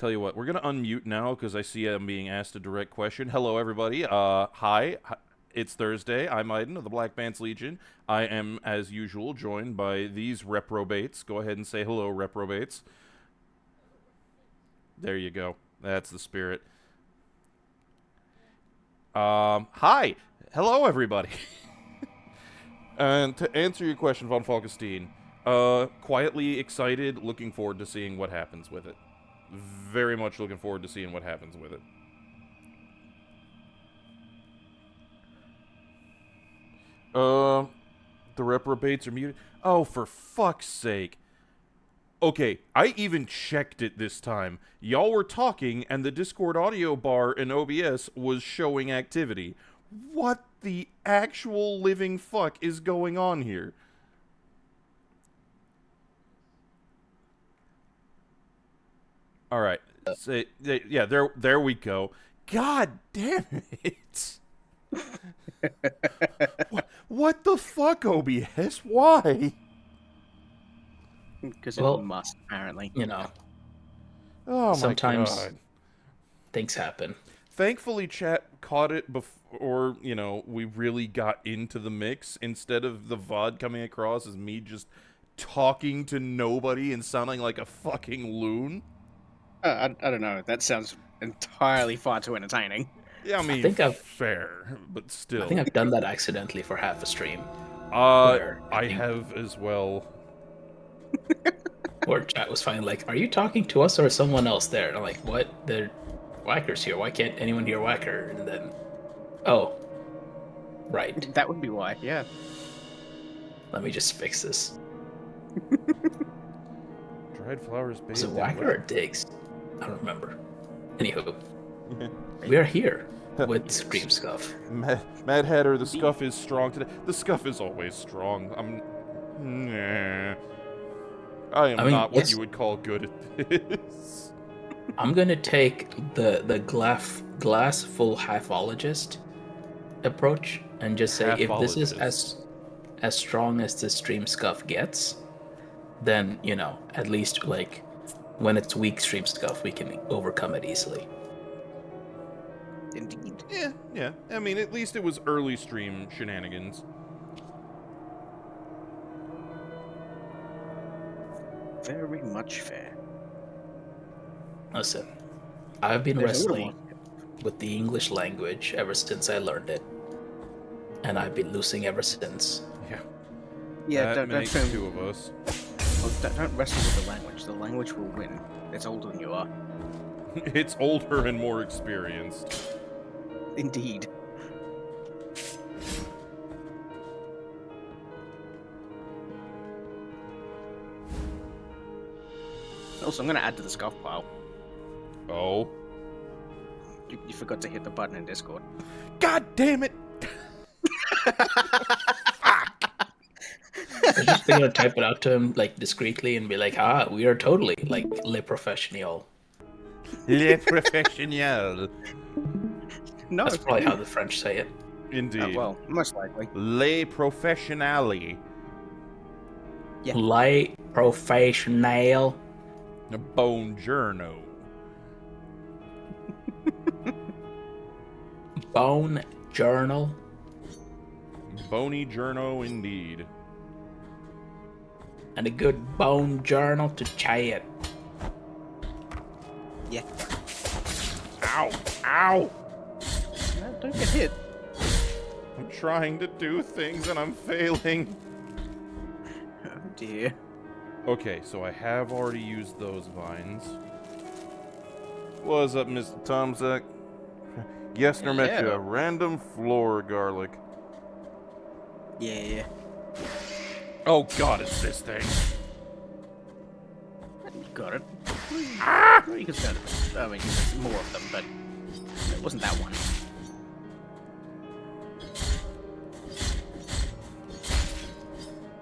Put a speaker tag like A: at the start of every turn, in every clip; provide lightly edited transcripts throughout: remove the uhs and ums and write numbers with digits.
A: Tell you what, we're gonna unmute now because I see I'm being asked a direct question. Hello, everybody. Hi. It's Thursday. I'm Iden of the Black Pants Legion. I am, as usual, joined by these reprobates. Go ahead and say hello, reprobates. There you go. That's the spirit. Hi. Hello, everybody. And to answer your question, Von Falkenstein, quietly excited, looking forward to seeing what happens with it. Very much looking forward to seeing what happens with it. The reprobates are muted. Oh, for fuck's sake. Okay, I even checked it this time. Y'all were talking, and the Discord audio bar in OBS was showing activity. What the actual living fuck is going on here? All right. Yeah, there we go. God damn it. What the fuck, OBS? Why?
B: Because it
C: Well,
B: must, apparently.
C: You know,
A: Oh
C: sometimes
A: my god.
C: things happen.
A: Thankfully, chat caught it before, we really got into the mix, instead of the VOD coming across as me just talking to nobody and sounding like a fucking loon.
B: I don't know. That sounds entirely far too entertaining.
A: Yeah, I mean,
C: think I've-
A: fair, but still.
C: I think I've done that accidentally for half a stream.
A: I have as well.
C: Where chat was finally like, "Are you talking to us or someone else there?" And I'm like, "What? They're Whacker's here. Why can't anyone hear Whacker?" And then, oh, right.
B: That would be why, yeah.
C: Let me just fix this.
A: Dried flowers bathed
C: Was it
A: in
C: Whacker
A: wet.
C: or Diggs? I don't remember. Anywho, we are here with Scream Scuff.
A: Mad Hatter, the scuff is strong today. The scuff is always strong. Nah. I am not what you would call good at this.
C: I'm gonna take the glass full halfologist approach and just say if this is as strong as the Stream Scuff gets, then at least like when it's weak Stream Scuff, we can overcome it easily.
B: Indeed.
A: Yeah. I mean, at least it was early stream shenanigans.
B: Very much fair.
C: Listen, I've been
B: There's a little
C: wrestling with the English language ever since I learned it, and I've been losing ever since.
B: Yeah,
A: that
B: don't
A: makes two of us.
B: Well, don't wrestle with the language. The language will win. It's older than you are.
A: It's older and more experienced.
B: Indeed. Also, I'm going to add to the scuff pile.
A: Oh.
B: You forgot to hit the button in Discord.
A: God damn it!
C: I'm just gonna type it out to him like discreetly and be like, we are totally like le professional.
A: Le professionnel.
B: No.
C: That's probably how the French say it.
A: Indeed.
B: Well, most likely.
A: Le professionnali.
B: Yeah.
C: Le professional.
A: Buongiorno.
C: Bone journal.
A: Bony journo indeed.
C: And a good bone journal to chat.
B: Yeah.
A: Ow! Ow!
B: No, don't get hit.
A: I'm trying to do things and I'm failing.
B: Oh dear.
A: Okay, so I have already used those vines. What's up, Mr. Tomzak? Yesner met you. Random floor garlic.
B: Yeah.
A: Oh god, it's this thing.
B: You got it. Ah! You can spend it. I mean, there's more of them, but it wasn't that one.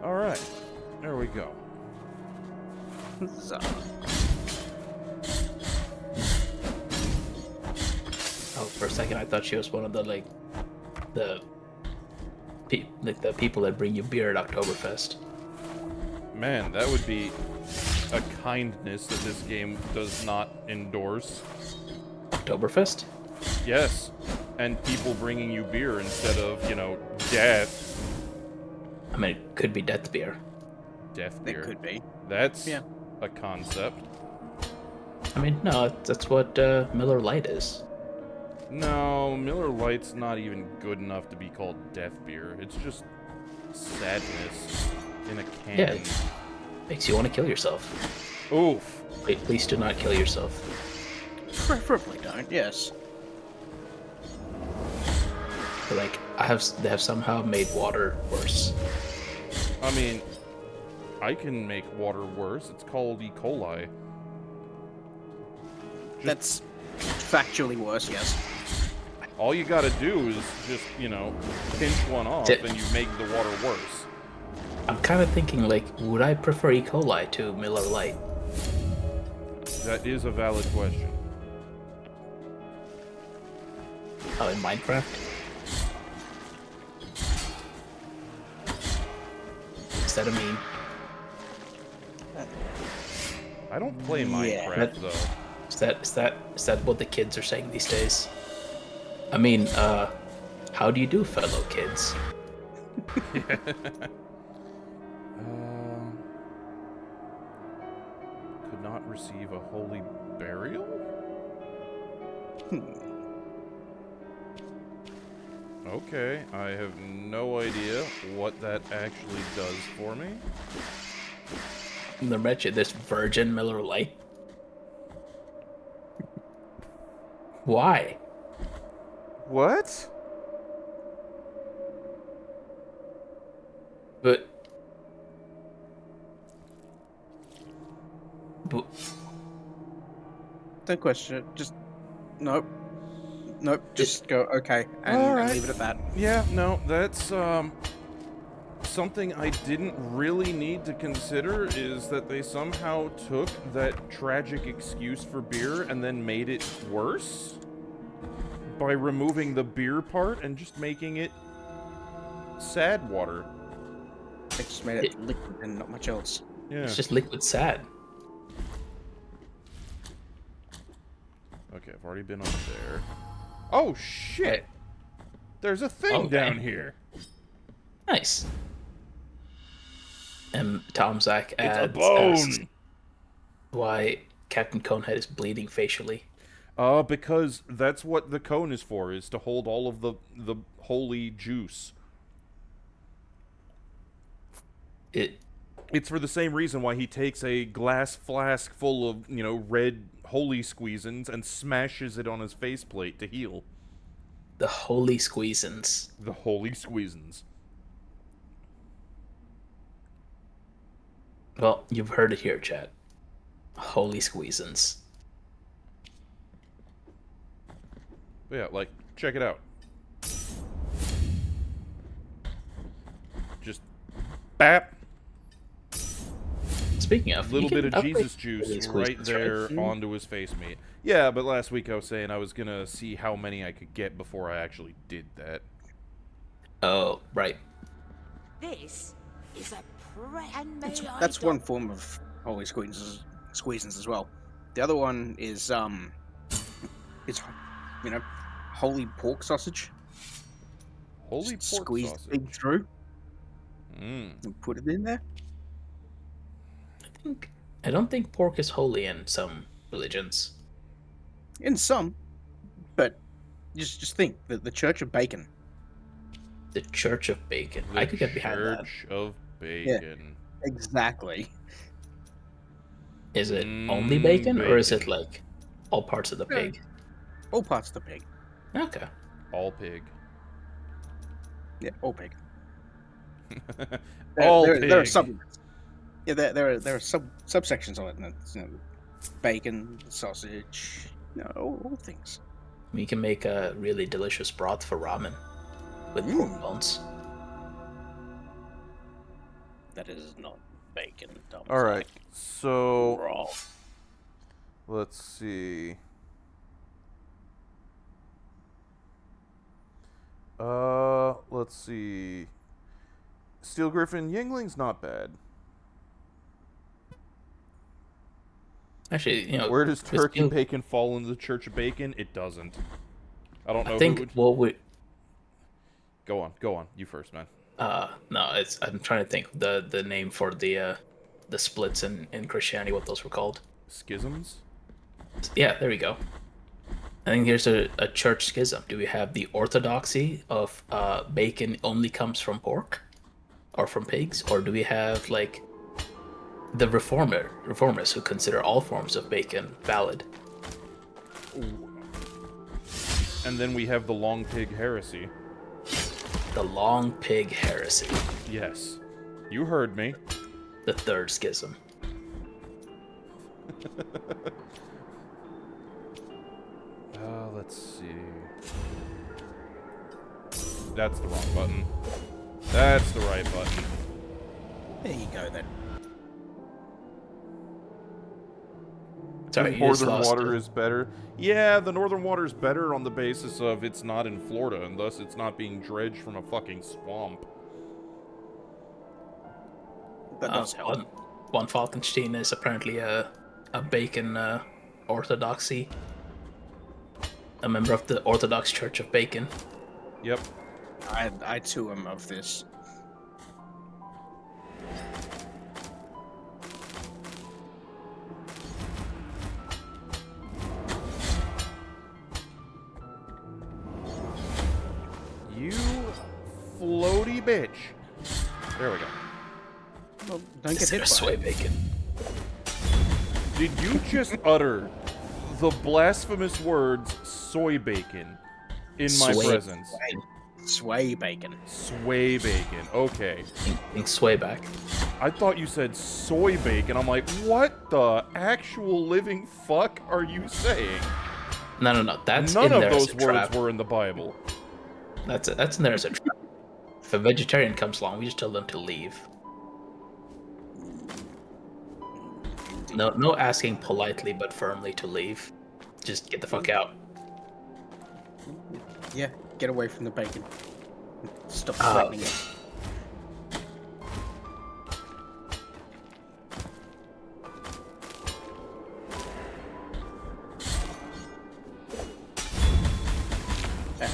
A: Alright, there we go.
B: So.
C: Oh, for a second I thought she was one of the the people that bring you beer at Oktoberfest.
A: Man, that would be a kindness that this game does not endorse.
C: Oktoberfest?
A: Yes, and people bringing you beer instead of, death.
C: I mean, it could be death beer.
A: Death beer.
B: It could be.
A: That's
B: Yeah.
A: a concept.
C: I mean, no, that's what Miller Lite is.
A: No, Miller Lite's not even good enough to be called death beer. It's just sadness in a can.
C: Yeah, it makes you want to kill yourself.
A: Oof.
C: Wait, please do not kill yourself.
B: Preferably don't. Yes.
C: But, like, they have somehow made water worse.
A: I mean, I can make water worse. It's called E. coli.
B: That's factually worse. Yes.
A: All you gotta do is just, pinch one off and you make the water worse.
C: I'm kind of thinking, like, would I prefer E. coli to Miller Lite?
A: That is a valid question.
C: Oh, in Minecraft? Is that a meme?
A: I don't play Minecraft,
B: Yeah.
A: though.
C: Is that what the kids are saying these days? I mean, how do you do, fellow kids?
A: Could not receive a holy burial? Okay, I have no idea what that actually does for me.
C: And they're mentioning this virgin Miller Lite. Why?
A: What?
C: But
B: Don't question it. Just nope. Just go okay and leave it at that.
A: Yeah, no, that's something I didn't really need to consider is that they somehow took that tragic excuse for beer and then made it worse by removing the beer part and just making it sad water.
B: They just made it liquid and not much else.
A: Yeah.
C: it's just liquid sad.
A: Okay, I've already been up there. Oh shit! There's a thing down here.
C: Nice. And Tom Zach
A: It's a
C: adds
A: bone.
C: why Captain Conehead is bleeding facially.
A: Because that's what the cone is for, is to hold all of the holy juice. It's for the same reason why he takes a glass flask full of, red holy squeezins and smashes it on his faceplate to heal.
C: The holy squeezins.
A: The holy squeezins.
C: Well, you've heard it here, chat. Holy squeezins.
A: But yeah, like, check it out. Bap!
C: Speaking of,
A: Little bit of
C: upgrade
A: Jesus juice right there onto his face meat. Yeah, but last week I was saying I was gonna see how many I could get before I actually did that.
C: Oh, right.
D: This is a
B: That's one form of holy squeezins as well. The other one is holy pork sausage.
A: Holy
B: Just
A: pork
B: squeeze
A: sausage.
B: it through
A: Mm.
B: and put it in there.
C: I don't think pork is holy in some religions.
B: In some, but just think that the Church of Bacon.
C: The Church of Bacon. I could get behind that.
A: Church of Bacon.
B: Exactly.
C: Is it only bacon, or is it
A: bacon.
C: like all parts of the pig?
B: All parts of the pig.
C: Okay.
A: All pig.
B: Yeah, all pig.
A: All
B: there are
A: pig.
B: some. Yeah, there are subsections on it. And it's, bacon, sausage, all things.
C: We can make a really delicious broth for ramen with pork bones.
B: That is not bacon.
A: All right, so
B: Raw.
A: let's see. Let's see. Steel Griffin Yingling's not bad.
C: Actually,
A: Where does turkey
C: still,
A: bacon fall into the Church of Bacon? It doesn't. I don't know
C: I
A: who
C: think
A: would...
C: what we
A: Go on. You first, man.
C: no, it's I'm trying to think the name for the splits in Christianity, what those were called.
A: Schisms?
C: Yeah, there we go. I think here's a church schism. Do we have the orthodoxy of bacon only comes from pork or from pigs, or do we have like the reformers who consider all forms of bacon valid?
A: And then we have the long pig heresy.
C: The long pig heresy.
A: Yes. You heard me.
C: The third schism.
A: Let's see. That's the wrong button. That's the right button.
B: There you go then.
C: Sorry,
A: The
C: you just
A: northern
C: lost
A: water
C: it.
A: is better. Yeah, the northern water is better on the basis of it's not in Florida, and thus it's not being dredged from a fucking swamp.
B: That does help.
C: Von Falkenstein is apparently a bacon orthodoxy. A member of the Orthodox Church of Bacon.
A: Yep.
B: I too am of this.
A: You floaty bitch. There we go.
B: Well, don't get
C: Is there
B: hit
C: a
B: by
C: soy
B: it.
C: bacon?
A: Did you just utter the blasphemous words soy bacon in my
C: Sway.
A: presence?
B: Sway bacon.
A: Sway bacon. Okay.
C: Think sway back.
A: I thought you said soy bacon. I'm like, what the actual living fuck are you saying?
C: No. That's
A: None
C: in
A: of
C: there as
A: those
C: a
A: words
C: trap.
A: were in the Bible.
C: That's in there as a trap. If a vegetarian comes along, we just tell them to leave. No asking politely but firmly to leave. Just get the fuck out.
B: Yeah, get away from the bacon. Stop
C: Oh.
B: threatening it.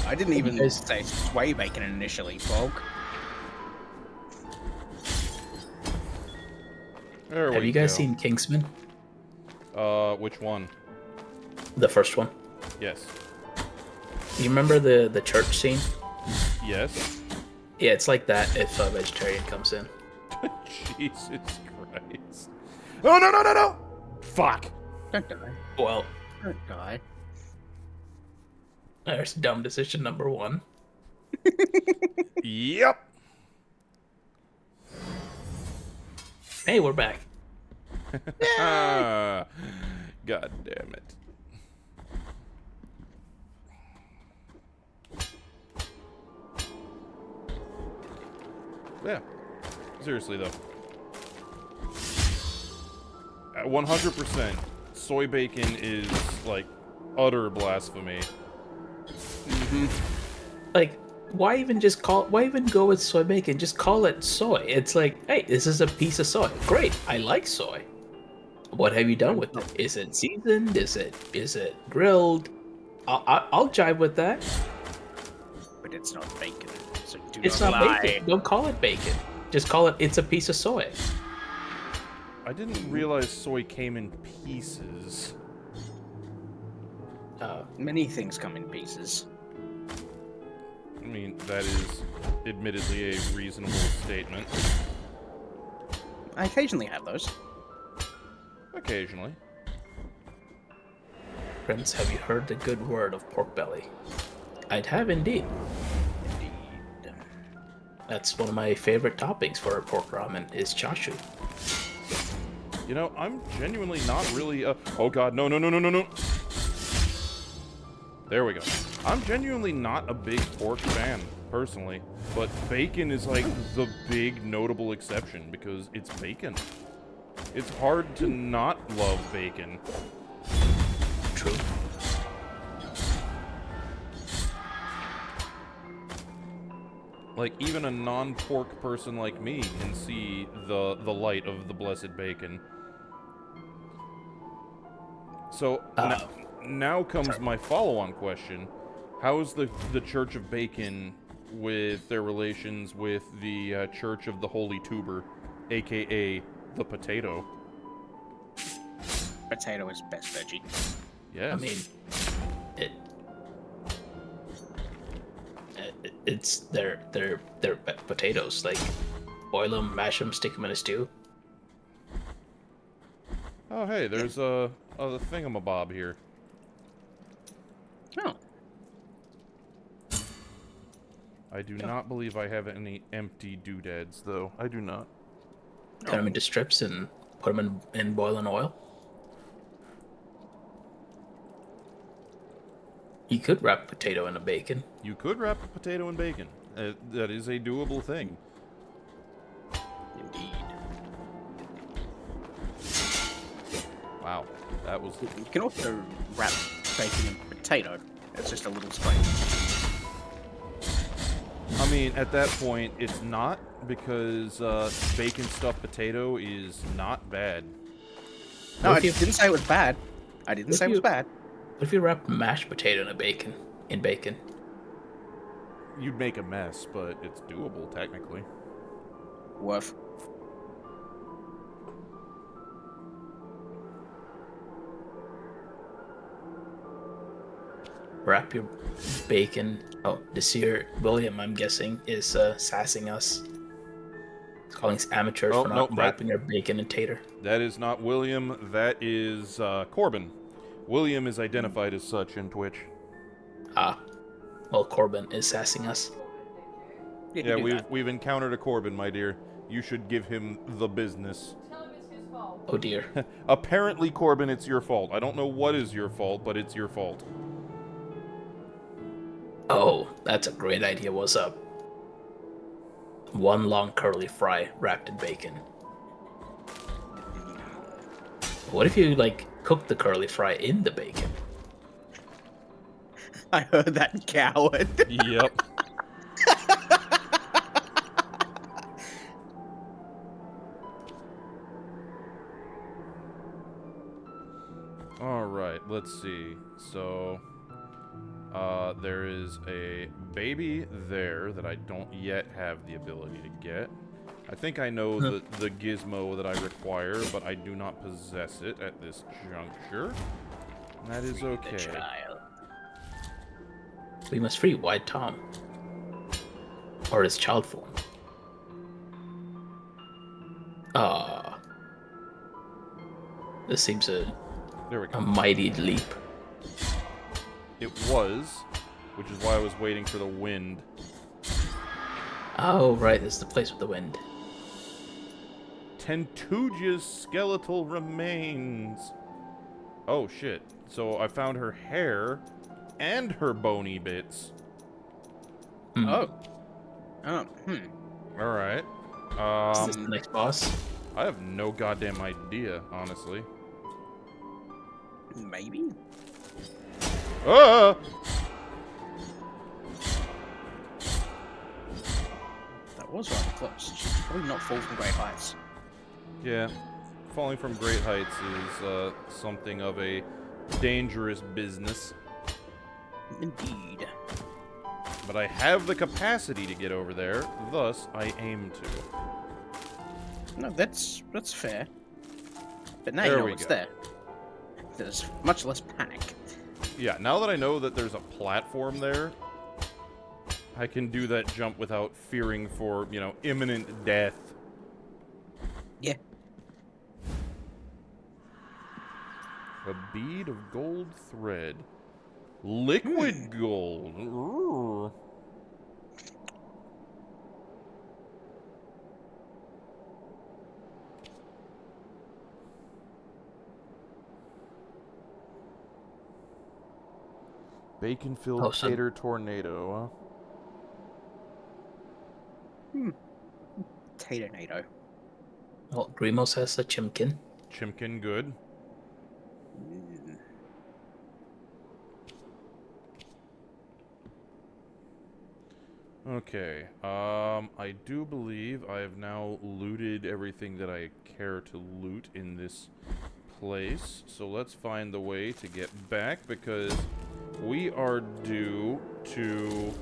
B: I didn't even say sway bacon initially, Bog.
A: There
C: Have
A: we
C: you guys
A: go.
C: seen Kingsman?
A: Which one?
C: The first one.
A: Yes.
C: You remember the church scene?
A: Yes.
C: Yeah, it's like that if a vegetarian comes in.
A: Jesus Christ. Oh, no! Fuck.
B: Don't die.
C: Well,
B: Don't die.
C: there's dumb decision number one.
A: Yep.
C: Hey, we're back.
A: God damn it. Yeah. Seriously, though. 100%. Soy bacon is, like, utter blasphemy.
C: Like, why even go with soy bacon? Just call it soy. It's like, hey, this is a piece of soy. Great, I like soy. What have you done with it? Is it seasoned? Is it grilled? I'll jive with that.
B: But it's not bacon. So do
C: It's
B: not
C: not
B: lie.
C: bacon. Don't call it bacon. Just call it's a piece of soy.
A: I didn't realize soy came in pieces.
B: Many things come in pieces.
A: I mean, that is admittedly a reasonable statement.
B: I occasionally have those.
A: Occasionally.
C: Prince, have you heard the good word of pork belly? I'd have indeed.
B: Indeed.
C: That's one of my favorite toppings for pork ramen is chashu.
A: You know, I'm genuinely not really oh god, no. There we go. I'm genuinely not a big pork fan, personally. But bacon is like the big notable exception because it's bacon. It's hard to not love bacon.
C: True.
A: Like, even a non-pork person like me can see the light of the blessed bacon. So now comes my follow-on question: how is the Church of Bacon with their relations with the Church of the Holy Tuber, aka the potato?
B: Potato is best veggie.
A: Yes.
C: I mean, it's they're potatoes. Like, boil them, mash them, stick them in a stew.
A: Oh, hey, there's a thingamabob here.
B: Oh.
A: I do not believe I have any empty doodads, though. I do not.
C: Cut them into strips and put them in boiling oil. You could wrap potato in a bacon.
A: You could wrap a potato in bacon. That is a doable thing.
B: Indeed.
A: Wow, that was...
B: You can also wrap bacon in potato. It's just a little strange.
A: I mean, at that point, it's not, because bacon stuffed potato is not bad.
B: No, I didn't say it was bad. I didn't say it was bad.
C: What if you wrap mashed potato in bacon?
A: You'd make a mess, but it's doable, technically.
B: Woof.
C: Wrap your bacon. Oh, this here, William, I'm guessing, is sassing us. He's calling us amateurs for not wrapping our bacon in tater.
A: That is not William. That is Corbin. William is identified as such in Twitch.
C: Ah. Well, Corbin is sassing us.
A: Yeah, we've encountered a Corbin, my dear. You should give him the business.
D: Tell him it's his fault.
C: Oh dear.
A: Apparently, Corbin, it's your fault. I don't know what is your fault, but it's your fault.
C: Oh, that's a great idea. What's up? One long curly fry wrapped in bacon. What if you, like, cook the curly fry in the bacon?
B: I heard that, coward.
A: Yep. Alright, let's see. So, there is a baby there that I don't yet have the ability to get. I think I know the gizmo that I require, but I do not possess it at this juncture. And that is okay.
C: We must free White Tom. Or his child form. Ah. This seems
A: There we go.
C: a mighty leap.
A: It was, which is why I was waiting for the wind.
C: Oh, right, this is the place with the wind.
A: Tentugia's skeletal remains. Oh, shit. So I found her hair and her bony bits.
B: Oh.
A: Alright.
C: Is this the next boss?
A: I have no goddamn idea, honestly.
B: Maybe.
A: Ah!
B: That was rather close. She should probably not fall from great heights.
A: Yeah. Falling from great heights is something of a dangerous business.
B: Indeed.
A: But I have the capacity to get over there, thus I aim to.
B: No, that's fair. But now
A: There
B: you know
A: we
B: it's
A: go.
B: there. There's much less panic.
A: Yeah, now that I know that there's a platform there, I can do that jump without fearing for, you know, imminent death.
B: Yeah.
A: A bead of gold thread. Liquid gold. Ooh. Bacon-filled tater tornado, huh?
B: Tater-nado.
C: Well, Grimo says a chimkin.
A: Chimkin good. Okay, I do believe I have now looted everything that I care to loot in this place, so let's find the way to get back, because we are due to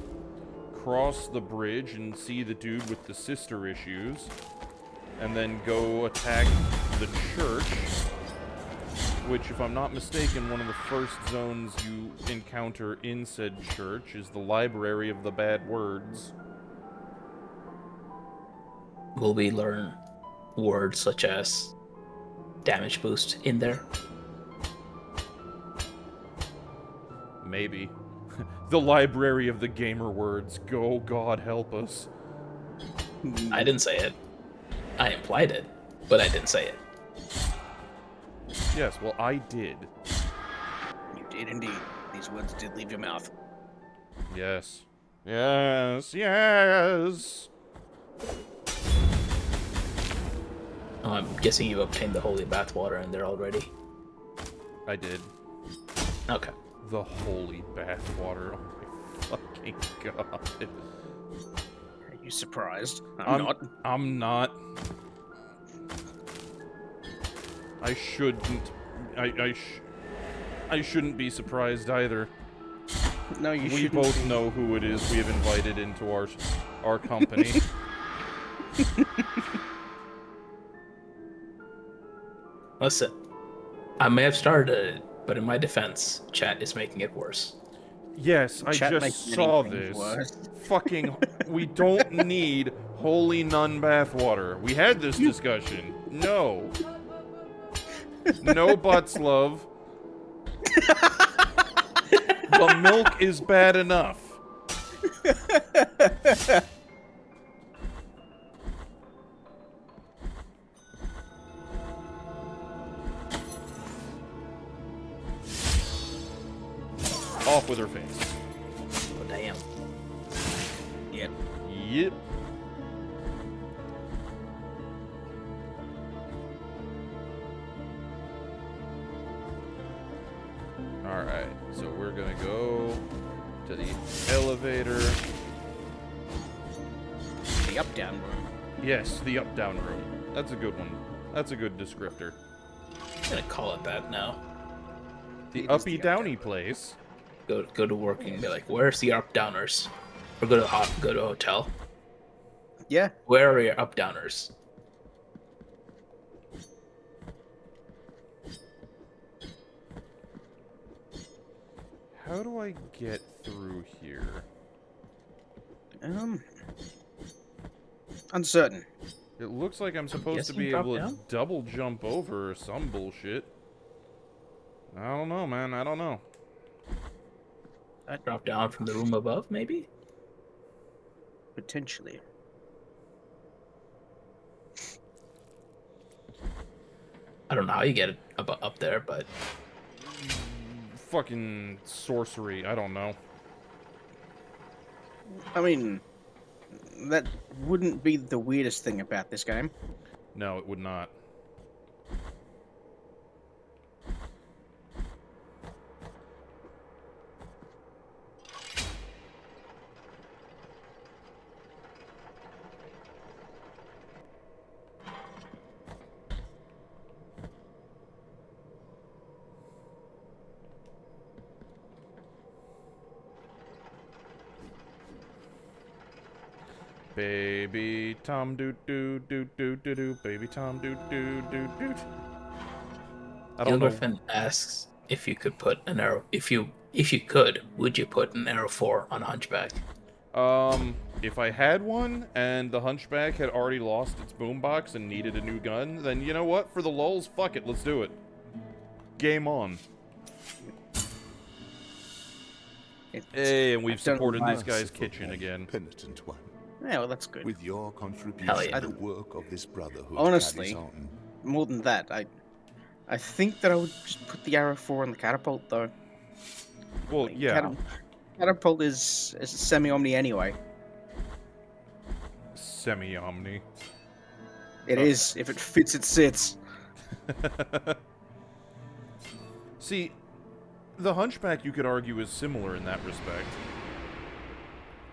A: cross the bridge and see the dude with the sister issues, and then go attack the church, which, if I'm not mistaken, one of the first zones you encounter in said church is the Library of the Bad Words.
C: Will we learn words such as damage boost in there?
A: Maybe. The Library of the Gamer Words. Go, God help us.
C: I didn't say it. I implied it, but I didn't say it.
A: Yes, well, I did.
B: You did indeed. These words did leave your mouth.
A: Yes. Yes, yes!
C: Oh, I'm guessing you obtained the holy bathwater in there already.
A: I did.
C: Okay.
A: The holy bathwater. Oh my fucking god.
B: Are you surprised? I'm not.
A: I'm not. I shouldn't. I shouldn't be surprised either.
B: No, you
A: We
B: shouldn't.
A: both know who it is we have invited into our company.
C: Listen, I may have started it, but in my defense, chat is making it worse.
A: Yes, I
B: Chat
A: just
B: makes
A: saw
B: anything
A: this.
B: worse.
A: Fucking, we don't need holy nun bathwater. We had this discussion. No. No butts, love. The milk is bad enough. Off with her face.
C: Oh, damn.
B: Yep.
A: Yep. Alright, so we're gonna go to the elevator.
B: The up-down room.
A: Yes, the up-down room. That's a good one. That's a good descriptor.
C: I'm gonna call it that now.
A: The
B: It is the
A: uppy-downy place.
C: Go to work and be like, where's the up-downers? Or go to a hotel.
B: Yeah.
C: Where are your up-downers?
A: How do I get through here?
B: Uncertain.
A: It looks like I'm supposed to
C: guessing
A: be
C: drop
A: able to
C: down?
A: double jump over or some bullshit. I don't know, man. I don't know.
C: Drop down from the room above, maybe?
B: Potentially.
C: I don't know how you get it up there, but
A: Fucking sorcery. I don't know.
B: I mean, that wouldn't be the weirdest thing about this game.
A: No, it would not. Baby Tom doo doo doo doo doo doo. Baby Tom doo doo doo doo. I don't know.
C: Gilgriffin asks if you could put an arrow. If you could, would you put an arrow 4 on Hunchback?
A: If I had one and the Hunchback had already lost its boombox and needed a new gun, then you know what? For the lulz, fuck it, let's do it. Game on. Hey, and we've supported this guy's kitchen again.
E: Penitent one.
B: Yeah, well, that's good.
E: With your contribution
C: Hell yeah.
E: to the work of this brotherhood
B: Honestly,
E: carries on.
B: more than that, I think that I would just put the arrow 4 on the catapult, though.
A: Well,
B: Like,
A: yeah.
B: Catapult is semi-omni anyway.
A: Semi-omni.
B: It is. If it fits, it sits.
A: See, the Hunchback, you could argue, is similar in that respect.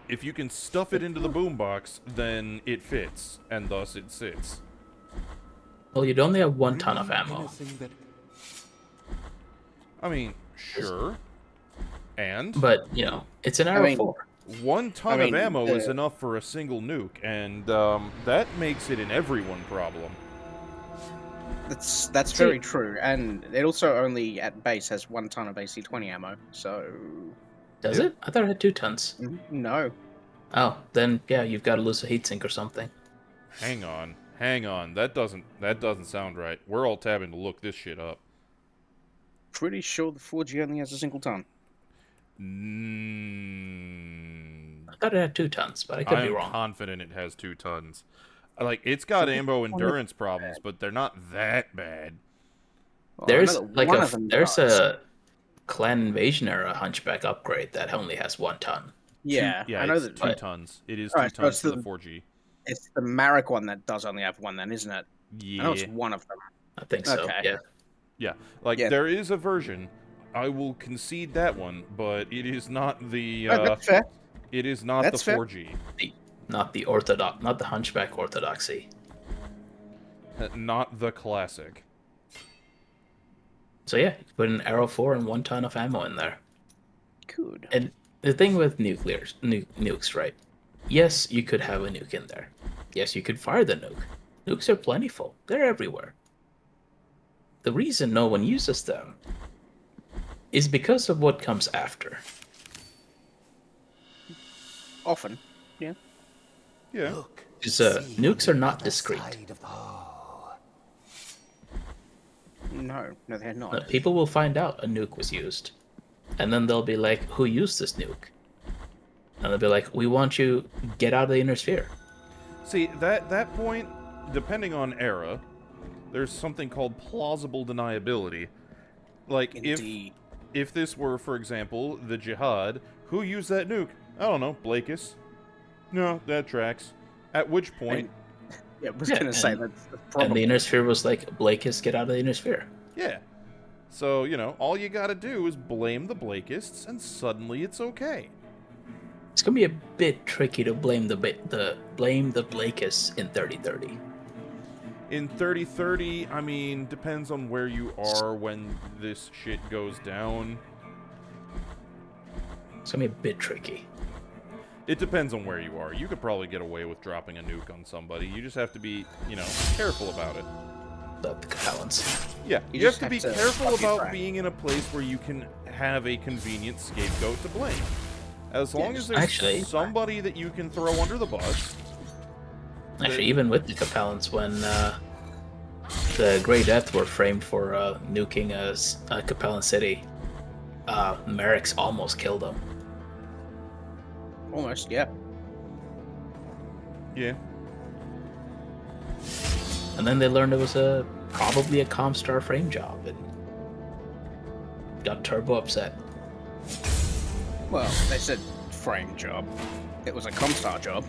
A: If you can stuff it into the boombox, then it fits, and thus it sits.
C: Well, you'd only have 1 ton of ammo.
E: Anything that
A: I mean, sure. And
C: But, it's an arrow
B: mean,
C: 4.
A: 1 ton
B: I
A: of
B: mean,
A: ammo is enough for a single nuke, and that makes it an everyone problem.
B: That's very true, and it also only at base has 1 ton of AC-20 ammo. So
C: Does
A: Yep.
C: it? I thought it had 2 tons.
B: no,
C: Oh, then yeah, you've got to lose a heatsink or something.
A: Hang on. That doesn't sound right. We're all tabbing to look this shit up.
B: pretty sure the 4G only has a single ton.
C: I thought it had 2 tons, but I could be
A: I'm
C: wrong.
A: confident it has 2 tons. Like, it's got ammo endurance problems, but they're not that bad.
B: Well, I know that one of them
C: there's
B: does.
C: a Clan Invasion era Hunchback upgrade that only has 1 ton.
B: Yeah,
A: Yeah,
B: I know
A: it's
B: that.
A: 2 tons. It is 2
B: Alright, so
A: tons
B: it's
A: for the
B: the-
A: 4G.
B: It's the Marek one that does only have 1, then, isn't it? I know it's
A: Yeah.
B: one of them.
C: I think so.
B: Okay.
C: Yeah.
A: Yeah. Like,
B: Yeah.
A: there is a version. I will concede that one, but it is not the,
B: That's fair.
A: it is not
B: That's
A: the
B: fair.
A: 4G.
C: Not the Hunchback orthodoxy.
A: Not the classic.
C: So yeah, you put an arrow 4 and 1 ton of ammo in there.
B: Good.
C: And the thing with nukes, right? Yes, you could have a nuke in there. Yes, you could fire the nuke. Nukes are plentiful. They're everywhere. The reason no one uses them is because of what comes after.
B: Often, yeah.
A: Yeah.
E: Look,
C: Because
E: see
C: nukes
E: the
C: are not
E: other
C: discrete.
E: side of the- Oh,
B: No, they're not.
C: People will find out a nuke was used. And then they'll be like, who used this nuke? And they'll be like, we want you get out of the inner sphere.
A: See, that point, depending on era, there's something called plausible deniability. Like,
B: Indeed.
A: if this were, for example, the Jihad, who used that nuke? I don't know, Blakis. No, that tracks. At which point,
B: Yeah, I was
C: Yeah,
B: gonna say
C: and-
B: that's
C: And the
B: probably.
C: inner sphere was like, Blakist, get out of the inner sphere.
A: yeah. So, all you gotta do is blame the Blakists, and suddenly it's okay.
C: It's gonna be a bit tricky to blame the Blakists in 3030.
A: In 3030, I mean, depends on where you are when this shit goes down.
C: It's gonna be a bit tricky.
A: It depends on where you are. You could probably get away with dropping a nuke on somebody. You just have to be, careful about it.
C: The balance.
A: Yeah,
B: You
A: you have
B: just
A: to
B: have
A: be
B: to
A: careful
B: fuck your
A: about
B: track.
A: being in a place where you can have a convenient scapegoat to blame. As long as there's
C: Actually-
A: somebody that you can throw under the bus.
C: Actually, even with the Capellans, when the Grey Death were framed for nuking a Capellan city, Merrick's almost killed them.
B: Almost, yeah.
A: Yeah.
C: And then they learned it was probably a Comstar frame job, and got turbo upset.
B: Well, they said frame job. It was a Comstar job.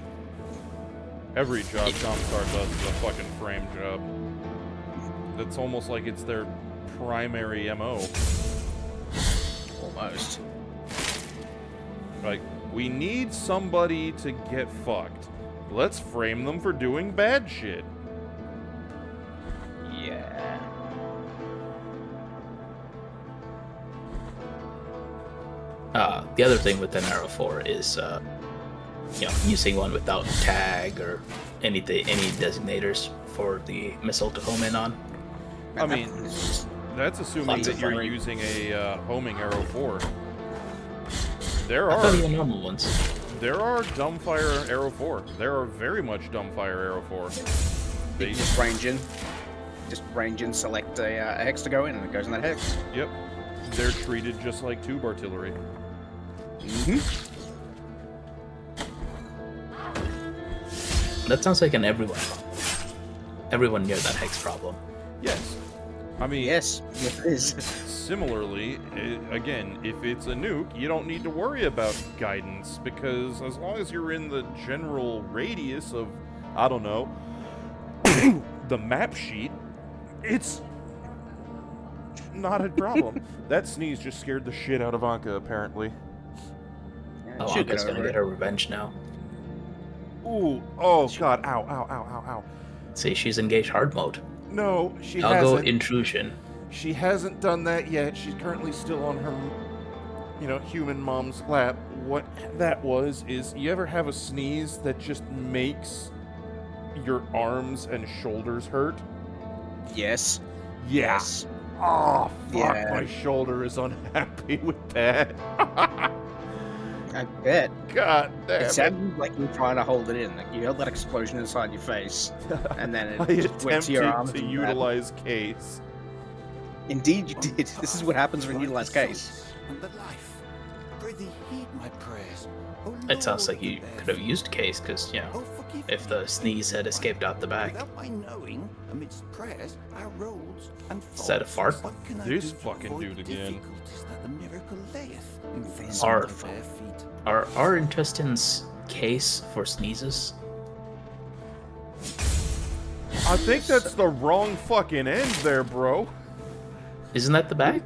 A: Every job Comstar does is a fucking frame job. It's almost like it's their primary MO.
B: Almost.
A: Like, we need somebody to get fucked. Let's frame them for doing bad shit.
B: Yeah.
C: The other thing with an Arrow 4 is, using one without tag or any designators for the missile to home in on.
A: I mean, that's assuming
C: Lots
A: that
C: of
A: you're
B: fun.
A: using a homing Arrow 4. There
C: I thought
A: are
C: even normal ones.
A: dumbfire Arrow 4. There are very much dumbfire Arrow 4.
B: You
A: They,
B: just range in, select a hex to go in, and it goes in that hex.
A: yep. They're treated just like tube artillery.
B: Mm-hmm.
C: That sounds like an everyone problem. Everyone near that hex problem.
A: Yes. I mean,
B: Yes, it is.
A: similarly, again, if it's a nuke, you don't need to worry about guidance, because as long as you're in the general radius of, I don't know, the map sheet, it's not a problem. That sneeze just scared the shit out of Anka, apparently.
B: Yeah,
C: Oh,
B: should
C: Anka's
B: get
C: gonna
B: over
C: get
B: it.
C: her revenge now.
A: Ooh, oh god, ow, ow, ow, ow, ow, ow.
C: See, she's engaged hard mode.
A: No, she
C: I'll go
A: hasn't.
C: intrusion.
A: She hasn't done that yet. She's currently still on her, human mom's lap. What that was is, you ever have a sneeze that just makes your arms and shoulders hurt?
B: Yes.
A: Yeah.
B: Yes.
A: Oh, fuck,
B: Yeah.
A: my shoulder is unhappy with that.
B: I bet.
A: God damn
B: It
A: it.
B: sounded like you were trying to hold it in. Like you held that explosion inside your face, and then
A: I
B: it just went to your arms.
A: attempted to
B: and that.
A: utilize case.
B: Indeed, you did. This is what happens when you utilize case.
E: And the life. Prithee, heed my prayers. O
C: It sounds
E: Lord
C: like you
E: of the
C: could have
E: Bare
C: used case, because,
E: Oh, forgive
C: if
E: me,
C: the sneeze had
E: ancient
C: escaped
E: one.
C: out the back.
E: Without my knowing, amidst prayers, our roads and
C: Is that a
E: faults,
C: fart?
E: what can I
A: This
E: do to
A: fucking
E: avoid
A: dude again.
E: difficulties that the miracle layeth in front
C: Are-
E: of the bare feet?
C: Are our intestines case for sneezes?
A: I think that's the wrong fucking end there, bro.
C: Isn't that the back?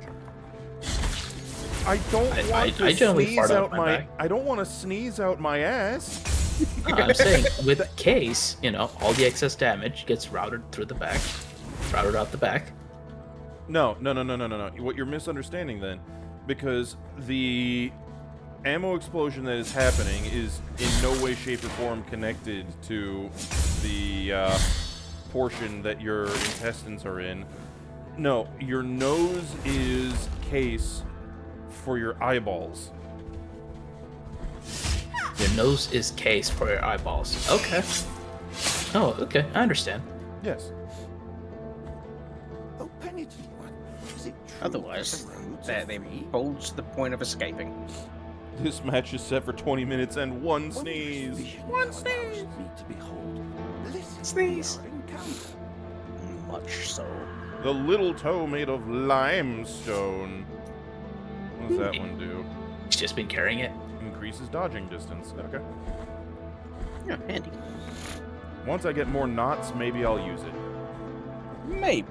A: I don't
C: I-
A: want
C: I
A: to
C: generally
A: sneeze
C: fart out
A: out
C: my
A: my.
C: back.
A: I don't want to sneeze out my ass.
C: No, I'm saying with case, all the excess damage gets routed through the back, routed out the back.
A: No. What you're misunderstanding then, because the ammo explosion that is happening is in no way, shape, or form connected to the portion that your intestines are in. No, your nose is case for your eyeballs.
C: Your nose is case for your eyeballs. Okay. Oh, okay. I understand.
A: Yes.
E: Oh, penitent one, is it true
B: Otherwise,
E: that the roads
B: they
E: are free?
B: bulge to the point of escaping.
A: This match is set for 20 minutes and one
E: Wondrous
A: sneeze.
E: vision
A: One
E: thou
A: sneeze.
E: allowest me to behold. Listen to
C: Sneeze.
E: our encounter.
B: Much so.
A: The little toe made of limestone. What does that one do?
C: He's just been carrying it.
A: Increases dodging distance. Okay.
B: Yeah, handy.
A: Once I get more knots, maybe I'll use it.
B: Maybe.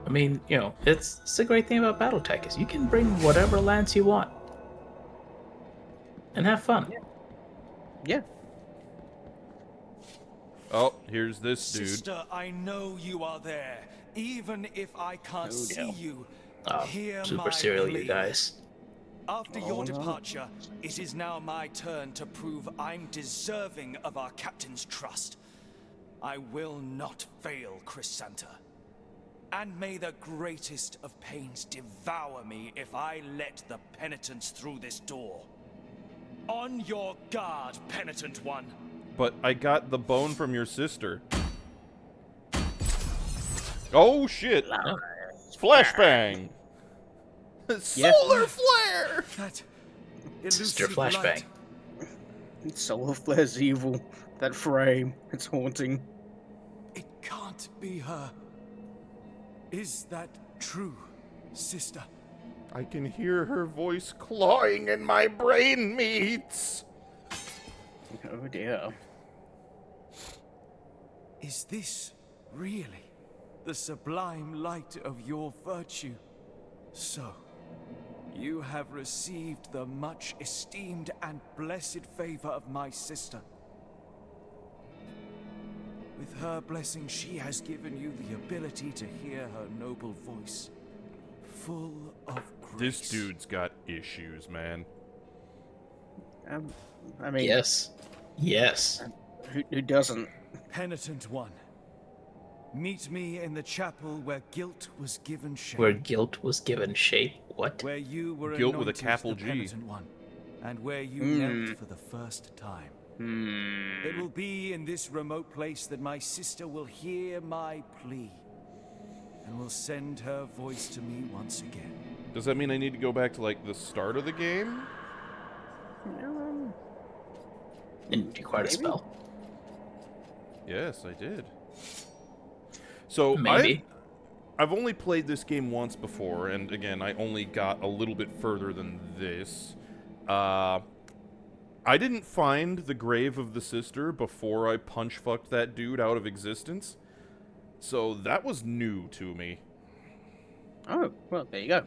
C: I mean, it's the great thing about BattleTech is you can bring whatever lance you want and have fun.
B: Yeah.
A: Oh, here's this dude.
F: Sister, I know you are there. Even if I can't
B: Oh,
F: see
B: dear.
F: you,
C: Oh,
F: hear
C: super
F: my
C: serial, you
F: plea.
C: guys.
F: After
B: Oh,
F: your
B: no.
F: departure, it is now my turn to prove I'm deserving of our captain's trust. I will not fail, Chrysanta. And may the greatest of pains devour me if I let the penitents through this door. On your guard, penitent one.
A: But I got the bone from your sister. Oh shit! Flashbang! Solar flare!
F: That
C: Sister
F: elusive
C: flashbang.
F: light.
B: Solar flare's evil. That frame. It's haunting.
F: It can't be her. Is that true, sister?
A: I can hear her voice clawing in my brain meats.
B: Oh dear.
F: Is this really the sublime light of your virtue? So, you have received the much esteemed and blessed favor of my sister. With her blessing, she has given you the ability to hear her noble voice, full of grace.
A: This dude's got issues, man.
B: I mean,
C: Yes. Yes.
B: who doesn't?
F: Penitent one, meet me in the chapel where guilt was given shape.
C: Where guilt was given shape. What?
F: Where you were
A: Guilt with a
F: anointed
A: capital
F: the
A: G.
F: penitent one, and where you knelt for the first time. It will be in this remote place that my sister will hear my plea, and will send her voice to me once again.
A: Does that mean I need to go back to, like, the start of the game?
C: Didn't you quite a
B: Maybe.
C: spell?
A: Yes, I did. So,
C: Maybe.
A: I've only played this game once before, and again, I only got a little bit further than this. I didn't find the grave of the sister before I punch-fucked that dude out of existence. So that was new to me.
B: Oh, well, there you go.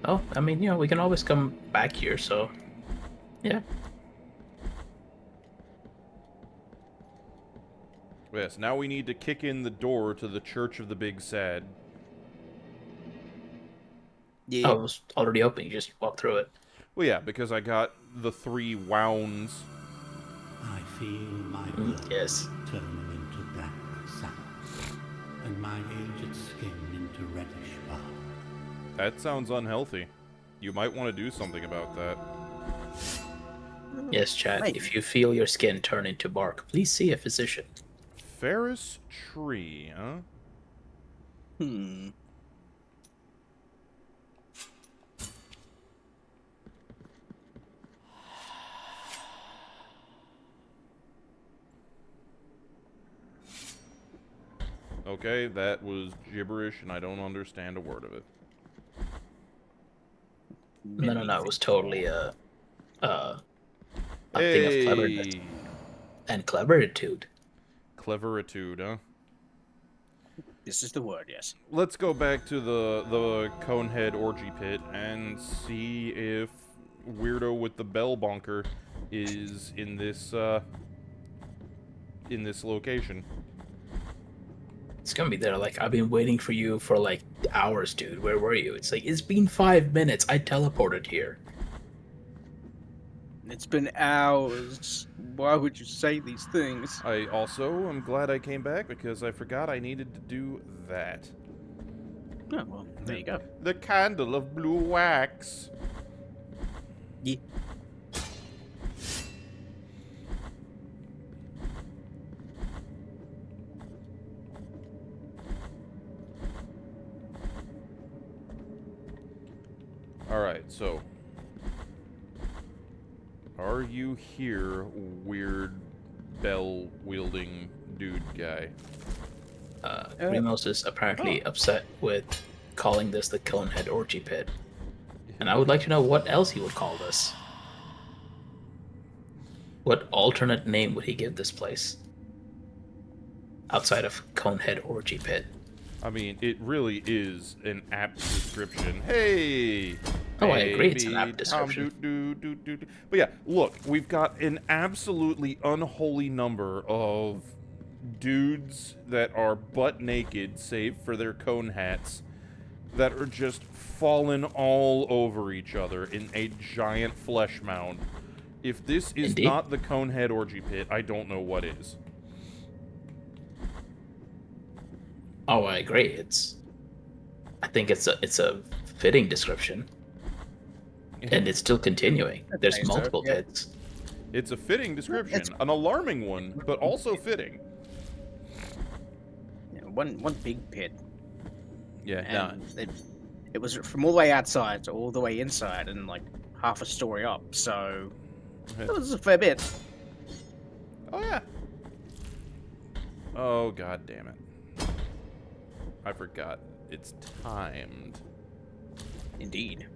C: Oh, I mean, we can always come back here, so... Yeah.
A: Yes, now we need to kick in the door to the Church of the Big Sad.
B: Yeah.
C: Oh, it was already open. You just walk through it.
A: Well, yeah, because I got the 3 wounds.
G: I feel my blood
C: Yes.
G: turning into black sap, and my aged skin into reddish bark.
A: That sounds unhealthy. You might want to do something about that.
C: Yes, chat.
B: Maybe.
C: If you feel your skin turn into bark, please see a physician.
A: Ferris tree, huh?
B: Hmm.
A: Okay, that was gibberish, and I don't understand a word of it.
C: No. It was totally a thing of
A: Hey!
C: cleverness and cleveritude.
A: Cleveritude, huh?
B: This is the word, yes.
A: Let's go back to the Conehead orgy pit and see if Weirdo with the bell bonker is in this location.
C: It's gonna be there. Like, I've been waiting for you for like hours, dude. Where were you? It's like, it's been 5 minutes. I teleported here.
B: It's been hours. Why would you say these things?
A: I also am glad I came back because I forgot I needed to do that.
B: Oh, well, there you go.
A: The candle of blue wax.
B: Yeah.
A: Alright, so. Are you here, weird bell-wielding dude guy?
C: Primos is apparently upset with calling this the Conehead Orgy Pit. And I would like to know what else he would call this. What alternate name would he give this place? Outside of Conehead Orgy Pit.
A: I mean, it really is an apt description. Hey!
C: Oh, I agree, it's an
A: baby,
C: apt description.
A: Tom, But yeah, look, we've got an absolutely unholy number of dudes that are butt naked, save for their cone hats, that are just falling all over each other in a giant flesh mound. If this is
C: Indeed.
A: not the Conehead Orgy Pit, I don't know what is.
C: Oh, I agree. I think it's a fitting description. And it's still continuing. There's
B: think so,
C: multiple
B: yeah.
C: pits.
A: It's a fitting description,
B: It's-
A: an alarming one, but also fitting.
B: Yeah, one big pit.
A: Yeah,
B: And it was from all the way outside to all the way inside and like half a story up. So it was a fair bit.
A: Oh, yeah. Oh, god damn it. I forgot. It's timed.
B: Indeed.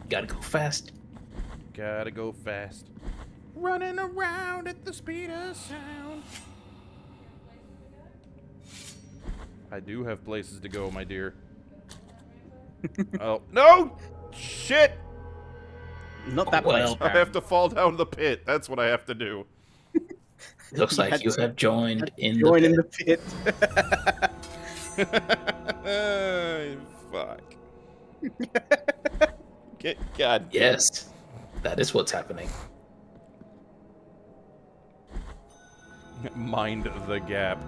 C: Gotta go fast.
A: Gotta go fast. Running around at the speed of sound. I do have places to go, my dear. Oh, no! Shit!
B: Not that
C: Well,
B: place.
A: I have to fall down the pit. That's what I have to do.
C: Looks like you have joined in
B: Join
C: the
B: in
C: pit.
B: the pit.
A: Fuck. God damn it.
C: Yes, that is what's happening.
A: Mind the gap.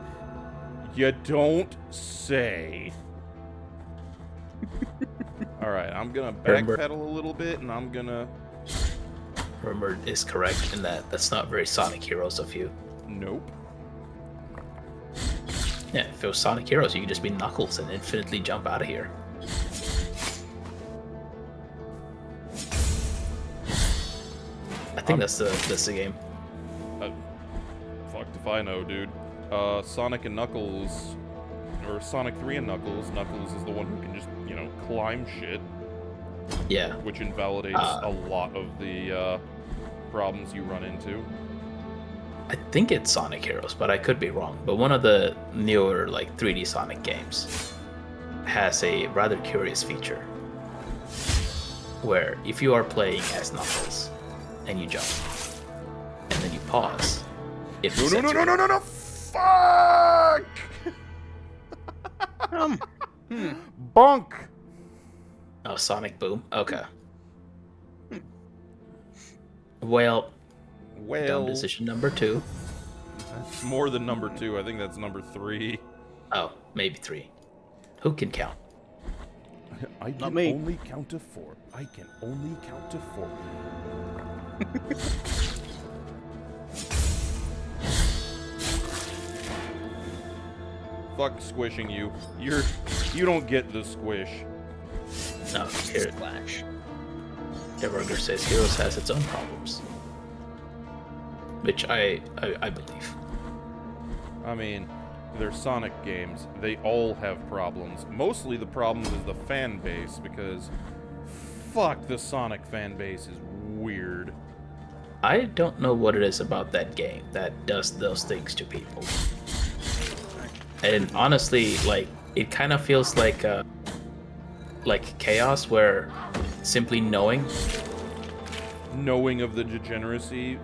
A: You don't say. Alright, I'm gonna
C: Remember-
A: backpedal a little bit and I'm gonna.
C: Rumor is correct in that that's not very Sonic Heroes of you.
A: Nope.
C: Yeah, if it was Sonic Heroes, you could just be Knuckles and infinitely jump out of here. I think that's the game.
A: Fucked if I know, dude. Sonic and Knuckles. Or Sonic 3 and Knuckles. Knuckles is the one who can just, climb shit.
C: Yeah.
A: Which invalidates a lot of the problems you run into.
C: I think it's Sonic Heroes, but I could be wrong. But one of the newer 3D Sonic games has a rather curious feature. where if you are playing as Knuckles and you jump and then you pause, it resets your game.
A: No! Fuck! Bonk!
C: Oh, Sonic Boom. Okay. Well, dumb decision number 2.
A: That's more than number 2. I think that's number 3.
C: Oh, maybe 3. Who can count?
A: I
B: Not
A: can
B: me.
A: only count to 4. I can only count to 4. Fuck squishing you. You don't get the squish.
C: No, here.
B: Splash.
C: Everger says Heroes has its own problems. Which I believe.
A: I mean, they're Sonic games. They all have problems. Mostly the problem is the fan base, because fuck, the Sonic fan base is weird.
C: I don't know what it is about that game that does those things to people. And honestly, like, it kind of feels like Chaos, where simply knowing
A: Of the degeneracy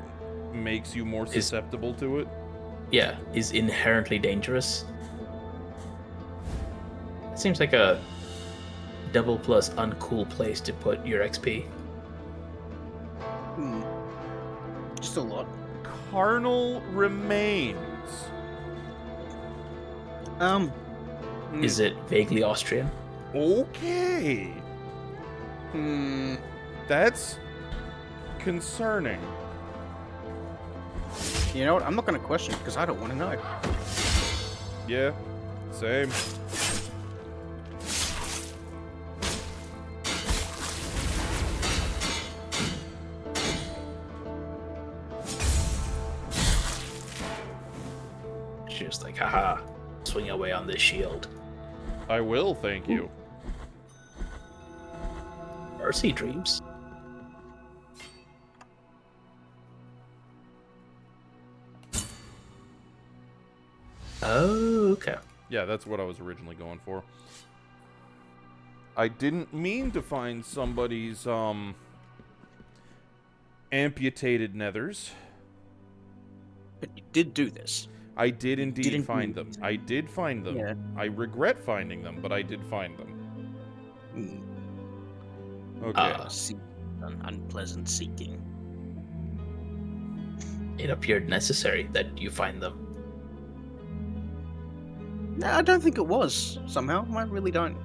A: makes you more susceptible to it.
C: yeah, is inherently dangerous. It seems like a double plus uncool place to put your XP.
B: Just a lot.
A: Carnal remains.
C: Is it vaguely Austrian?
A: Okay. That's concerning.
B: You know what? I'm not going to question it because I don't want to know.
A: Yeah, same.
C: She's just like, haha, swing away on this shield.
A: I will, thank you.
C: Mercy dreams. Oh, okay.
A: Yeah, that's what I was originally going for. I didn't mean to find somebody's, amputated nethers.
B: But you did do this.
A: I did indeed
B: Didn't
A: find
B: you?
A: them. I did find them.
B: Yeah.
A: I regret finding them, but I did find them. Okay.
B: See, unpleasant seeking.
C: It appeared necessary that you find them.
B: No, I don't think it was, somehow. I really don't.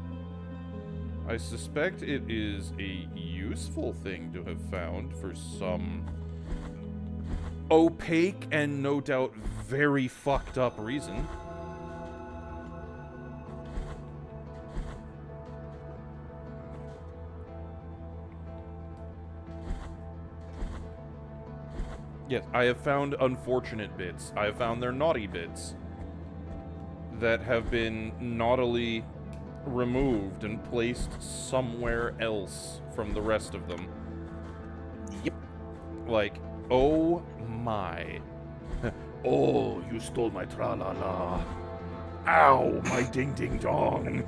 A: I suspect it is a useful thing to have found for some opaque and no doubt very fucked up reason. Yes, I have found unfortunate bits. I have found their naughty bits that have been naughtily removed and placed somewhere else from the rest of them.
B: Yep.
A: Like, oh my. Oh, you stole my tra-la-la. Ow, my ding-ding-dong.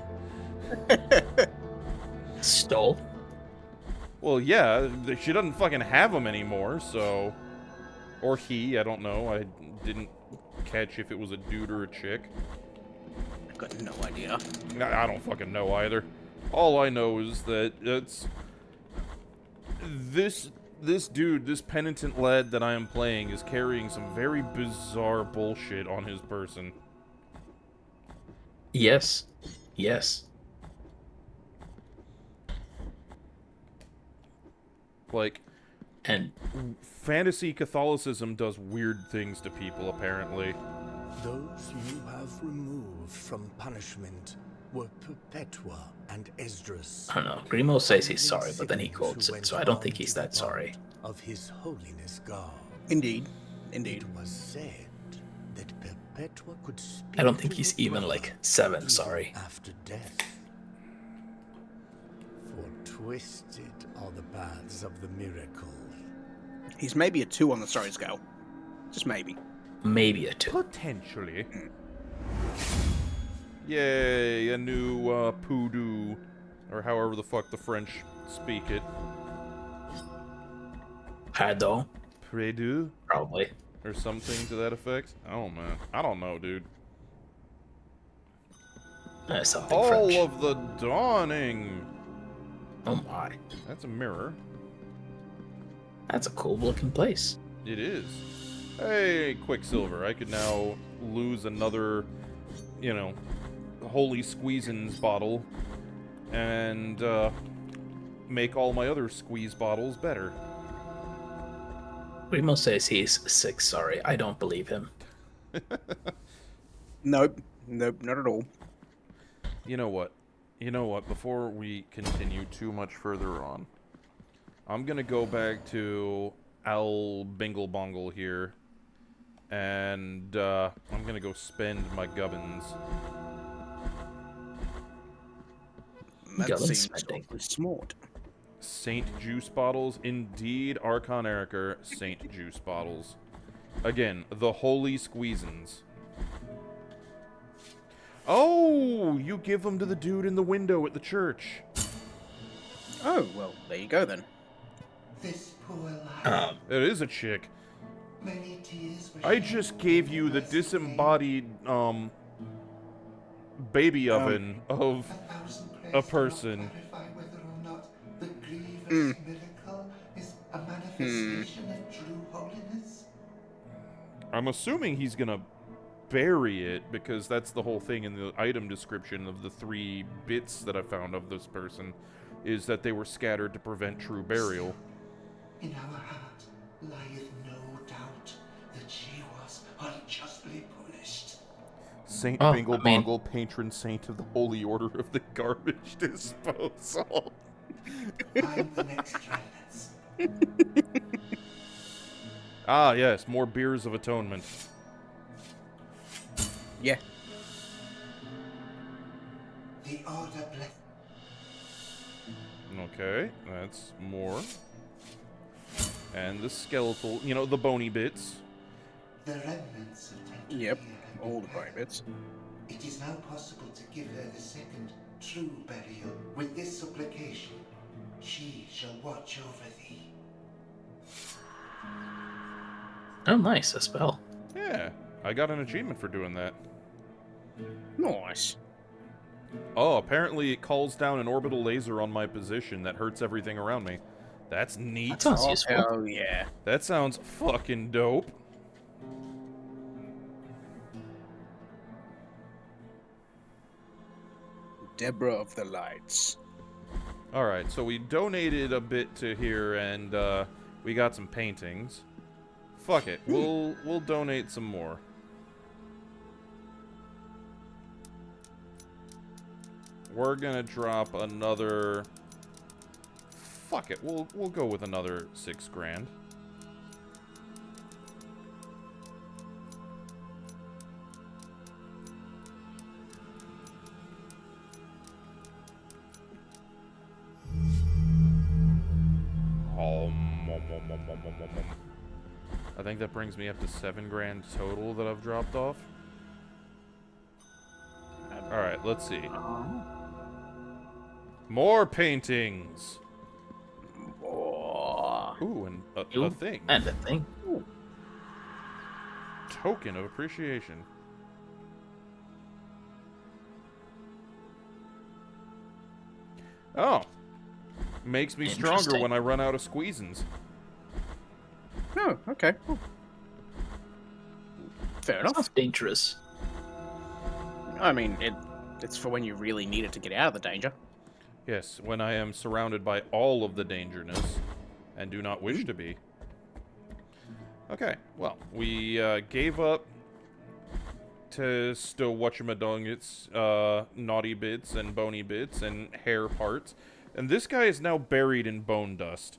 C: Stole?
A: Well, yeah, she doesn't fucking have them anymore, so... Or he, I don't know. I didn't catch if it was a dude or a chick.
B: I've got no idea.
A: I don't fucking know either. All I know is that it's... This dude, this penitent lad that I am playing is carrying some very bizarre bullshit on his person.
C: Yes. Yes.
A: Like...
C: And
A: fantasy Catholicism does weird things to people, apparently.
E: Those you have removed from punishment were Perpetua and Esdras.
C: I don't know. Grimo says he's sorry, but then he quotes it, so I don't think he's that sorry.
E: Of His Holiness God.
B: Indeed. Indeed.
E: It was said that Perpetua could speak
C: I don't think
E: to
C: he's
E: your
C: even
E: brother
C: like 7
E: even
C: sorry.
E: after death. For twisted are the paths of the miracle.
B: He's maybe a 2 on the sorry scale. Just maybe.
C: Maybe a 2.
A: Potentially. Yay, a new poodoo. Or however the fuck the French speak it.
C: Pardon?
A: Prédu?
C: Probably.
A: Or something to that effect? Oh, man. I don't know, dude.
C: Something
A: Hall
C: French.
A: of the Dawning!
C: Oh my.
A: That's a mirror.
C: That's a cool looking place.
A: It is. Hey, Quicksilver, I could now lose another, you know, Holy Squeezins bottle and make all my other squeeze bottles better.
C: Remo says he's 6, sorry. I don't believe him.
B: Nope, not at all.
A: You know what? Before we continue too much further on, I'm gonna go back to Al Bingle Bongle here, and I'm gonna go spend my gubbins.
B: That
C: Gubbins
B: seems
C: spending.
B: awfully smart.
A: Saint Juice bottles, indeed, Archon Ericer, Saint Juice bottles. Again, the Holy Squeezins. Oh, you give them to the dude in the window at the church.
B: Oh, well, there you go then.
E: This poor lad.
A: It is a chick.
E: Many tears were
A: I
E: shed
A: just
E: when
A: gave
E: the
A: you the
E: first came.
A: disembodied, baby oven of
E: 1,000 prayers
A: a
E: do
A: person.
E: not clarify whether or not the grievous miracle is a manifestation of true holiness.
A: I'm assuming he's gonna bury it, because that's the whole thing in the item description of the 3 bits that I found of this person, is that they were scattered to prevent true burial.
E: In our heart lieth no doubt that she was unjustly punished.
A: Saint
C: Oh,
A: Bingle
C: I mean-
A: Bongle, patron saint of the Holy Order of the Garbage Disposal.
E: I'm the next silence.
A: Ah, yes, more beers of atonement.
B: Yeah.
E: The order bless.
A: Okay, that's more. And the skeletal, the bony bits.
E: The remnants of Tantaria
B: Yep,
E: have been
B: all the
E: gathered.
B: bits.
E: It is now possible to give her the second true burial. With this supplication, she shall watch over thee.
C: Oh, nice, a spell.
A: Yeah, I got an achievement for doing that.
B: Nice.
A: Oh, apparently it calls down an orbital laser on my position that hurts everything around me. That's neat.
C: That sounds
B: Oh,
C: useful.
B: hell yeah.
A: That sounds fucking dope.
B: Deborah of the Lights.
A: Alright, so we donated a bit to here, and we got some paintings. Fuck it, we'll donate some more. We're gonna drop another... Fuck it, we'll go with another 6 grand. I think that brings me up to 7 grand total that I've dropped off. Alright, let's see. More paintings!
B: Oh.
A: Ooh, and a
C: Ooh,
A: thing.
C: And a thing.
A: Token of appreciation. Oh. Makes me stronger
C: Interesting.
A: when I run out of squeezins.
B: Oh, okay. Fair enough.
C: That's dangerous.
B: I mean, it's for when you really need it to get out of the danger.
A: Yes, when I am surrounded by all of the dangerness and do not wish to be. Okay, well, we gave up to still whatchamadongits, naughty bits and bony bits and hair parts. And this guy is now buried in bone dust.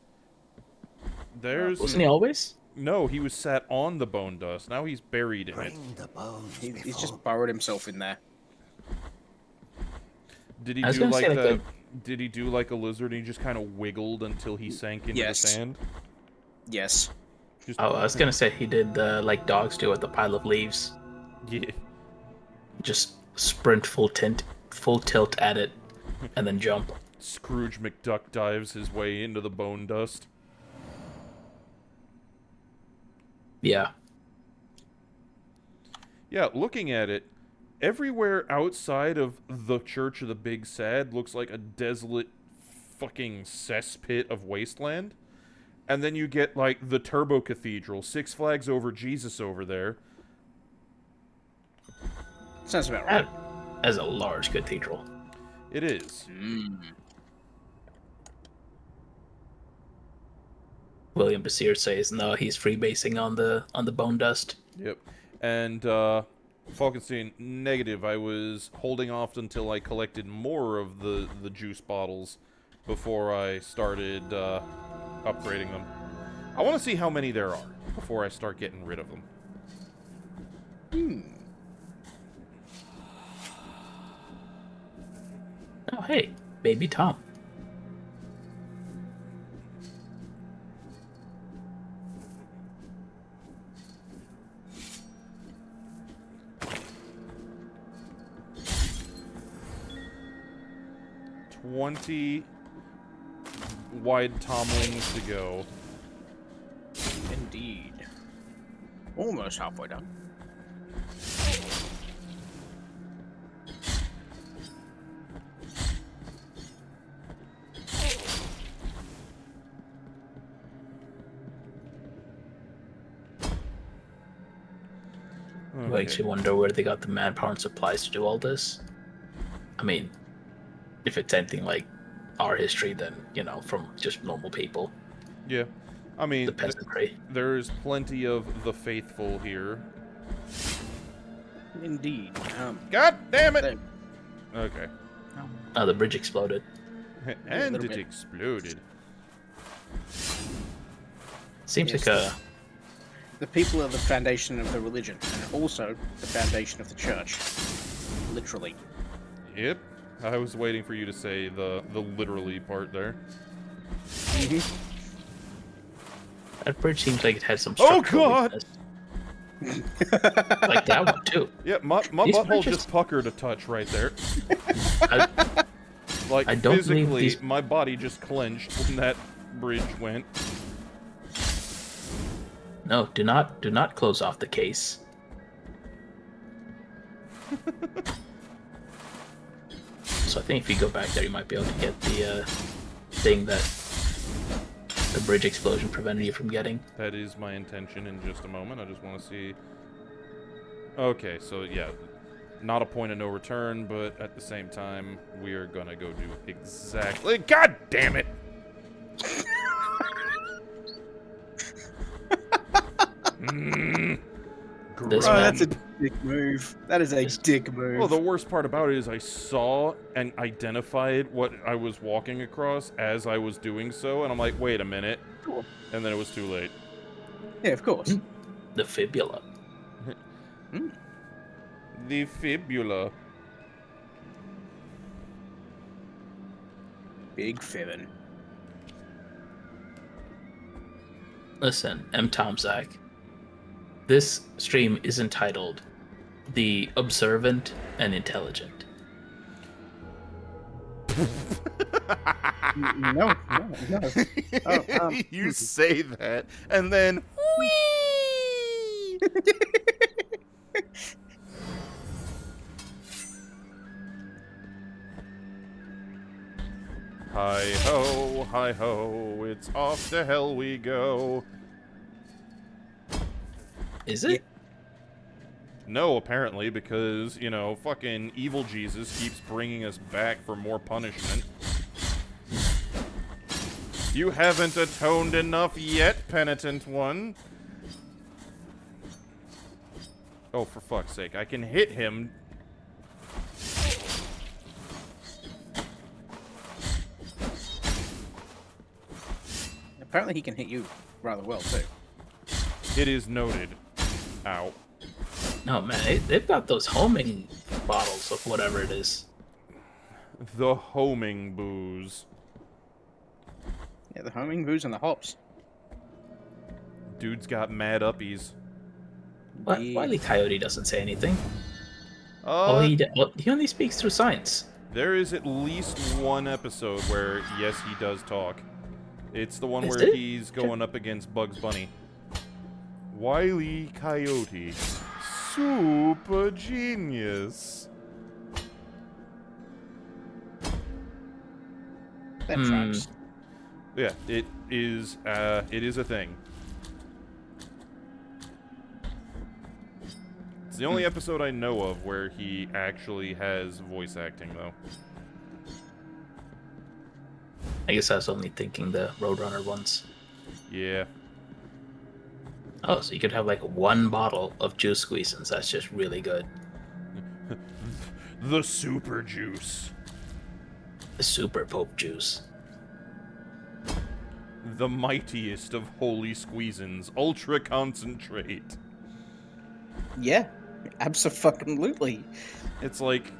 A: There's...
C: Wasn't he always?
A: No, he was sat on the bone dust. Now he's buried in it.
E: Bring the bones
B: He's
E: before
B: just burrowed himself in there.
A: Did he
C: I was
A: do
C: gonna
A: like
C: say,
A: the...
C: like,
A: Did he do like a lizard and he just kind of wiggled until he sank into
B: Yes.
A: the sand?
B: Yes.
A: Just,
C: Oh, I was gonna say he did like dogs do with the pile of leaves.
A: Yeah.
C: Just sprint full tilt at it, and then jump.
A: Scrooge McDuck dives his way into the bone dust.
C: Yeah.
A: Yeah, looking at it, everywhere outside of the Church of the Big Sad looks like a desolate fucking cesspit of wasteland. And then you get, like, the Turbo Cathedral, Six Flags Over Jesus over there.
B: Sounds about right.
C: As a large cathedral.
A: It is.
C: William Basir says no, he's freebasing on the bone dust.
A: Yep. And, Falkenstein, negative. I was holding off until I collected more of the juice bottles before I started, upgrading them. I want to see how many there are before I start getting rid of them.
C: Oh, hey, baby Tom.
A: $20 wide tomlings to go.
B: Indeed. Almost halfway done.
C: Makes you wonder where they got the manpower and supplies to do all this. I mean, if it's anything like our history, then, you know, from just normal people.
A: Yeah. I mean,
C: the peasantry.
A: There's plenty of the faithful here.
B: Indeed.
A: God damn it! Okay.
C: Oh, the bridge exploded.
A: And it exploded.
C: Seems
B: Yes,
C: like
B: the people are the foundation of the religion, and also the foundation of the church. Literally.
A: Yep. I was waiting for you to say the literally part there.
C: that bridge seems like it had some
A: Oh
C: structural
A: God!
C: weakness. Like that one too.
A: Yeah, my butthole
C: bridges-
A: just puckered a touch right there. Like,
C: I don't believe
A: physically,
C: these-
A: my body just clenched when that bridge went.
C: No, do not close off the case. So I think if you go back there, you might be able to get the thing that the bridge explosion prevented you from getting.
A: That is my intention in just a moment. I just want to see... Okay, so yeah, not a point of no return, but at the same time, we are gonna go do exactly... God damn it!
C: This
B: Oh,
C: man-
B: that's a dick move. That is a dick move.
A: Well, the worst part about it is I saw and identified what I was walking across as I was doing so, and I'm like, wait a minute. And then it was too late.
B: Yeah, of course.
C: The fibula.
A: The fibula.
B: Big fibbin'.
C: Listen, M. Tomzak. This stream is entitled The Observant and Intelligent.
B: No. Oh,
A: You say that, and then... Whee! Hi ho, it's off to hell we go.
C: Is it?
A: No, apparently, because, you know, fucking evil Jesus keeps bringing us back for more punishment. You haven't atoned enough yet, penitent one. Oh, for fuck's sake, I can hit him.
B: Apparently he can hit you rather well, too.
A: It is noted. Ow.
C: No, man, they've got those homing bottles of whatever it is.
A: The homing booze.
B: Yeah, the homing booze and the hops.
A: Dude's got mad uppies.
C: Wily Coyote doesn't say anything. He only speaks through signs.
A: There is at least one episode where, yes, he does talk. It's the one
C: Is
A: where
C: it?
A: he's going up against Bugs Bunny. Wile E. Coyote. Super genius.
B: That tracks.
A: Yeah, it is a thing. It's the only episode I know of where he actually has voice acting, though.
C: I guess I was only thinking the Roadrunner ones.
A: Yeah.
C: Oh, so you could have like one bottle of juice squeeze, and that's just really good.
A: The super juice.
C: The Super Pope juice.
A: The mightiest of holy squeezins. Ultra concentrate.
B: Yeah, absolutely.
A: It's like,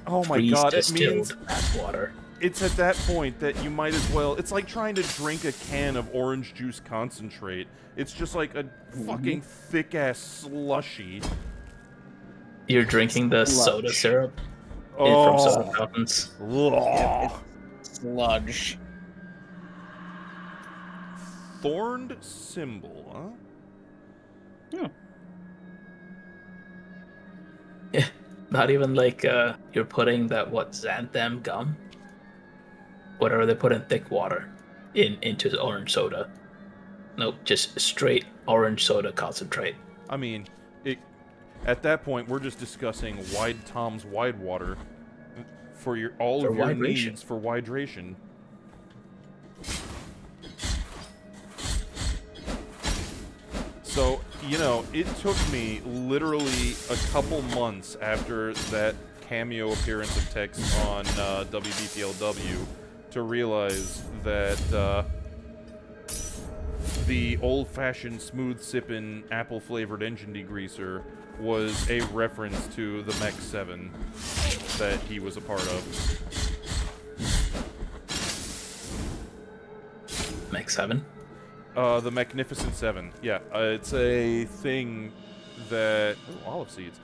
A: oh my god, it means
C: water.
A: it's at that point that you might as well. It's like trying to drink a can of orange juice concentrate. It's just like a fucking thick ass slushy.
C: You're drinking the soda syrup from soda fountains.
B: Yeah, sludge.
A: Thorned symbol, huh?
B: Yeah.
C: Yeah, not even like you're putting that xanthan gum, whatever they put in thick water, into the orange soda. Nope, just straight orange soda concentrate.
A: I mean, at that point we're just discussing Wide Tom's Wide Water for all of your needs for hydration. So, you know, it took me literally a couple months after that cameo appearance of Tex on WBPLW to realize that the old-fashioned smooth-sippin' apple-flavored engine degreaser was a reference to the Mech 7 that he was a part of.
C: Mech 7?
A: The Magnificent Seven. Yeah, it's a thing that... Oh, olive seeds.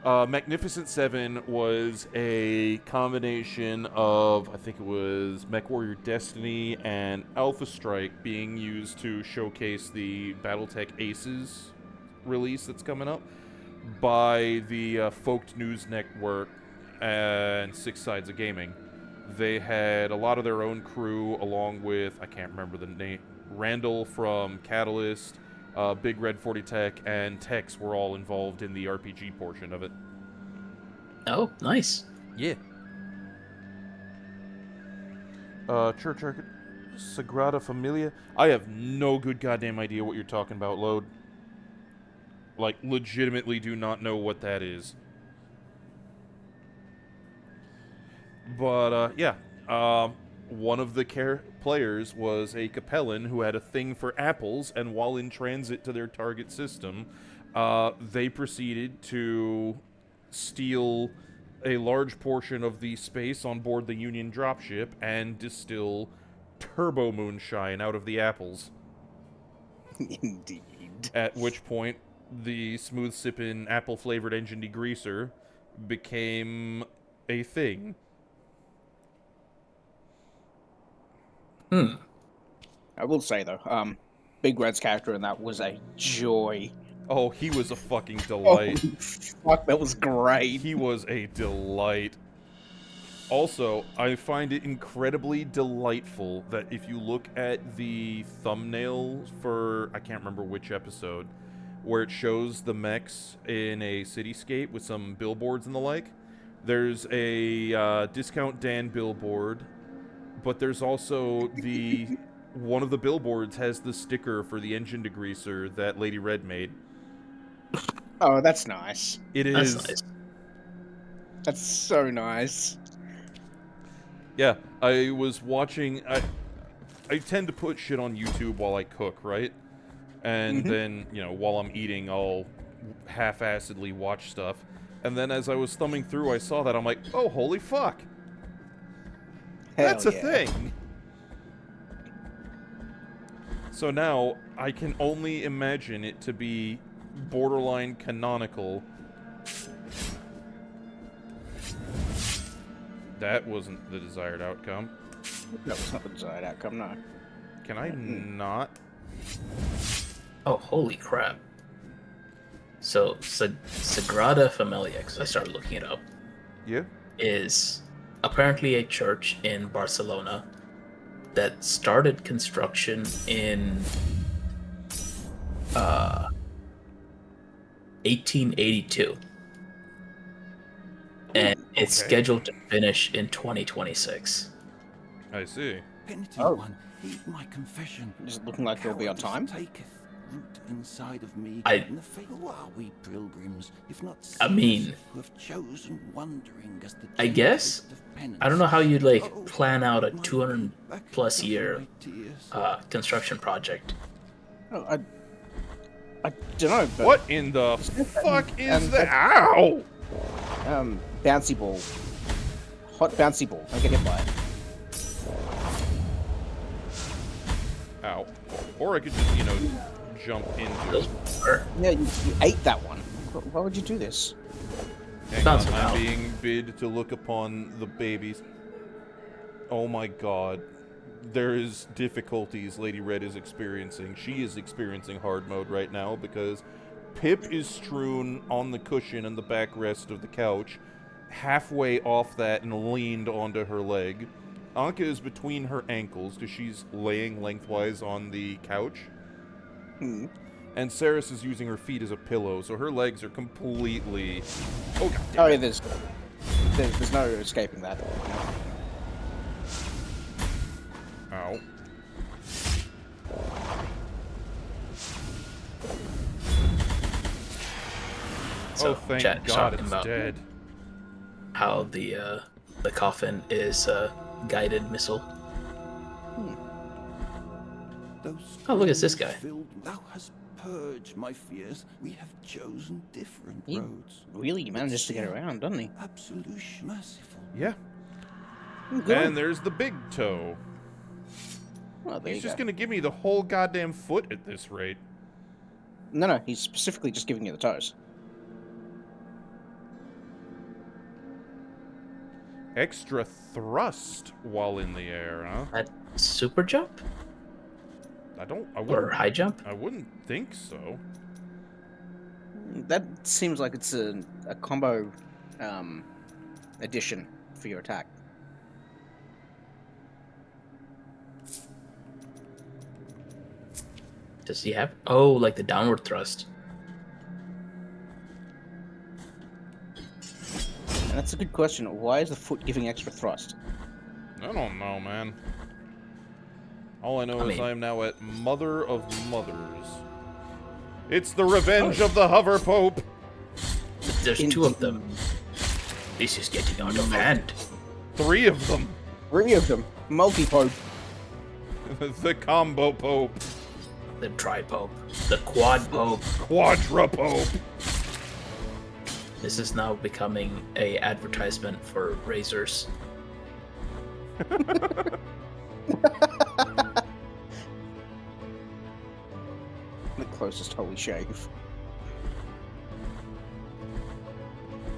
A: Magnificent Seven was a combination of, I think it was MechWarrior Destiny and Alpha Strike being used to showcase the Battletech Aces release that's coming up by the Folked News Network and Six Sides of Gaming. They had a lot of their own crew along with, I can't remember the name, Randall from Catalyst, Big Red 40 Tech, and Tex were all involved in the RPG portion of it.
C: Oh, nice.
A: Yeah. Church Arch... Sagrada Familia? I have no good goddamn idea what you're talking about, Load. Like, legitimately do not know what that is. But, yeah. One of the players was a Capellan who had a thing for apples, and while in transit to their target system, they proceeded to steal a large portion of the space on board the Union dropship and distill turbo moonshine out of the apples.
B: Indeed.
A: At which point, the smooth-sippin' apple-flavored engine degreaser became a thing.
B: I will say, though, Big Red's character in that was a joy.
A: Oh, he was a fucking delight.
B: Holy fuck, that was great.
A: He was a delight. Also, I find it incredibly delightful that if you look at the thumbnail for, I can't remember which episode, where it shows the mechs in a cityscape with some billboards and the like, there's a Discount Dan billboard, but there's also one of the billboards has the sticker for the engine degreaser that Lady Red made.
B: Oh, that's nice.
A: It is.
C: That's nice.
B: That's so nice.
A: Yeah, I was watching... I tend to put shit on YouTube while I cook, right? And then, you know, while I'm eating, I'll half-assedly watch stuff. And then as I was thumbing through, I saw that. I'm like, oh, holy fuck. That's a thing. So now, I can only imagine it to be borderline canonical. That wasn't the desired outcome.
B: That was not the desired outcome, no.
A: Can I not?
C: Oh, holy crap. So, Sagrada Familia, because I started looking it up,
A: Yeah.
C: is apparently a church in Barcelona that started construction in 1882, and it's
A: Okay.
C: scheduled to finish in 2026.
A: I see.
G: Penitent
B: Oh.
G: one, heed my confession.
B: Is it looking like it'll be on time?
G: Taketh root inside of me,
C: I-
G: and the faith. Who are we pilgrims, if not
C: I mean,
G: who have chosen wandering as the
C: I guess
G: gift of penance?
C: I don't know how you'd like
G: Oh,
C: plan out a
G: my
C: 200
G: way back
C: plus
G: from
C: year
G: my tears.
C: construction project.
B: Oh, I don't know. But,
A: What in the fuck is
B: and
A: that? Ow!
B: Bouncy ball. Hot bouncy ball. Don't get hit by it.
A: Ow. Or I could just, jump into it.
B: Yeah, you ate that one. Why would you do this?
A: Hang
C: Not
A: on,
C: so
A: I'm
C: loud.
A: being bid to look upon the babies. Oh my god. There is difficulties Lady Red is experiencing. She is experiencing hard mode right now because Pip is strewn on the cushion in the backrest of the couch, halfway off that and leaned onto her leg. Anka is between her ankles because she's laying lengthwise on the couch.
B: Hmm.
A: And Saris is using her feet as a pillow, so her legs are completely... Oh, god damn
B: Oh
A: it.
B: yeah, there's no escaping that.
A: Ow.
C: So
A: Oh, thank
C: Chat
A: God
C: talking
A: it's
C: about
A: dead.
C: how the coffin is a guided missile.
G: Those
C: Oh, look, it's this guy.
G: filled, thou hast purged my fears. We have chosen different
B: He
G: roads.
B: really manages to get around, doesn't he?
G: Absolution merciful.
A: Yeah.
B: Good.
A: And there's the big toe.
B: Oh, there
A: He's
B: you
A: just
B: go.
A: gonna give me the whole goddamn foot at this rate.
B: No, he's specifically just giving you the toes.
A: Extra thrust while in the air, huh?
C: That super jump
A: I
C: or
A: wouldn't...
C: high jump?
A: I wouldn't think so.
B: That seems like it's a combo addition for your attack.
C: Does he have? Oh, like the downward thrust.
B: And that's a good question. Why is the foot giving extra thrust?
A: I don't know, man. All I know
C: I
A: is
C: mean-
A: I am now at Mother of Mothers. It's the revenge of the Hover Pope!
C: There's two of them. This is getting out of hand.
A: 3 of them!
B: 3 of them. Multi-pope.
A: The Combo Pope.
C: The tri-pope. The quad pope.
A: Quadra Pope.
C: This is now becoming a advertisement for razors.
B: The closest holy shave.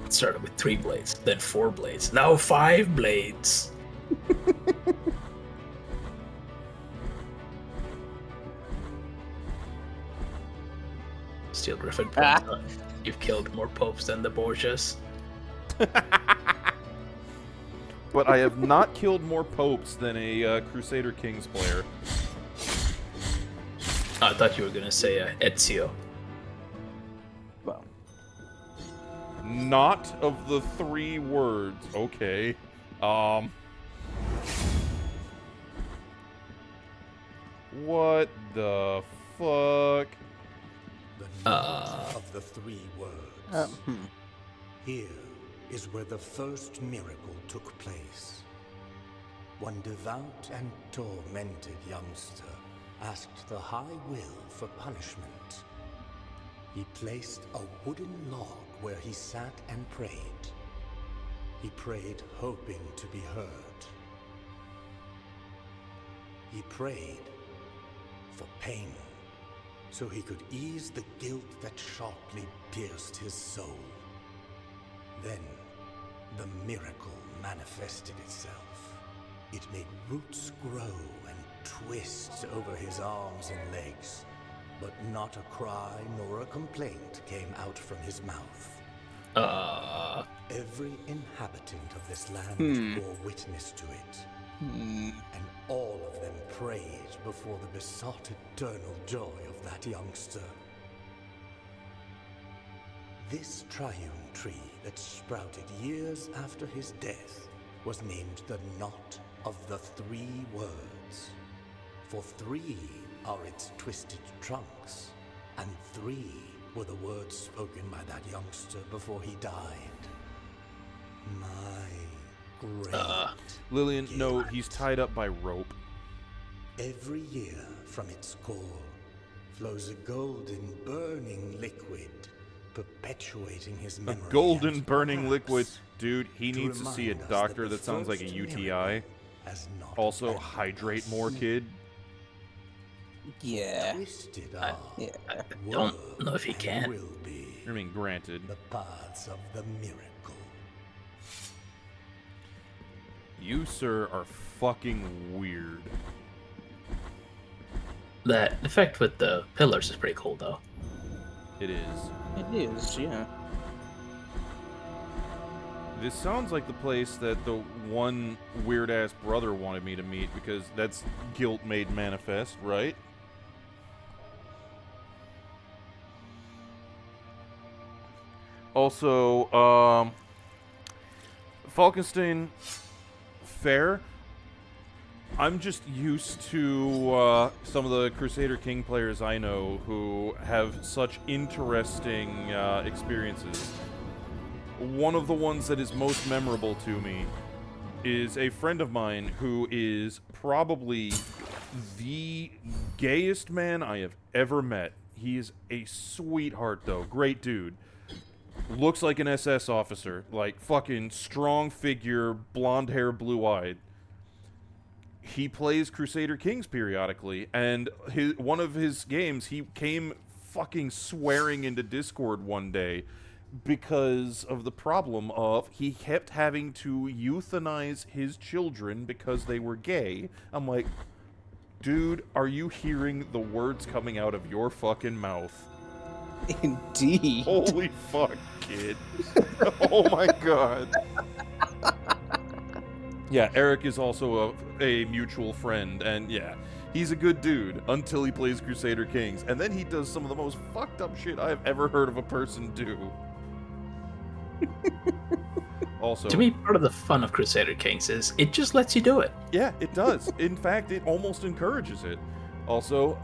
C: It started with 3 blades, then 4 blades, now 5 blades. Steel Griffin points out, you've killed more popes than the Borgias.
A: But I have not killed more popes than a Crusader Kings player.
C: I thought you were gonna say Ezio.
B: Well,
A: Not of the 3 words. Okay. What the fuck?
H: The ninth of the 3 words.
B: hmm.
H: Here is where the first miracle took place. One devout and tormented youngster asked the High Will for punishment. He placed a wooden log where he sat and prayed. He prayed hoping to be heard. He prayed for pain, so he could ease the guilt that sharply pierced his soul. Then, the miracle manifested itself. It made roots grow and twist over his arms and legs. but not a cry nor a complaint came out from his mouth. Every inhabitant of this land bore witness to it, and all of them prayed before the besought eternal joy of that youngster. This triune tree that sprouted years after his death was named the Knot of the Three Words. For 3 are its twisted trunks, and 3 were the words spoken by that youngster before he died. My great
A: Lillian, no,
H: gift.
A: he's tied up by rope.
H: Every year from its core flows a golden burning liquid, perpetuating his
A: A
H: memory.
A: golden
H: and
A: burning
H: perhaps
A: liquid. Dude, he
H: to
A: needs to see a
H: remind us
A: doctor
H: the
A: that sounds like a
H: first
A: UTI.
H: miracle has not
A: Also,
H: abandoned
A: hydrate
H: us.
A: more, kid.
B: Yeah.
H: Twisted
C: I-
H: are,
B: Yeah.
C: don't
H: were,
C: know if he
H: and
C: can.
H: will be
A: I mean, granted.
H: the paths of the miracle.
A: You, sir, are fucking weird.
C: That effect with the pillars is pretty cool, though.
A: It is.
B: It is, yeah.
A: This sounds like the place that the one weird-ass brother wanted me to meet, because that's guilt made manifest, right? Also, Falkenstein, fair. I'm just used to some of the Crusader King players I know who have such interesting experiences. One of the ones that is most memorable to me is a friend of mine who is probably the gayest man I have ever met. He is a sweetheart, though. Great dude. Looks like an SS officer. Like, fucking strong figure, blonde hair, blue-eyed. He plays Crusader Kings periodically, and one of his games, he came fucking swearing into Discord one day because of the problem of he kept having to euthanize his children because they were gay. I'm like, dude, are you hearing the words coming out of your fucking mouth?
B: Indeed.
A: Holy fuck, kid. Oh my god. Yeah, Eric is also a mutual friend, and yeah, he's a good dude until he plays Crusader Kings, and then he does some of the most fucked up shit I've ever heard of a person do. Also,
C: To me, part of the fun of Crusader Kings is it just lets you do it.
A: yeah, it does. In fact, it almost encourages it. Also,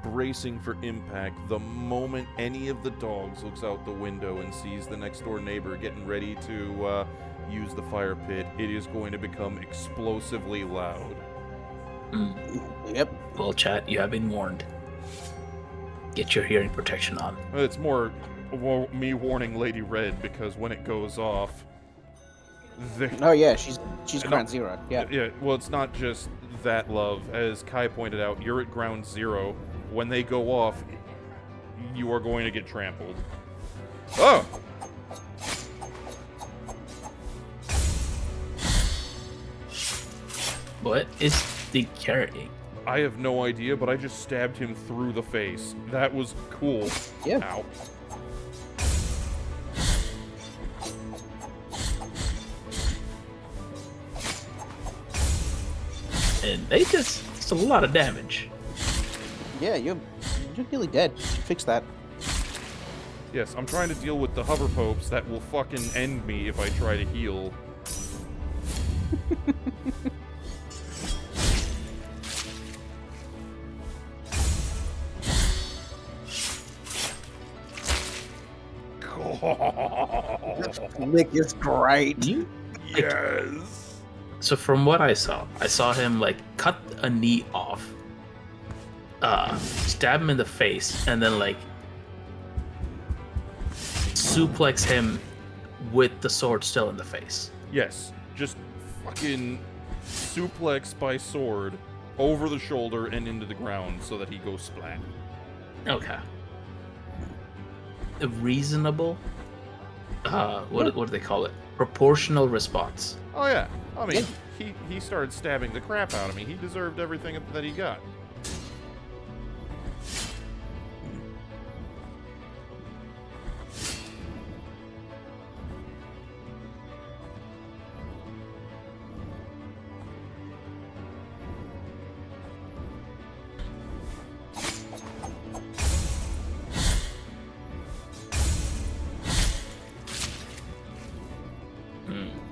A: bracing for impact. The moment any of the dogs looks out the window and sees the next door neighbor getting ready to use the fire pit, it is going to become explosively loud.
B: Yep.
C: Well, chat, you have been warned. Get your hearing protection on.
A: It's more me warning Lady Red, because when it goes off,
B: Oh yeah, she's
A: No.
B: ground zero. Yeah.
A: yeah, well, it's not just that, love. As Kai pointed out, you're at ground zero. When they go off, you are going to get trampled. Oh!
C: What is the carrying?
A: I have no idea, but I just stabbed him through the face. That was cool.
B: Yeah.
A: Ow.
C: And they it's a lot of damage.
B: Yeah, you're nearly dead. Fix that.
A: Yes, I'm trying to deal with the hover popes that will fucking end me if I try to heal.
B: Nick is great.
A: Yes.
C: So from what I saw him like cut a knee off, stab him in the face, and then like suplex him with the sword still in the face.
A: Yes, just fucking suplex by sword over the shoulder and into the ground so that he goes splat.
C: Okay. A reasonable, what do they call it? Proportional response.
A: Oh yeah, I mean, he started stabbing the crap out of me. He deserved everything that he got.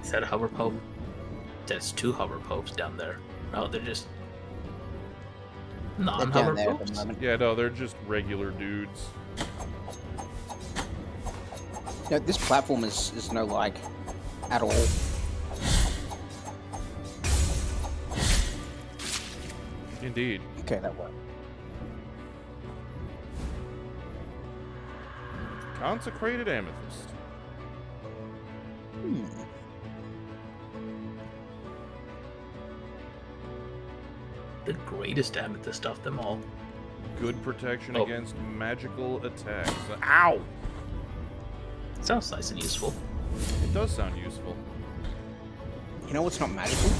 C: Is that a hover pope? There's 2 hover popes down there. No, they're just
B: They're
C: non-hover
B: down there at the
C: popes.
B: moment.
A: Yeah, no, they're just regular dudes.
B: No, this platform is no like at all.
A: Indeed.
B: Okay, that worked.
A: Consecrated amethyst.
C: The greatest amethyst of them all.
A: Good protection
C: Oh.
A: against magical attacks. Ow!
C: Sounds nice and useful.
A: It does sound useful.
B: You know what's not magical?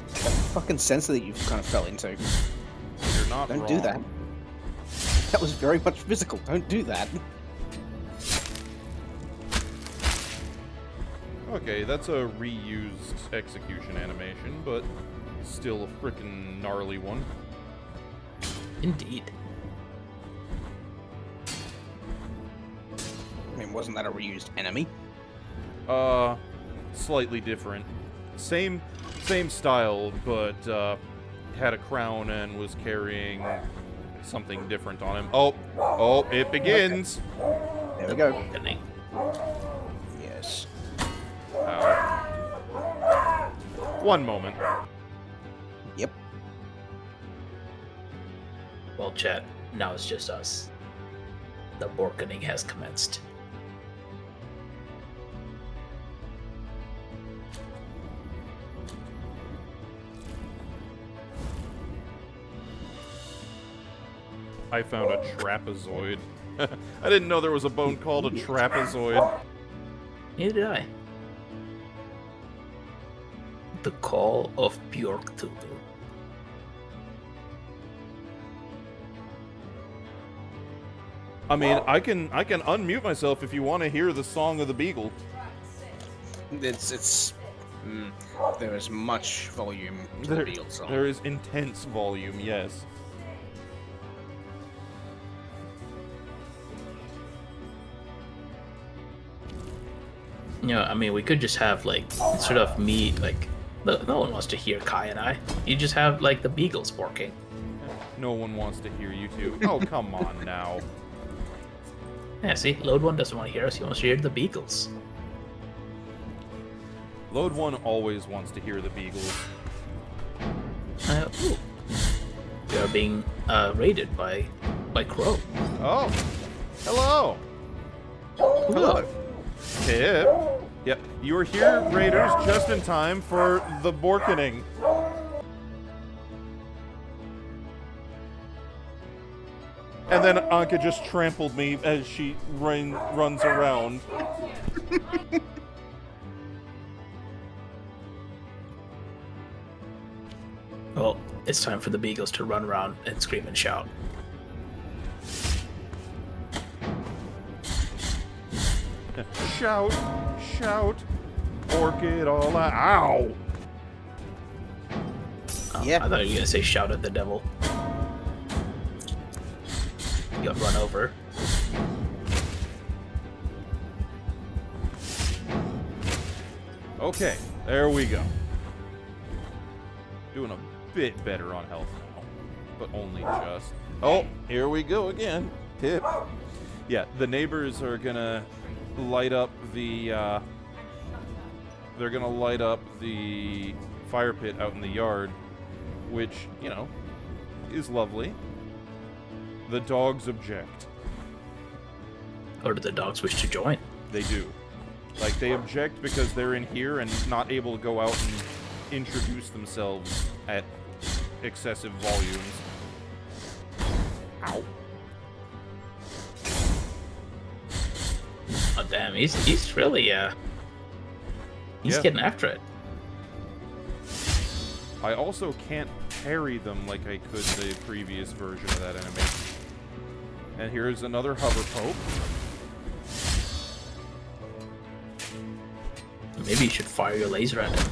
B: That fucking sensor that you've kind of fell into.
A: You're not
B: Don't
A: wrong.
B: do that. That was very much physical. Don't do that.
A: Okay, that's a reused execution animation, but still a frickin' gnarly one.
C: Indeed.
B: I mean, wasn't that a reused enemy?
A: Slightly different. Same style, but had a crown and was carrying something different on him. Oh, it begins.
B: There we
C: The
B: go.
C: balcony.
B: Yes.
A: Ow. One moment.
B: Yep.
C: Well, chat, now it's just us. The balcony has commenced.
A: I found a trapezoid. I didn't know there was a bone called a trapezoid.
C: Neither did I. The Call of Bjorktulu.
A: I mean, I can unmute myself if you want to hear the song of the beagle.
B: There is much volume to the Beatles song.
A: There is intense volume, yes.
C: You know, I mean, we could just have, like, sort of me, like, no one wants to hear Kai and I. You just have, like, the beagles barking.
A: No one wants to hear you two. Oh, come on now.
C: Yeah, see, Load 1 doesn't want to hear us, he wants to hear the beagles.
A: Load 1 always wants to hear the beagles.
C: Ooh. We are being raided by Crow.
A: Oh, hello.
B: Hello.
A: Pip. Yep, you are here, Raiders, just in time for the Borkening. And then Anka just trampled me as she runs around.
C: Well, it's time for the beagles to run around and scream and shout.
A: Shout, shout, orc it all out. Ow!
C: Oh,
B: Yeah.
C: I thought you were gonna say shout at the devil. You got run over.
A: Okay, there we go. Doing a bit better on health now, but only just. Oh, here we go again. Tip. Yeah, the neighbors are gonna light up the. They're gonna light up the fire pit out in the yard, which, you know, is lovely. The dogs object.
C: Or do the dogs wish to join?
A: They do. Like, they object because they're in here and not able to go out and introduce themselves at excessive volumes. Ow.
C: Oh damn, he's really he's
A: Yeah.
C: getting after it.
A: I also can't parry them like I could the previous version of that enemy. And here's another hover pope.
C: Maybe you should fire your laser at him.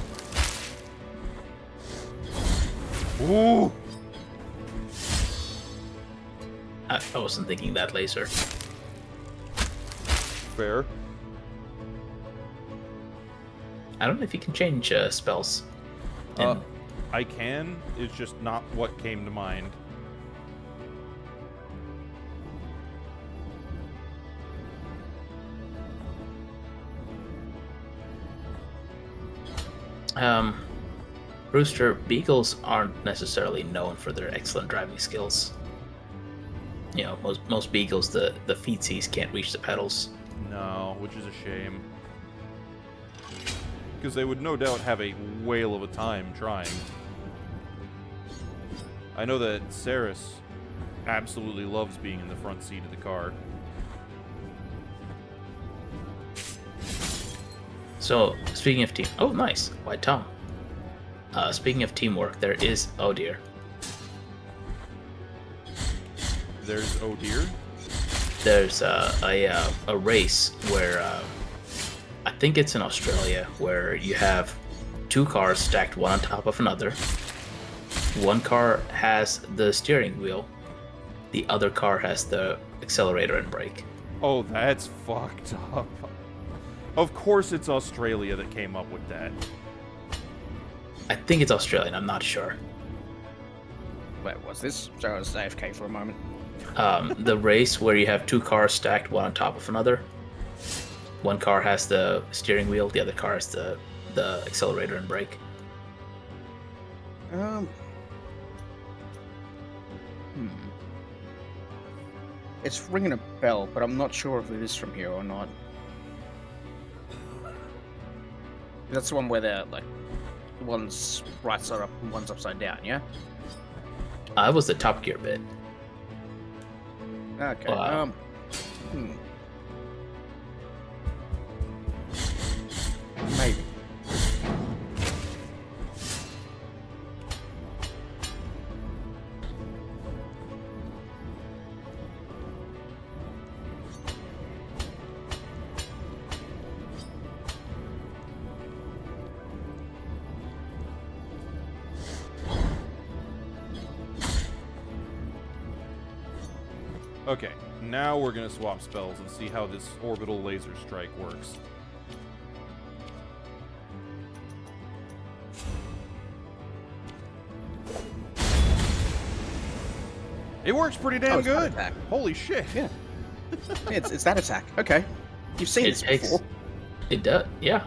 A: Ooh!
C: I wasn't thinking that laser.
A: Fair.
C: I don't know if you can change spells.
A: I can. It's just not what came to mind.
C: Rooster, beagles aren't necessarily known for their excellent driving skills. You know, most beagles, the feetsies can't reach the pedals.
A: No, which is a shame. Because they would no doubt have a whale of a time trying. I know that Saris absolutely loves being in the front seat of the car.
C: So, speaking of team... Oh, nice. White Tom. Speaking of teamwork, there is... Oh, dear.
A: There's oh dear?
C: There's a race where... I think it's in Australia, where you have 2 cars stacked one on top of another. One car has the steering wheel. The other car has the accelerator and brake.
A: Oh, that's fucked up. Of course it's Australia that came up with that.
C: I think it's Australian, I'm not sure.
B: Where was this? Sorry, I was AFK for a moment.
C: The race where you have 2 cars stacked one on top of another. One car has the steering wheel, the other car has the accelerator and brake.
B: It's ringing a bell, but I'm not sure if it is from here or not. That's the one where they're like, one's right side up and one's upside down, yeah?
C: It was the Top Gear bit.
B: Okay.
C: Wow.
B: Maybe.
A: Okay, now we're gonna swap spells and see how this orbital laser strike works. It works pretty damn
B: it's that
A: good.
B: attack.
A: Holy shit.
B: Yeah. It's that attack. Okay. You've seen this before.
C: It does, yeah.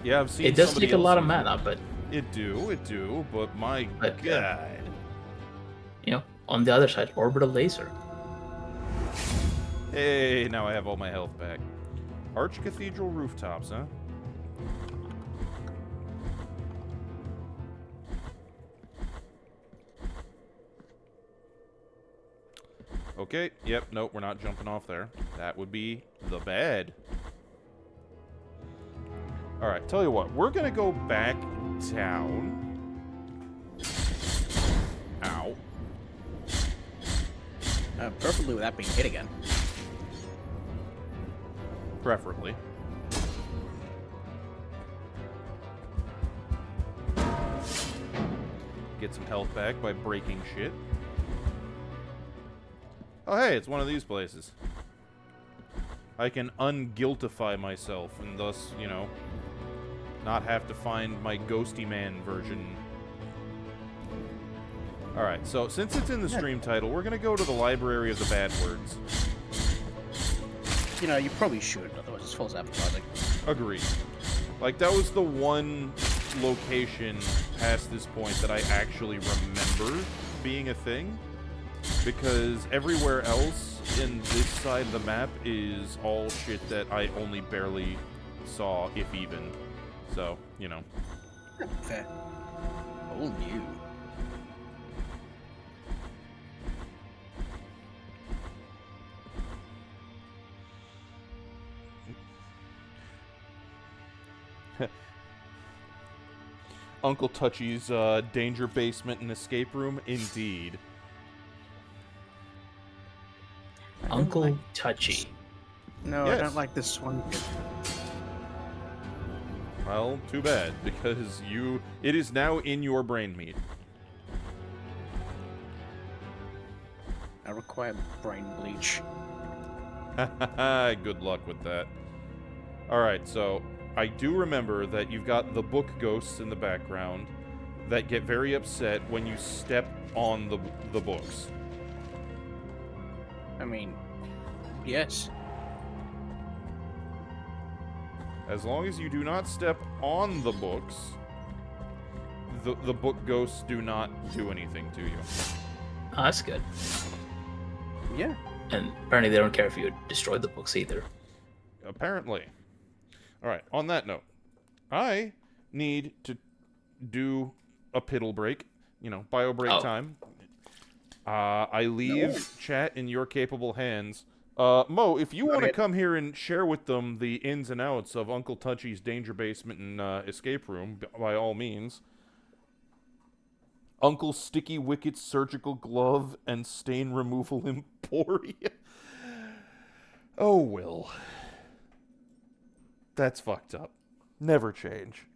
A: Yeah, I've seen
C: It does
A: somebody
C: take a lot of
A: else use
C: mana, but
A: it do, but my
C: But,
A: god.
C: you know, on the other side, orbital laser.
A: Hey, now I have all my health back. Archcathedral rooftops, huh? Okay, yep, nope, we're not jumping off there. That would be the bad. Alright, tell you what, we're gonna go back down. Ow.
B: Preferably without being hit again.
A: Preferably. Get some health back by breaking shit. Oh hey, it's one of these places. I can unguiltify myself and thus, you know, not have to find my ghosty man version. Alright, so since it's in the stream title, we're gonna go to the Library of the Bad Words.
B: You know, you probably should, otherwise it's false advertising.
A: Agreed. Like, that was the one location past this point that I actually remember being a thing. Because everywhere else in this side of the map is all shit that I only barely saw, if even. So, you know.
B: Fair. All new.
A: Uncle Touchy's danger basement and escape room, indeed.
C: Uncle Touchy.
B: No,
A: Yes.
B: I don't like this one.
A: Well, too bad, because it is now in your brain meat.
B: I require brain bleach.
A: Good luck with that. Alright, so I do remember that you've got the book ghosts in the background that get very upset when you step on the books.
B: I mean, yes.
A: As long as you do not step on the books, the book ghosts do not do anything to you.
C: Oh, that's good.
B: Yeah.
C: And apparently they don't care if you destroy the books either.
A: Apparently. Alright, on that note, I need to do a piddle break. Bio break time. I leave chat in your capable hands. Mo, if you want to come here and share with them the ins and outs of Uncle Touchy's danger basement and escape room, by all means. Uncle Sticky Wicket's surgical glove and stain removal emporium. Oh, Will. That's fucked up. Never change.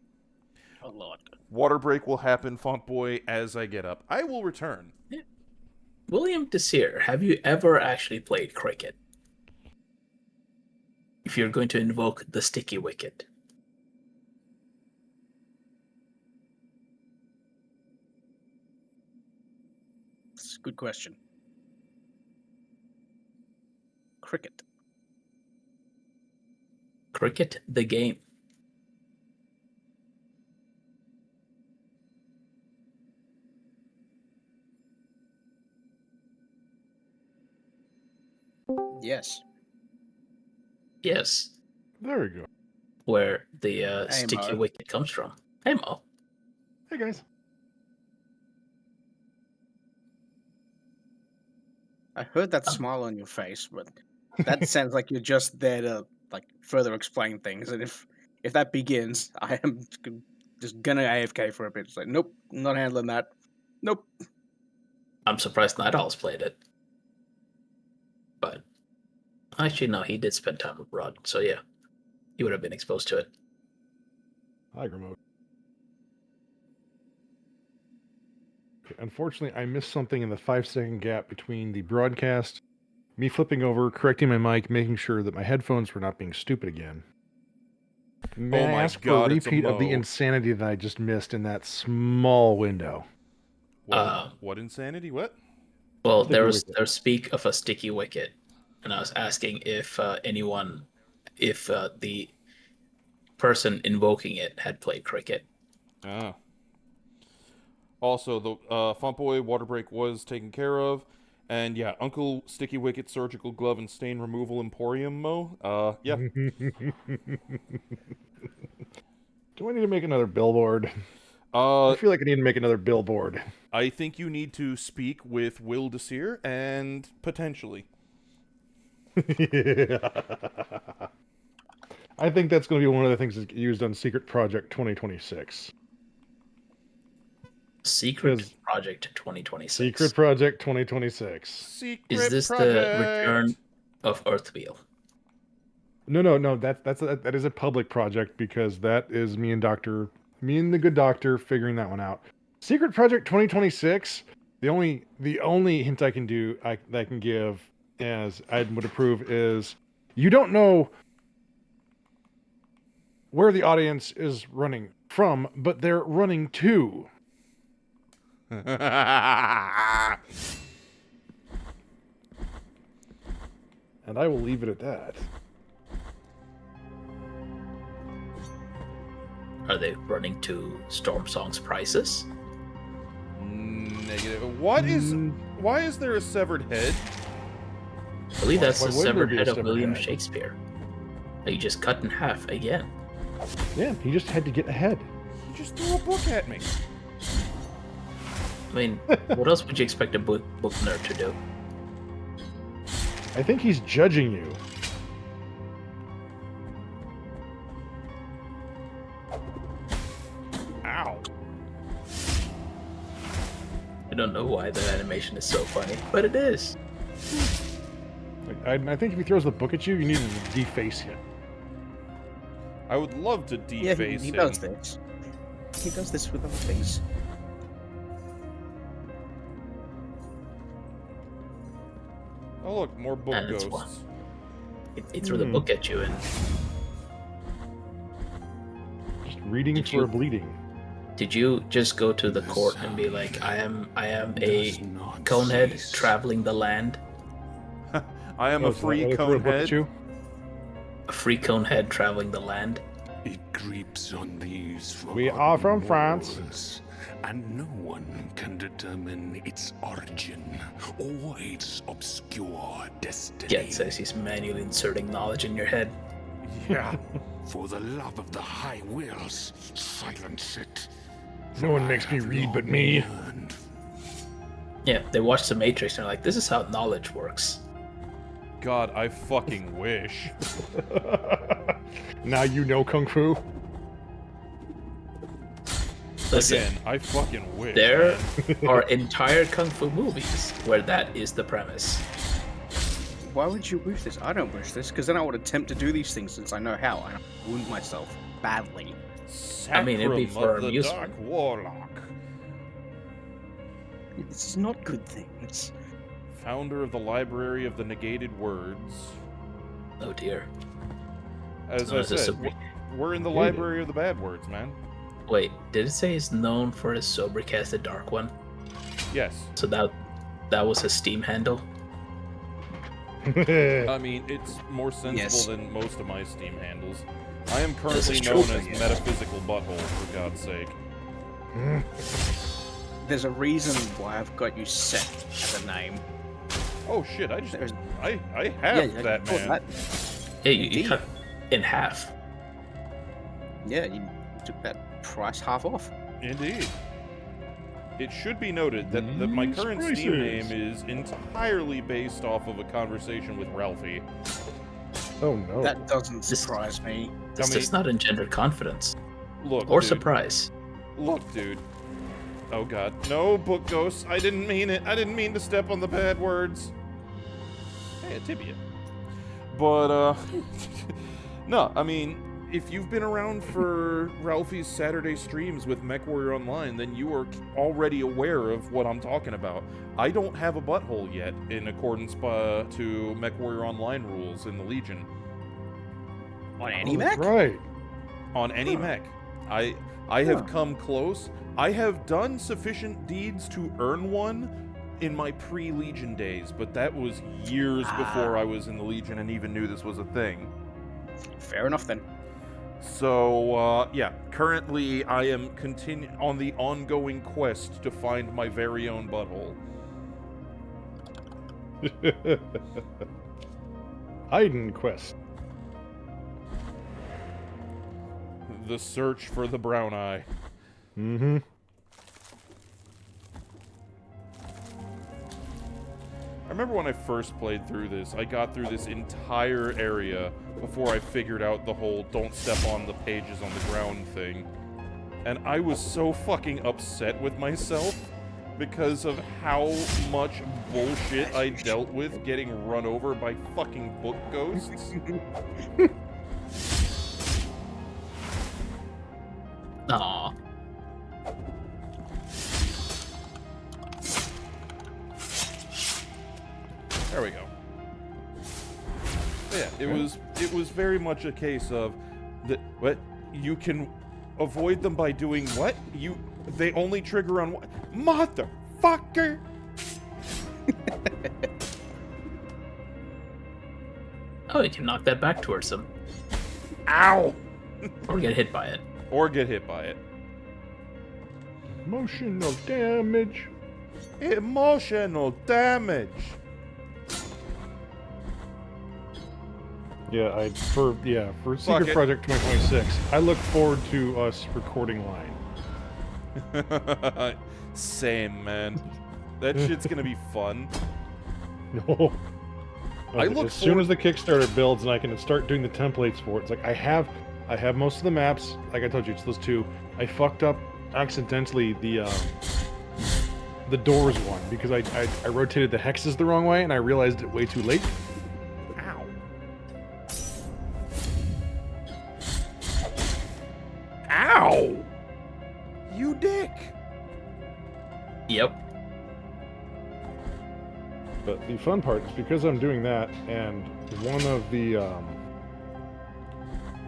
B: A lot.
A: Water break will happen, Font Boy, as I get up. I will return.
C: Yeah. William Desir, have you ever actually played cricket? If you're going to invoke the Sticky Wicket.
B: That's a good question. Cricket.
C: Cricket, the game.
B: Yes.
C: Yes.
I: There we go.
C: Where the Sticky
B: Mo.
C: Wicket comes from. Hey, Mo.
I: Hey, guys.
B: I heard that smile on your face, but that sounds like you're just there to further explain things. And if that begins, I am just gonna AFK for a bit. It's like, nope, not handling that. Nope.
C: I'm surprised Night Owl's played it. But actually, no, he did spend time abroad. So yeah, he would have been exposed to it.
I: Hi, remote. Okay, unfortunately, I missed something in the 5-second gap between the broadcast, me flipping over, correcting my mic, making sure that my headphones were not being stupid again. May I ask for a repeat of the insanity that I just missed in that small window?
A: What insanity? What?
C: Well, there's speak of a Sticky Wicket, and I was asking if the person invoking it had played cricket.
A: Ah. Also, the Font Boy water break was taken care of. And yeah, Uncle Sticky Wicket surgical glove and stain removal emporium, Mo. Yeah.
I: Do I need to make another billboard? I feel like I need to make another billboard.
A: I think you need to speak with Will Desir and potentially.
I: Yeah. I think that's going to be one of the things that's used on Secret Project 2026.
C: Secret Project 2026.
I: Secret Project 2026.
A: Secret
C: Is this
A: project.
C: the return of Earthwheel?
I: No. That is a public project because that is me and the good doctor figuring that one out. Secret Project 2026. The only hint I can give, as I would approve, is you don't know where the audience is running from, but they're running to. And I will leave it at that.
C: Are they running to Storm Song's prices?
A: Negative. Why is there a severed head?
C: I believe that's the
I: wouldn't there
C: severed
I: be a
C: head of
I: severed
C: William
I: head?
C: Shakespeare. That you just cut in half again.
I: Yeah, he just had to get ahead.
A: You just threw a book at me.
C: I mean, what else would you expect a book nerd to do?
I: I think he's judging you.
A: Ow.
C: I don't know why that animation is so funny, but it is.
I: I think if he throws the book at you, you need to deface him.
A: I would love to deface him.
B: he does this. He does this with other things.
A: Oh look, more book
C: And it's
A: ghosts.
C: He threw the book at you, and
I: Reading
C: Did
I: for
C: you-
I: a bleeding.
C: Did you just go to the court and be like, I am a Conehead traveling the land?
A: I am
I: Oh,
A: a
I: is that
A: free
I: what I threw a book at
A: Conehead.
I: you?
C: A free Conehead traveling the land?
G: It creeps on these
I: We are from
G: forgotten
I: France.
G: walls, and no one can determine its origin or its obscure destiny.
C: Yeah, it says he's manually inserting knowledge in your head.
A: Yeah.
G: For the love of the High Wills, silence it.
I: No one makes me read but me.
G: Learned.
C: Yeah, they watched The Matrix and they're like, this is how knowledge works.
A: God, I fucking wish.
I: Now you know Kung Fu.
C: Listen,
A: Again, I fucking wish.
C: there
A: man.
C: are entire Kung Fu movies where that is the premise.
B: Why would you wish this? I don't wish this, because then I would attempt to do these things since I know how, and I wound myself badly.
C: I mean, it'd be
A: Sacrum
C: for
A: of the
C: amusement.
A: Dark Warlock.
B: This is not good things.
A: Founder of the Library of the Negated Words.
C: Oh dear.
A: As
C: known
A: I
C: as a
A: said,
C: sobri-
A: we're in the Library of the Bad Words, man.
C: Wait, did it say he's known for his Sobriquet the Dark One?
A: Yes.
C: So that was his Steam handle?
A: I mean, it's more sensible
B: Yes.
A: than most of my Steam handles. I am currently
C: is true.
A: known as Metaphysical Butthole, for God's sake.
B: There's a reason why I've got you set as a name.
A: Oh shit, I
B: There's-
A: have
B: yeah,
A: that,
B: of course,
A: man.
C: Yeah, you
B: Indeed.
C: cut in half.
B: Yeah, you took that price half off.
A: Indeed. It should be noted that my
I: These
A: current Steam
I: prices.
A: name is entirely based off of a conversation with Ralphie.
I: Oh no.
B: That doesn't surprise me.
C: This
A: mean-
C: does not engender confidence
A: Look,
C: or
A: dude.
C: surprise.
A: Look, dude. Oh god. No, book ghosts. I didn't mean it. I didn't mean to step on the bad words. Hey, a tibia. But, no, I mean, if you've been around for Ralphie's Saturday streams with MechWarrior Online, then you are already aware of what I'm talking about. I don't have a butthole yet, in accordance to MechWarrior Online rules in the Legion.
B: On any
I: Oh, that's
B: mech?
I: right.
A: On any mech. I have come close. I have done sufficient deeds to earn one in my pre-Legion days, but that was years before I was in the Legion and even knew this was a thing.
B: Fair enough then.
A: So, yeah, currently I am on the ongoing quest to find my very own butthole.
I: Iden quest.
A: The search for the brown eye.
I: Mm-hmm.
A: I remember when I first played through this, I got through this entire area before I figured out the whole don't step on the pages on the ground thing. And I was so fucking upset with myself because of how much bullshit I dealt with getting run over by fucking book ghosts.
C: Aw.
A: There we go. But yeah, it was very much a case of what you can avoid them by doing what? They only trigger on what? Motherfucker!
C: Oh, you can knock that back towards him.
A: Ow!
C: Or get hit by it.
A: Or get hit by it.
I: Emotional damage.
A: Emotional damage.
I: Yeah, for
A: Fuck
I: Secret
A: it.
I: Project 2026, I look forward to us recording line.
A: Same, man. That shit's gonna be fun.
I: No.
A: I look
I: as soon as the Kickstarter builds and I can start doing the templates for it, it's like I have most of the maps. Like I told you, it's those two. I fucked up accidentally the doors one because I rotated the hexes the wrong way and I realized it way too late.
A: Ow. Ow! You dick!
C: Yep.
I: But the fun part is because I'm doing that, and one of the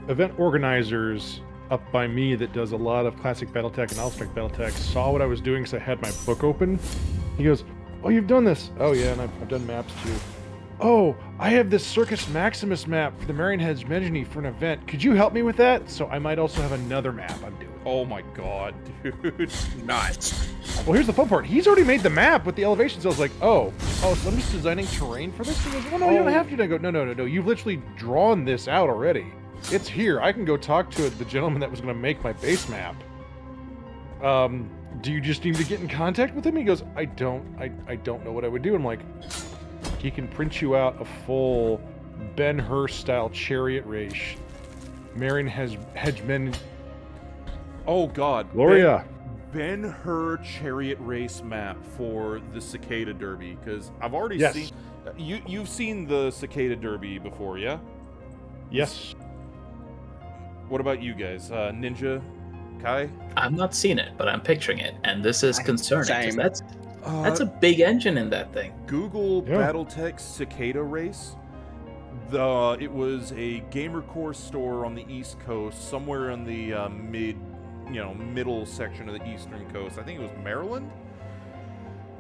I: event organizers up by me that does a lot of classic BattleTech and Allspec BattleTech saw what I was doing because I had my book open. He goes, "Oh, you've done this?" "Oh yeah, and I've done maps too." "Oh, I have this Circus Maximus map for the Marion Hedge Megany for an event. Could you help me with that?" So I might also have another map I'm doing.
A: Oh my god, dude.
B: Nice.
I: Well, here's the fun part. He's already made the map with the elevations. So I was like, so I'm just designing terrain for this? He goes, "Well, no, you don't have to." And I go, no. You've literally drawn this out already. It's here. I can go talk to the gentleman that was going to make my base map. Do you just need to get in contact with him? He goes, I don't know what I would do. I'm like, he can print you out a full Ben-Hur style chariot race. Marion Hedgeman.
A: Oh god.
I: Gloria.
A: Ben-Hur chariot race map for the Cicada Derby, because I've already seen... You've seen the Cicada Derby before, yeah?
I: Yes.
A: What about you guys? Ninja? Kai?
C: I've not seen it, but I'm picturing it, and this is concerning, because
B: Same.
C: that's a big engine in that thing.
A: Google BattleTech Cicada Race. It was a Gamer Core store on the East Coast, somewhere in the middle section of the Eastern Coast. I think it was Maryland.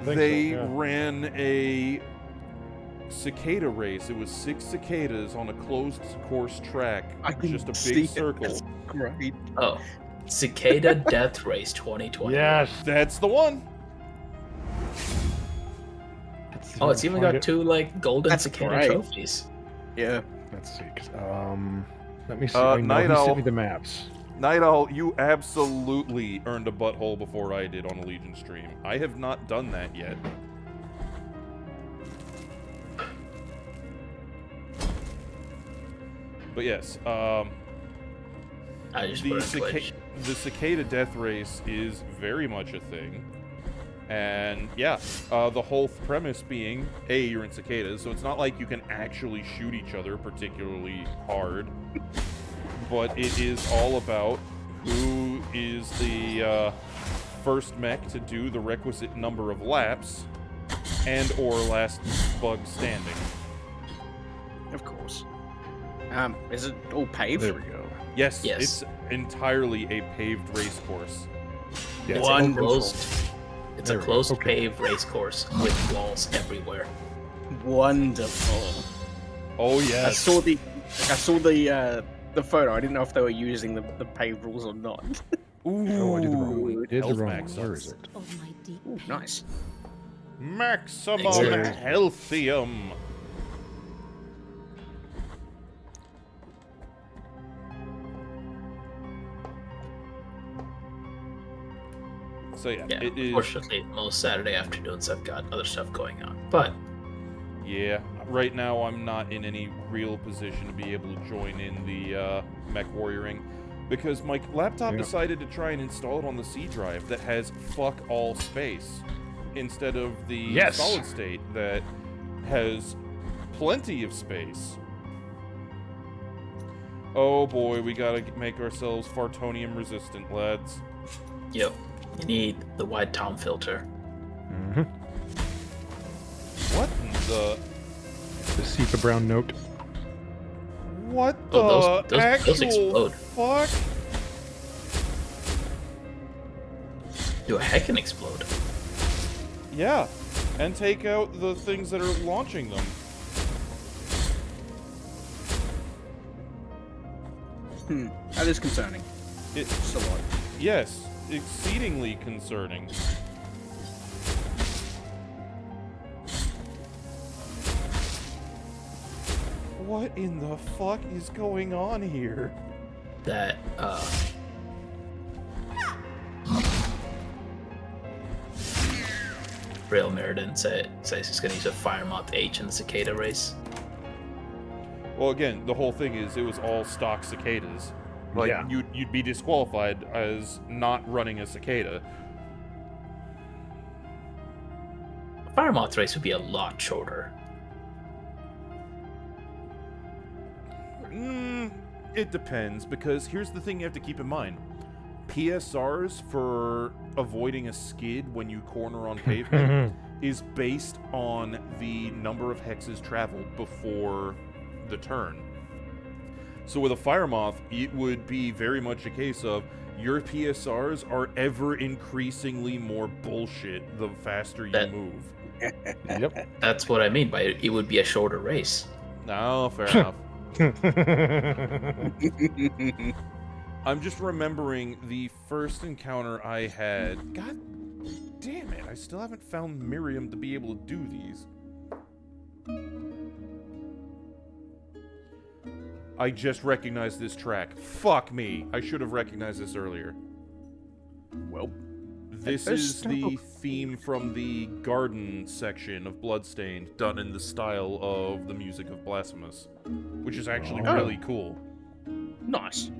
A: They ran a cicada race. It was 6 cicadas on a closed course track, just a big circle.
B: That's great.
C: Oh, Cicada Death Race 2020.
I: Yes,
A: that's the one.
C: Oh, it's even got 2 golden
B: That's
C: cicada
B: great.
C: trophies.
B: Yeah.
I: Let's see. Let me see. I know he sent me the maps.
A: Night Owl, you absolutely earned a butthole before I did on a Legion stream. I have not done that yet. But yes, the Cicada Death Race is very much a thing. And yeah, the whole premise being, you're in cicadas, so it's not like you can actually shoot each other particularly hard. But it is all about who is the first mech to do the requisite number of laps and or last bug standing.
B: Of course. Is it all paved?
I: There we go.
A: Yes, it's entirely a paved race course.
I: Yeah,
C: It's a closed paved race course with walls everywhere.
B: Wonderful.
A: Oh yes.
B: I saw the photo. I didn't know if they were using the paved rules or not.
A: Ooh,
I: I did the wrong one. I did the wrong
A: Max.
I: one. Where is it?
B: Ooh, nice.
A: Maximum
C: Excellent.
A: Healthium. So yeah, it is.
C: Unfortunately, most Saturday afternoons I've got other stuff going on. But
A: yeah, right now I'm not in any real position to be able to join in the mech warrioring because my laptop decided to try and install it on the C drive that has fuck all space instead of the solid state that has plenty of space. Oh boy, we gotta make ourselves Fartonium resistant, lads.
C: Yep. You need the wide tom filter.
I: Mm-hmm.
A: What the
I: SEPA brown note.
A: What the
C: those explode.
A: fuck?
C: Do a heckin' explode.
A: Yeah, and take out the things that are launching them.
B: That is concerning.
A: It's
B: a lot.
A: Yes, exceedingly concerning. What in the fuck is going on here?
C: That, Rail Meriden says he's gonna use a Fire Moth H in the Cicada race.
A: Well, again, the whole thing is it was all stock cicadas. Like, you'd be disqualified as not running a cicada.
C: A Fire Moth race would be a lot shorter.
A: It depends, because here's the thing you have to keep in mind. PSRs for avoiding a skid when you corner on pavement is based on the number of hexes traveled before the turn. So with a Fire Moth, it would be very much a case of your PSRs are ever increasingly more bullshit the faster you move.
I: Yep.
C: That's what I mean by it would be a shorter race.
A: No, fair enough. I'm just remembering the first encounter I had. God damn it, I still haven't found Miriam to be able to do these. I just recognized this track. Fuck me. I should have recognized this earlier.
B: Well,
A: this is the theme from the garden section of Bloodstained, done in the style of the music of Blasphemous, which is actually really cool.
B: Nice.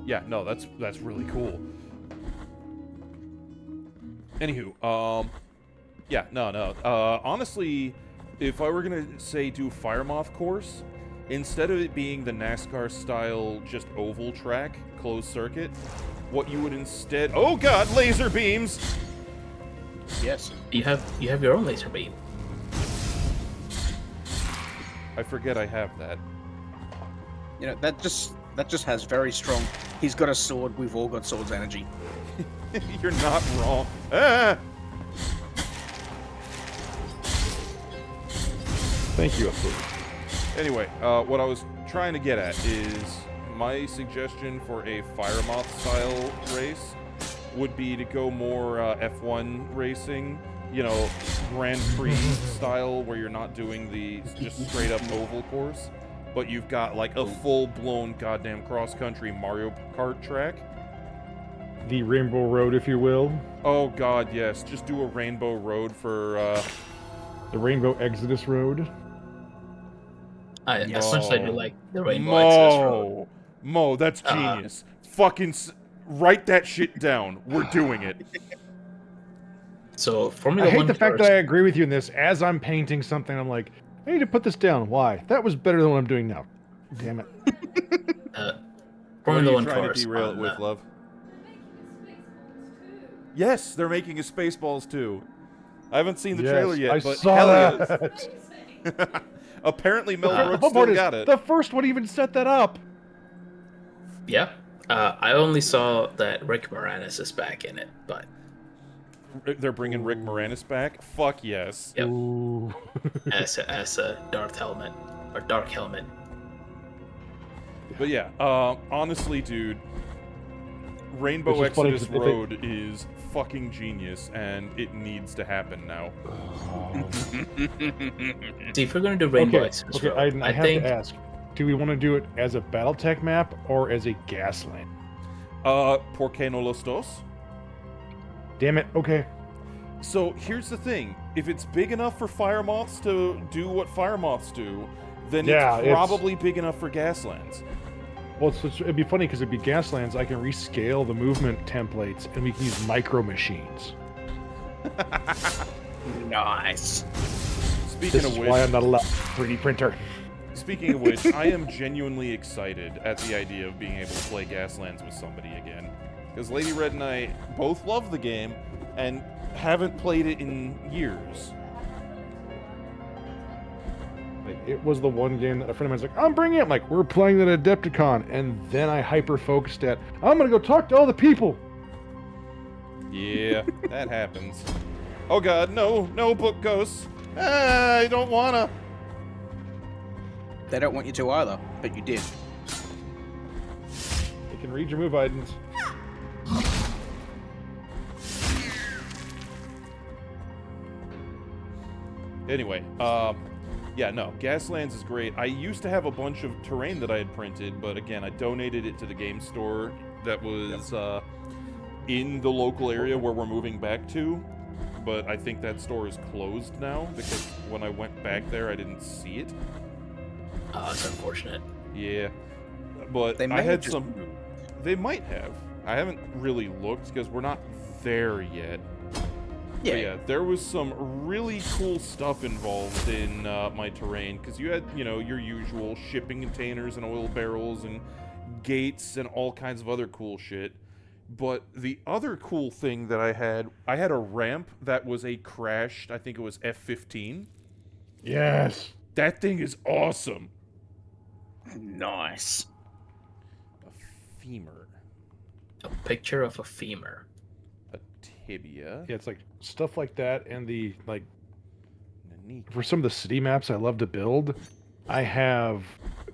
A: Yeah, no, that's really cool. Anywho, yeah, no. Honestly, if I were gonna say do Fire Moth course, instead of it being the NASCAR style just oval track, closed circuit, what you would instead— oh god, laser beams!
B: Yes.
C: You have your own laser beam.
A: I forget I have that.
B: You know, that just has very strong. He's got a sword. We've all got swords energy.
A: You're not wrong. Ah!
I: Thank you, Afu.
A: Anyway, what I was trying to get at is my suggestion for a Fire Moth style race would be to go more F1 racing, you know, Grand Prix style, where you're not doing the just straight up oval course, but you've got like a full-blown goddamn cross-country Mario Kart track.
I: The Rainbow Road, if you will.
A: Oh god, yes. Just do a Rainbow Road for
I: the Rainbow Exodus Road.
C: As much as I do like the Rainbow Exodus Road.
A: Mo, that's genius. Fucking write that shit down. We're doing it.
C: So, Formula
I: I hate
C: 1
I: the fact that I agree with you in this. As I'm painting something, I'm like, I need to put this down. Why? That was better than what I'm doing now. Damn it.
C: Formula 1
A: what are you trying
C: cars
A: to derail it with, love? Yes, they're making a Spaceballs too. I haven't seen the trailer yet, but hell yes. Apparently Mel Brooks still got it.
I: The first one even set that up.
C: Yeah. I only saw that Rick Moranis is back in it, but...
A: They're bringing Rick Moranis back? Fuck yes.
C: Yep. as a Dark Helmet.
A: But yeah, honestly, dude, Rainbow Exodus Road is fucking genius, and it needs to happen now.
C: See, if we're going to do Rainbow Exodus Road,
I: I have to ask, do we want to do it as a Battletech map or as a Gasland?
A: ¿Por qué no los dos?
I: Damn it, okay.
A: So, here's the thing. If it's big enough for Fire Moths to do what Fire Moths do, then it's probably big enough for Gaslands.
I: Well, it'd be funny because it'd be Gaslands. I can rescale the movement templates, and we can use micro machines.
B: Nice.
A: Speaking of which,
I: why I'm not allowed 3D printer.
A: Speaking of which, I am genuinely excited at the idea of being able to play Gaslands with somebody again. Because Lady Red and I both love the game, and haven't played it in years.
I: It was the one game that a friend of mine's like, I'm bringing it. I'm like, we're playing that at Adepticon. And then I hyper-focused at, I'm going to go talk to all the people.
A: Yeah, that happens. Oh god, no book ghosts. I don't wanna.
B: They don't want you to either, but you did.
I: You can read your move items.
A: Anyway, yeah, no, Gaslands is great. I used to have a bunch of terrain that I had printed, but again, I donated it to the game store that was in the local area where we're moving back to. But I think that store is closed now because when I went back there, I didn't see it.
C: Oh, that's unfortunate.
A: Yeah, but I had some. They might have. I haven't really looked because we're not there yet.
B: Yeah.
A: But yeah, there was some really cool stuff involved in my terrain because you had, you know, your usual shipping containers and oil barrels and gates and all kinds of other cool shit. But the other cool thing that I had a ramp that was a crashed, I think it was F-15.
I: Yes.
A: That thing is awesome.
B: Nice.
A: A femur.
C: A picture of a femur.
A: A tibia.
I: Yeah, it's like stuff like that, and the like.
A: Nanika.
I: For some of the city maps I love to build, I have.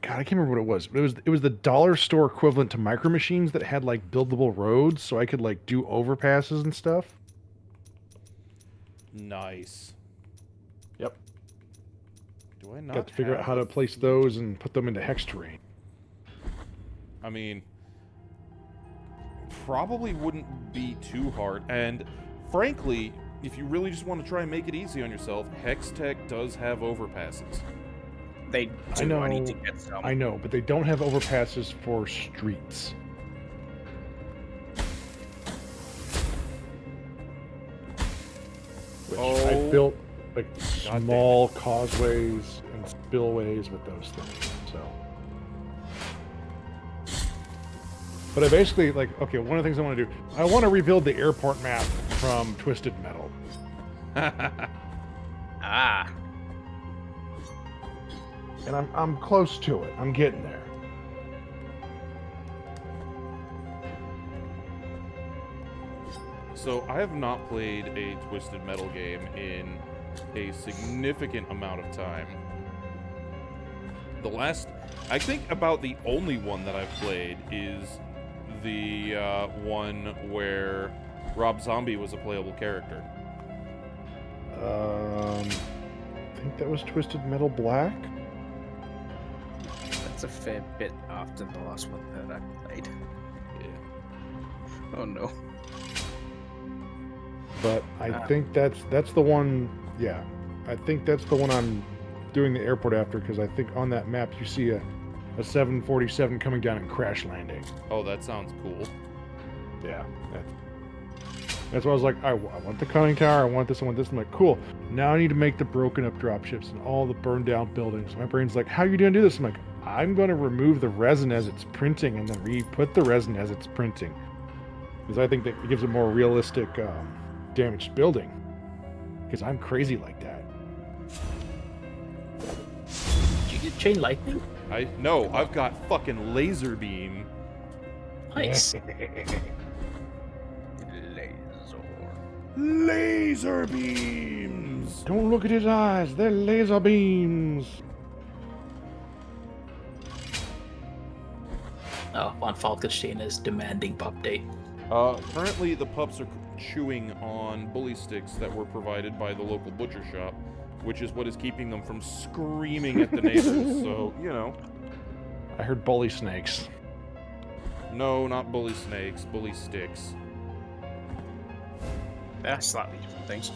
I: God, I can't remember what it was. But it was the dollar store equivalent to Micro Machines that had like buildable roads, so I could like do overpasses and stuff.
A: Nice.
I: Yep.
A: Do I not
I: Got to figure out
A: have
I: how to
A: a
I: place those and put them into hex terrain.
A: I mean, probably wouldn't be too hard. And frankly, if you really just want to try and make it easy on yourself, Hextech does have overpasses.
B: They do.
I: I know,
B: I need to get some.
I: I know, but they don't have overpasses for streets. Which I built like small causeways and spillways with those things. So, but I basically like okay. One of the things I want to do, I want to rebuild the airport map from Twisted Metal.
B: Ah.
I: And I'm close to it. I'm getting there.
A: So I have not played a Twisted Metal game in a significant amount of time. I think about the only one that I've played is the one where Rob Zombie was a playable character.
I: I think that was Twisted Metal Black.
B: That's a fair bit after the last one that I played.
A: Yeah.
B: Oh no.
I: But I think that's the one. Yeah, I think that's the one I'm doing the airport after because I think on that map you see a 747 coming down and crash landing.
A: Oh, that sounds cool.
I: Yeah, that's why I was like, I want the conning tower, I want this. I'm like, cool. Now I need to make the broken up dropships and all the burned down buildings. My brain's like, how are you gonna do this? I'm like, I'm gonna remove the resin as it's printing and then re-put the resin as it's printing because I think that it gives a more realistic damaged building. Because I'm crazy like that.
C: Did you get chain lightning?
A: No, I've got fucking laser beam.
C: Nice.
A: Laser beams!
I: Don't look at his eyes, they're laser beams.
C: Oh, Von Falkenstein is demanding pup date.
A: Currently the pups are chewing on bully sticks that were provided by the local butcher shop, which is what is keeping them from screaming at the neighbors, so, you know.
I: I heard bully snakes.
A: No, not bully snakes, bully sticks.
B: They're slightly different things.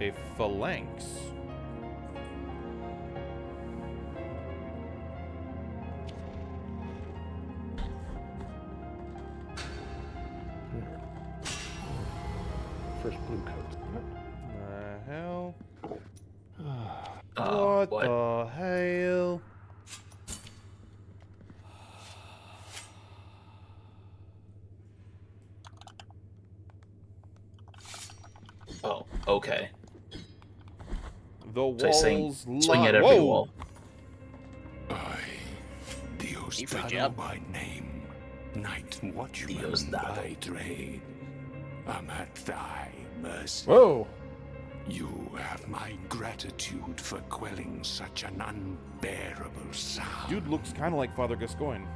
A: A phalanx.
I: First blue coat.
A: The hell?
C: What?
A: What the hell?
C: Oh, okay.
A: The
C: So
A: walls
C: swing at every wall.
G: I, Diosdado by name, Knight Watchman by trade, am at thy mercy.
I: Whoa!
G: You have my gratitude for quelling such an unbearable sound.
A: Dude looks kind of like Father Gascoigne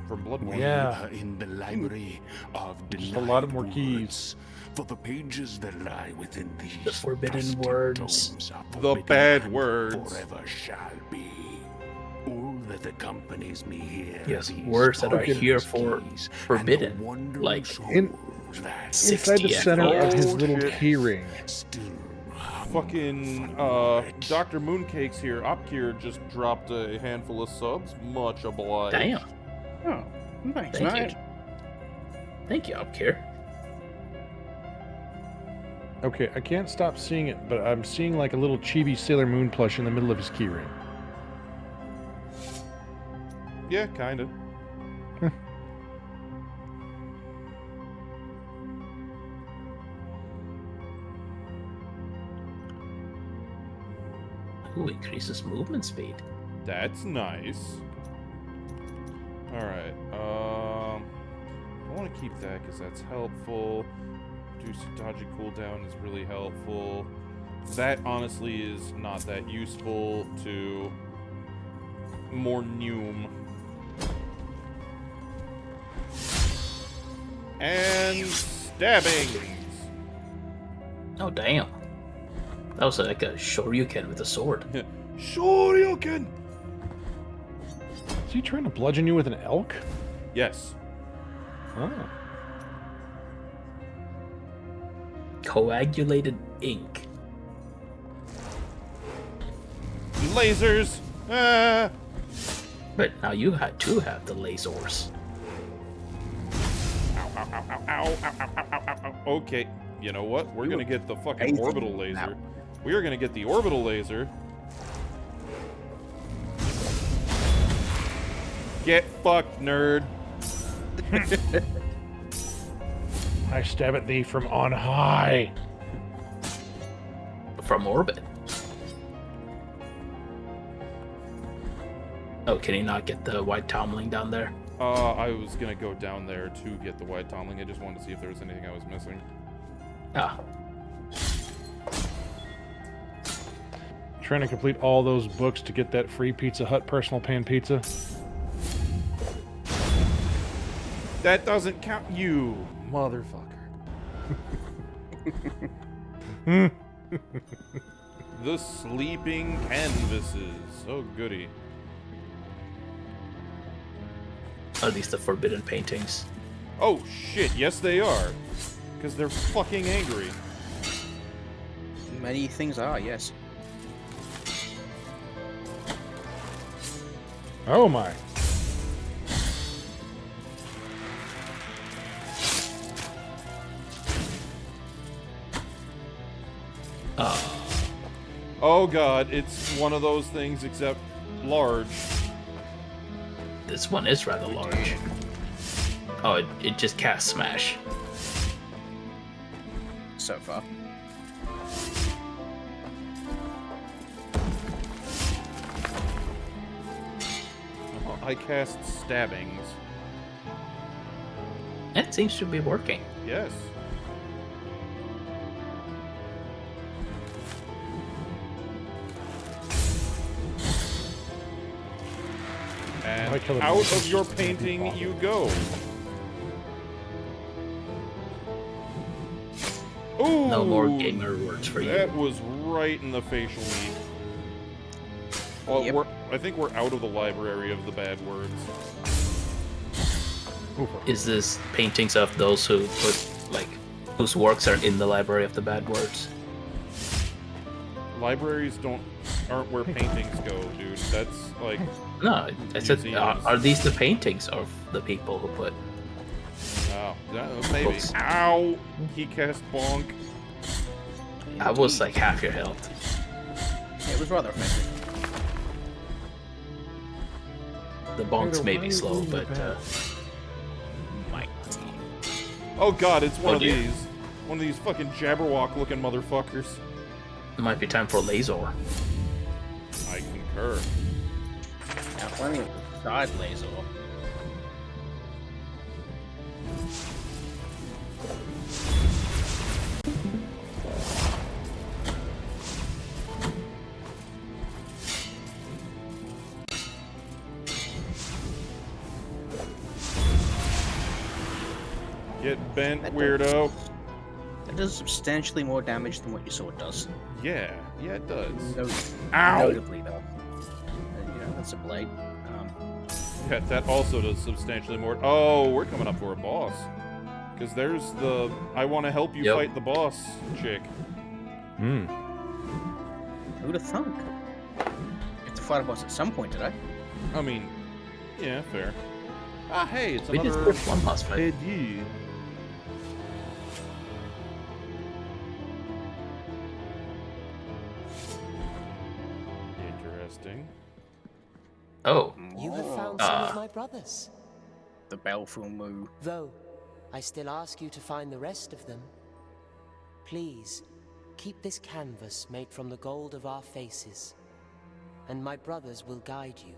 A: from Bloodborne.
I: Yeah.
G: In the library of
I: Just a lot more keys.
G: For the pages that lie within these
C: The forbidden
G: dusty
C: words.
G: tomes are
A: The
G: forbidden
A: bad
G: and
A: words.
G: Forever shall be. All that accompanies me here.
C: Yes,
G: these
C: words that are here for
G: keys
C: forbidden,
G: and the wondrous
C: like
G: souls that
I: Inside the
C: 60
I: center of his
A: Oh,
I: little
A: shit.
I: key ring.
G: still
A: Fucking, Dr. Mooncakes here, Opkier just dropped a handful of subs. Much obliged.
C: Damn.
B: Oh, thanks,
C: Thank
B: mate.
C: you. Thank you, Upcare.
I: Okay, I can't stop seeing it, but I'm seeing like a little chibi Sailor Moon plush in the middle of his key ring.
A: Yeah, kinda.
C: Ooh, increases movement speed.
A: That's nice. Alright, I want to keep that because that's helpful. Reduce dodgy cooldown is really helpful. That honestly is not that useful to more Neum. And stabbings!
C: Oh, damn. That was like a Shoryuken with a sword.
A: Shoryuken!
I: Is he trying to bludgeon you with an elk?
A: Yes.
I: Oh.
C: Coagulated ink.
A: Lasers! Ah!
C: But now you had to have the lasers.
A: Ow, ow, ow, ow, ow, ow, ow, ow, ow, ow. Okay, you know what? We're gonna get the fucking orbital laser. We are gonna get the orbital laser. Get fucked, nerd.
I: I stab at thee from on high.
C: From orbit. Oh, can he not get the white tumbling down there?
A: I was gonna go down there to get the white tumbling. I just wanted to see if there was anything I was missing.
C: Ah.
I: Trying to complete all those books to get that free Pizza Hut personal pan pizza.
A: That doesn't count, you motherfucker. The sleeping canvases. Oh, goody.
C: Are these the forbidden paintings?
A: Oh, shit. Yes, they are. Because they're fucking angry.
B: Many things are, yes.
I: Oh my.
A: Oh god, it's one of those things except large.
C: This one is rather large. Oh, it just casts Smash.
B: So far.
A: I cast stabbings.
C: It seems to be working.
A: Yes. And out of your painting you go. Ooh!
C: No more gamer words for you.
A: That was right in the facial meat. Well,
B: Yep.
A: I think we're out of the library of the bad words.
C: Is this paintings of those who put, like, whose works are in the library of the bad words?
A: Libraries aren't where paintings go, dude. That's like...
C: No, I said,
A: museums.
C: are these the paintings of the people who put...
A: Oh, maybe.
C: Books.
A: Ow! He cast bonk.
C: That was like half your health.
B: It was rather offensive.
C: The bonks may be slow, but
A: Oh god, it's one
C: Oh,
A: of
C: dear.
A: these. One of these fucking Jabberwock looking motherfuckers.
C: it might be time for laser.
A: I concur.
B: Now, plenty of side laser.
A: Get bent,
B: That
A: weirdo.
B: That does substantially more damage than what your sword does.
A: Yeah, it does.
B: Ow!
A: Ow!
B: Notably, though. That's a blade.
A: Yeah, that also does substantially more. Oh, we're coming up for a boss. Because there's the I want to help you
C: Yep.
A: fight the boss chick.
I: Hmm.
B: Who'd have thunk? You have to fight a boss at some point today.
A: I mean, yeah, fair. Ah, hey, it's
C: We just
A: another
C: did one boss fight.
A: Pedi. Interesting.
C: Oh,
D: You have found some of my brothers.
B: The baleful moo.
D: Though, I still ask you to find the rest of them. Please, keep this canvas made from the gold of our faces. and my brothers will guide you.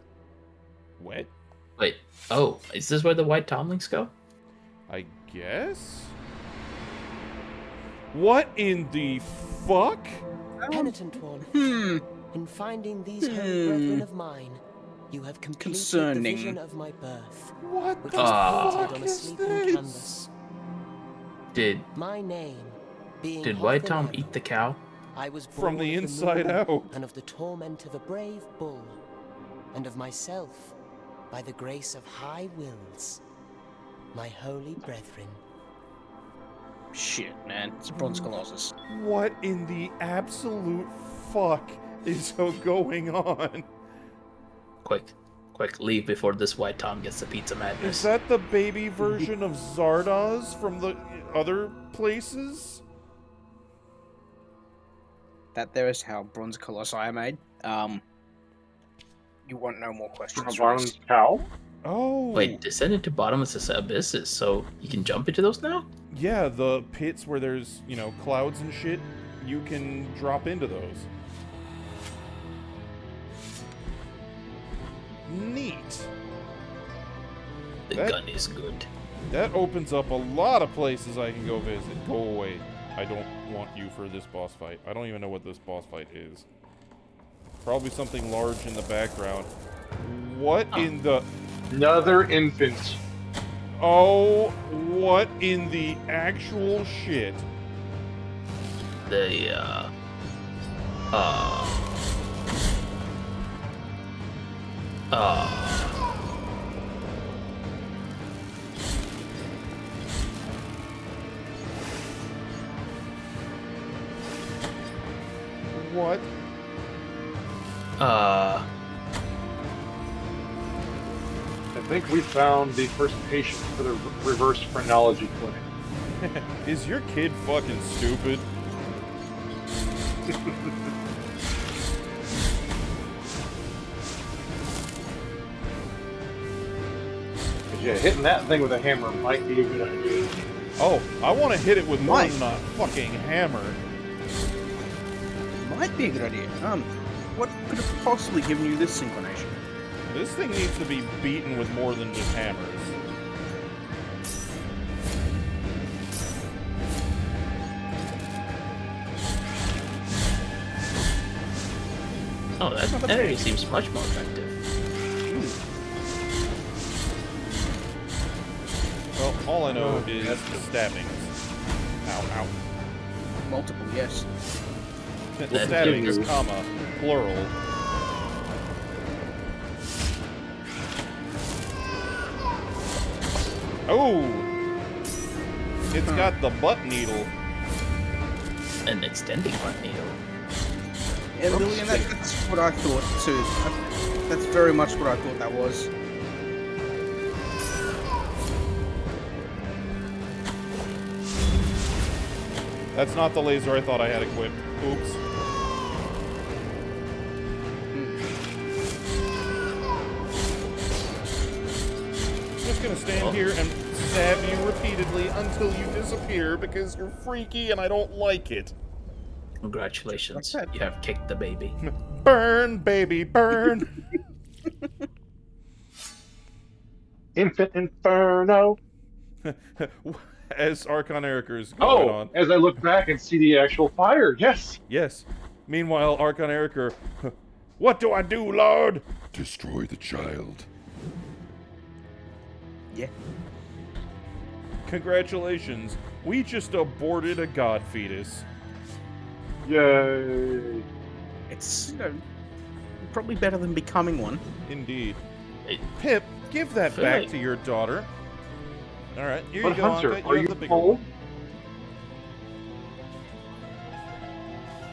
A: What?
C: Wait, oh, is this where the white tomlings go?
A: I guess? What in the fuck?
D: Penitent one, in finding these holy brethren of mine, you have completed the vision of my birth,
A: What
D: which
A: the
D: was
A: fuck
D: painted on a
A: is
D: sleeping
A: this?
D: canvas.
C: Did
D: My name being
C: White Tom
D: Hotham
C: eat the cow?
D: I was
A: From
D: born
A: the
D: of
A: inside
D: moon
A: out.
D: and of the torment of a brave bull, and of myself by the grace of high wills, my holy brethren.
B: Shit, man. It's a Bronze Colossus.
A: What in the absolute fuck is going on?
C: Quick, leave before this White Tom gets the pizza madness.
A: Is that the baby version of Zardoz from the other places?
B: That there is how Bronze Colossi are made. You want no more questions.
I: From a bronze cow?
A: Oh.
C: Wait, descend into bottomless abysses, so you can jump into those now?
A: Yeah, the pits where there's, clouds and shit, you can drop into those. Neat.
C: The gun is good.
A: That opens up a lot of places I can go visit. Go away. I don't want you for this boss fight. I don't even know what this boss fight is. Probably something large in the background. What in the...
I: Another infant.
A: Oh, what in the actual shit? What?
I: I think we found the first patient for the reverse phrenology clinic.
A: Is your kid fucking stupid?
I: Yeah, hitting that thing with a hammer might be a good idea.
A: Oh, I want to hit it with more than a fucking hammer.
B: Might be a good idea. What could have possibly given you this inclination?
A: This thing needs to be beaten with more than just hammers.
C: Oh, that area seems much more effective.
A: Well, all I know is stabbings. Ow, ow.
B: Multiple, yes.
A: Stabbings, comma, plural. Oh! It's got the butt needle.
C: An extending butt needle.
B: Yeah, Lillian, that's what I thought too. That's very much what I thought that was.
A: That's not the laser I thought I had equipped. Oops. Just gonna stand here and stab you repeatedly until you disappear because you're freaky and I don't like it.
C: Congratulations, you have kicked the baby.
A: Burn, baby, burn!
I: Infant Inferno!
A: As Archon Eriker's going on.
I: As I look back and see the actual fire, yes!
A: Yes. Meanwhile, Archon Eriker, what do I do, Lord?
G: Destroy the child.
B: Yeah.
A: Congratulations. We just aborted a god fetus.
I: Yay!
B: It's, probably better than becoming one.
A: Indeed. Pip, give that back to your daughter. All right, here you go,
I: Hunter,
A: Anka.
I: are you
A: have the bigger
I: full?
A: one.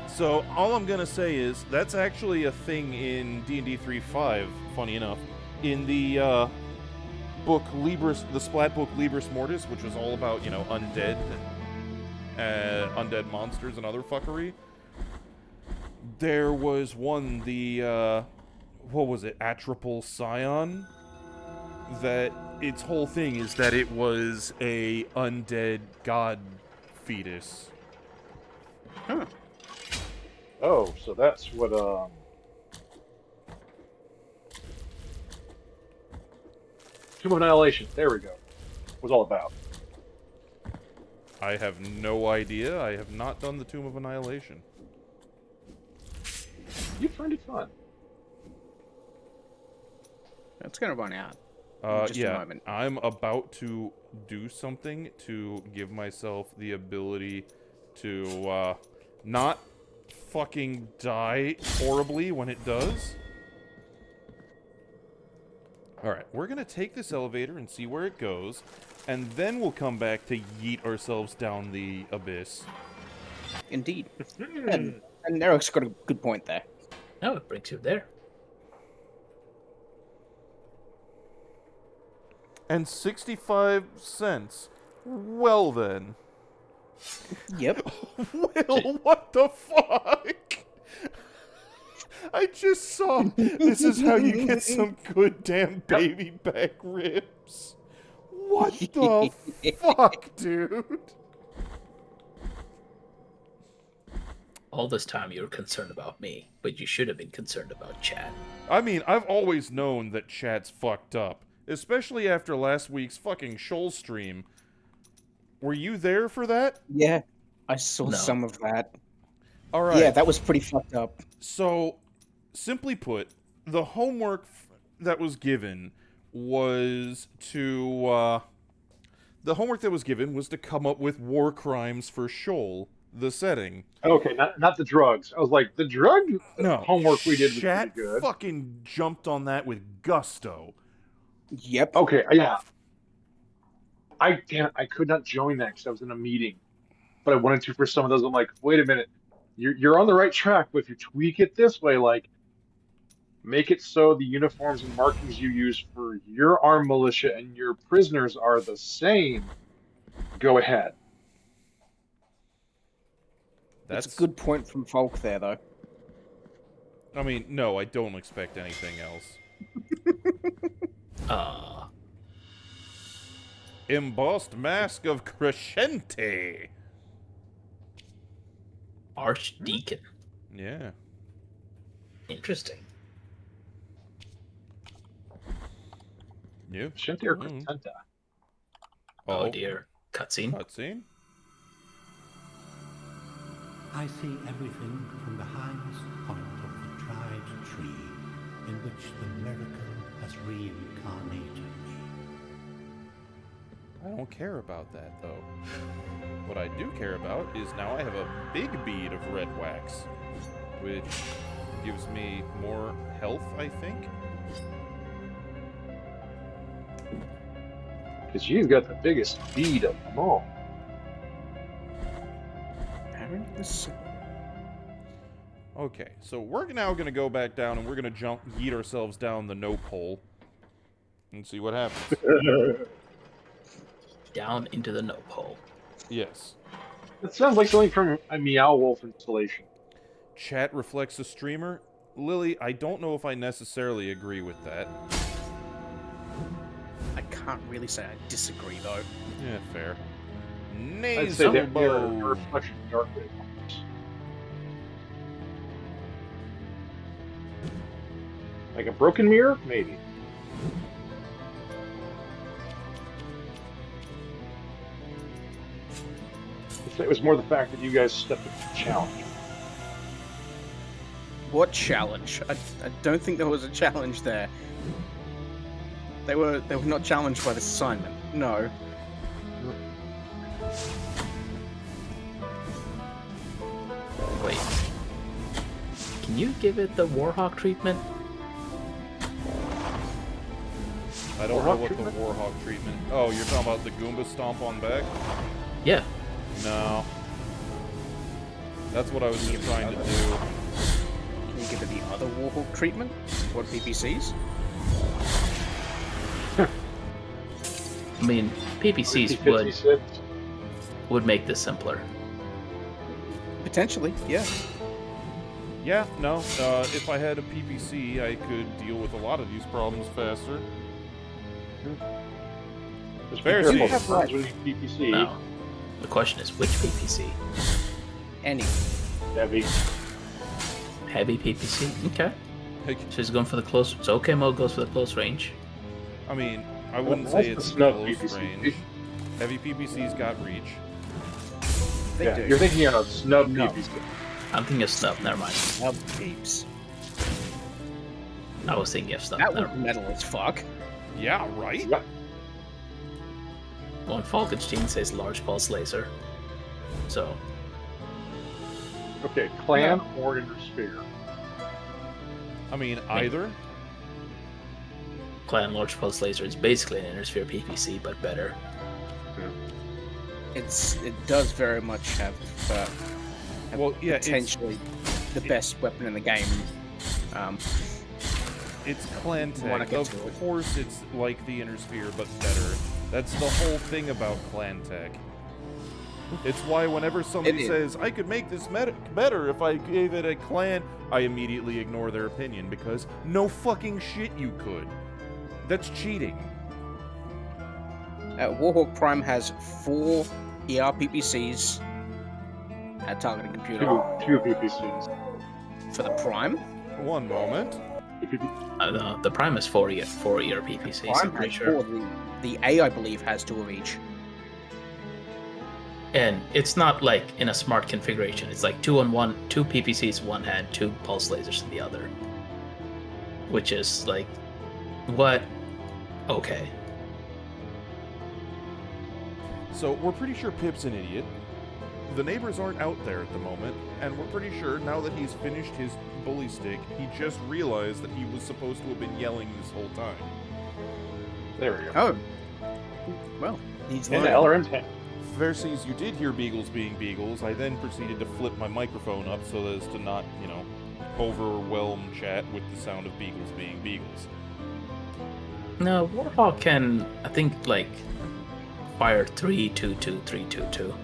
A: So all I'm gonna say is that's actually a thing in D&D 3.5. Funny enough, in the book the Splat book Libris Mortis, which was all about undead monsters and other fuckery. There was one, the what was it, Atropal Scion, that its whole thing is that it was a undead god fetus.
B: Huh.
I: Oh, so that's what
J: Tomb of Annihilation. There we go. Was all about.
A: I have no idea. I have not done the Tomb of Annihilation.
J: You'd find it fun.
B: It's gonna run out. Just a moment.
A: I'm about to do something to give myself the ability to not fucking die horribly when it does. Alright, we're gonna take this elevator and see where it goes, and then we'll come back to yeet ourselves down the abyss.
B: Indeed. and Eric's got a good point there.
C: No, it brings you there.
A: And 65 cents. Well then.
B: Yep.
A: Will, what the fuck? I just saw. This is how you get some good damn baby back ribs. What the fuck, dude?
C: All this time you were concerned about me, but you should have been concerned about chat.
A: I mean, I've always known that chat's fucked up. Especially after last week's fucking Shoal stream. Were you there for that?
B: Yeah, I saw some of that.
A: Alright.
B: Yeah, that was pretty fucked up.
A: So, simply put, the homework that was given was to, the homework that was given was to come up with war crimes for Shoal, the setting.
J: Okay, not the drugs. I was like, the drug homework we did was
A: Chat
J: pretty good.
A: fucking jumped on that with gusto.
B: Yep.
J: Okay, yeah. I could not join that because I was in a meeting, but I wanted to for some of those. I'm like, wait a minute, you're on the right track, but if you tweak it this way, like, make it so the uniforms and markings you use for your armed militia and your prisoners are the same, go ahead.
B: That's a good point from Folk there, though.
A: I mean, no, I don't expect anything else. Embossed Mask of Crescente.
C: Archdeacon.
A: Yeah.
C: Interesting.
A: Yeah.
J: Crescente or Crescenta?
C: Oh dear. Cutscene.
A: Cutscene?
E: I see everything from the highest point of the tried tree in which the miracle has reincarnated me.
A: I don't care about that, though. What I do care about is now I have a big bead of red wax, which gives me more health, I think.
J: Because you've got the biggest bead of them all.
A: Okay, so we're now going to go back down and we're going to yeet ourselves down the nope hole and see what happens.
C: Down into the nope hole.
A: Yes.
J: That sounds like something from a Meow Wolf installation.
A: Chat reflects a streamer? Lily, I don't know if I necessarily agree with that.
B: I can't really say I disagree, though.
A: Yeah, fair.
J: I'd say they're a
A: Nasal
J: reflection of dark wave. Like a broken mirror? Maybe. It was more the fact that you guys stepped up to the challenge.
B: What challenge? I don't think there was a challenge there. They were not challenged by this assignment. No.
C: Wait. Can you give it the Warhawk treatment?
A: I don't know what the Warhawk treatment... Oh, you're talking about the Goomba stomp on back?
C: Yeah.
A: No. That's what I was just trying to do.
B: Can you give it the other Warhawk treatment? What, PPCs?
C: I mean, PPCs would make this simpler.
B: Potentially, yeah.
A: Yeah, no. If I had a PPC, I could deal with a lot of these problems faster.
J: Fair
B: You have
J: PPC.
C: No. The question is, which PPC?
B: Any.
J: Heavy.
C: Heavy PPC? Okay.
A: Hey,
C: So he's going for the close... So OK mode goes for the close range.
A: I mean, I wouldn't
J: That's
A: say
J: the
A: it's
J: snub
A: close
J: PPC.
A: range. Heavy PPC's got reach.
J: Yeah, you're thinking of snub
B: No.
J: PPC.
C: I'm thinking of snub. Never mind.
B: Snub peeps.
C: I was thinking of snub.
B: That
C: Never
B: was
C: mind.
B: metal as fuck.
A: Yeah, right?
J: Yep.
C: One Falkenstein says large pulse laser. So
J: Okay, clan or inner sphere.
A: I mean, either.
C: clan large pulse laser is basically an inner sphere PPC, but better.
B: It does very much have
A: Well, yeah,
B: potentially the best weapon in the game.
A: It's clan
B: Wanna
A: tech.
B: get
A: Of
B: to it.
A: course it's like the inner sphere, but better. That's the whole thing about clan tech. It's why whenever somebody says, I could make this better if I gave it a clan, I immediately ignore their opinion, because no fucking shit you could. That's cheating.
B: Warhawk Prime has 4 ER PPCs at targeting computer
J: Two PPCs.
B: for the Prime.
A: One moment.
C: The Prime is 4 ER PPCs, I'm
B: Prime
C: pretty
B: has
C: sure.
B: 4. The A, I believe, has 2 of each.
C: And it's not like in a smart configuration. It's like 2 on one, 2 PPCs one hand, 2 pulse lasers in the other. Which is like, what? Okay.
A: So we're pretty sure Pip's an idiot. The neighbors aren't out there at the moment, and we're pretty sure now that he's finished his bully stick, he just realized that he was supposed to have been yelling this whole time.
J: There we go.
B: Oh. Well, he's
J: And the
B: learned.
J: LRM 10.
A: Versus you did hear beagles being beagles. I then proceeded to flip my microphone up so as to not, overwhelm chat with the sound of beagles being beagles.
C: No, Warhawk can, I think, like, fire 3-2-2, 3-2-2.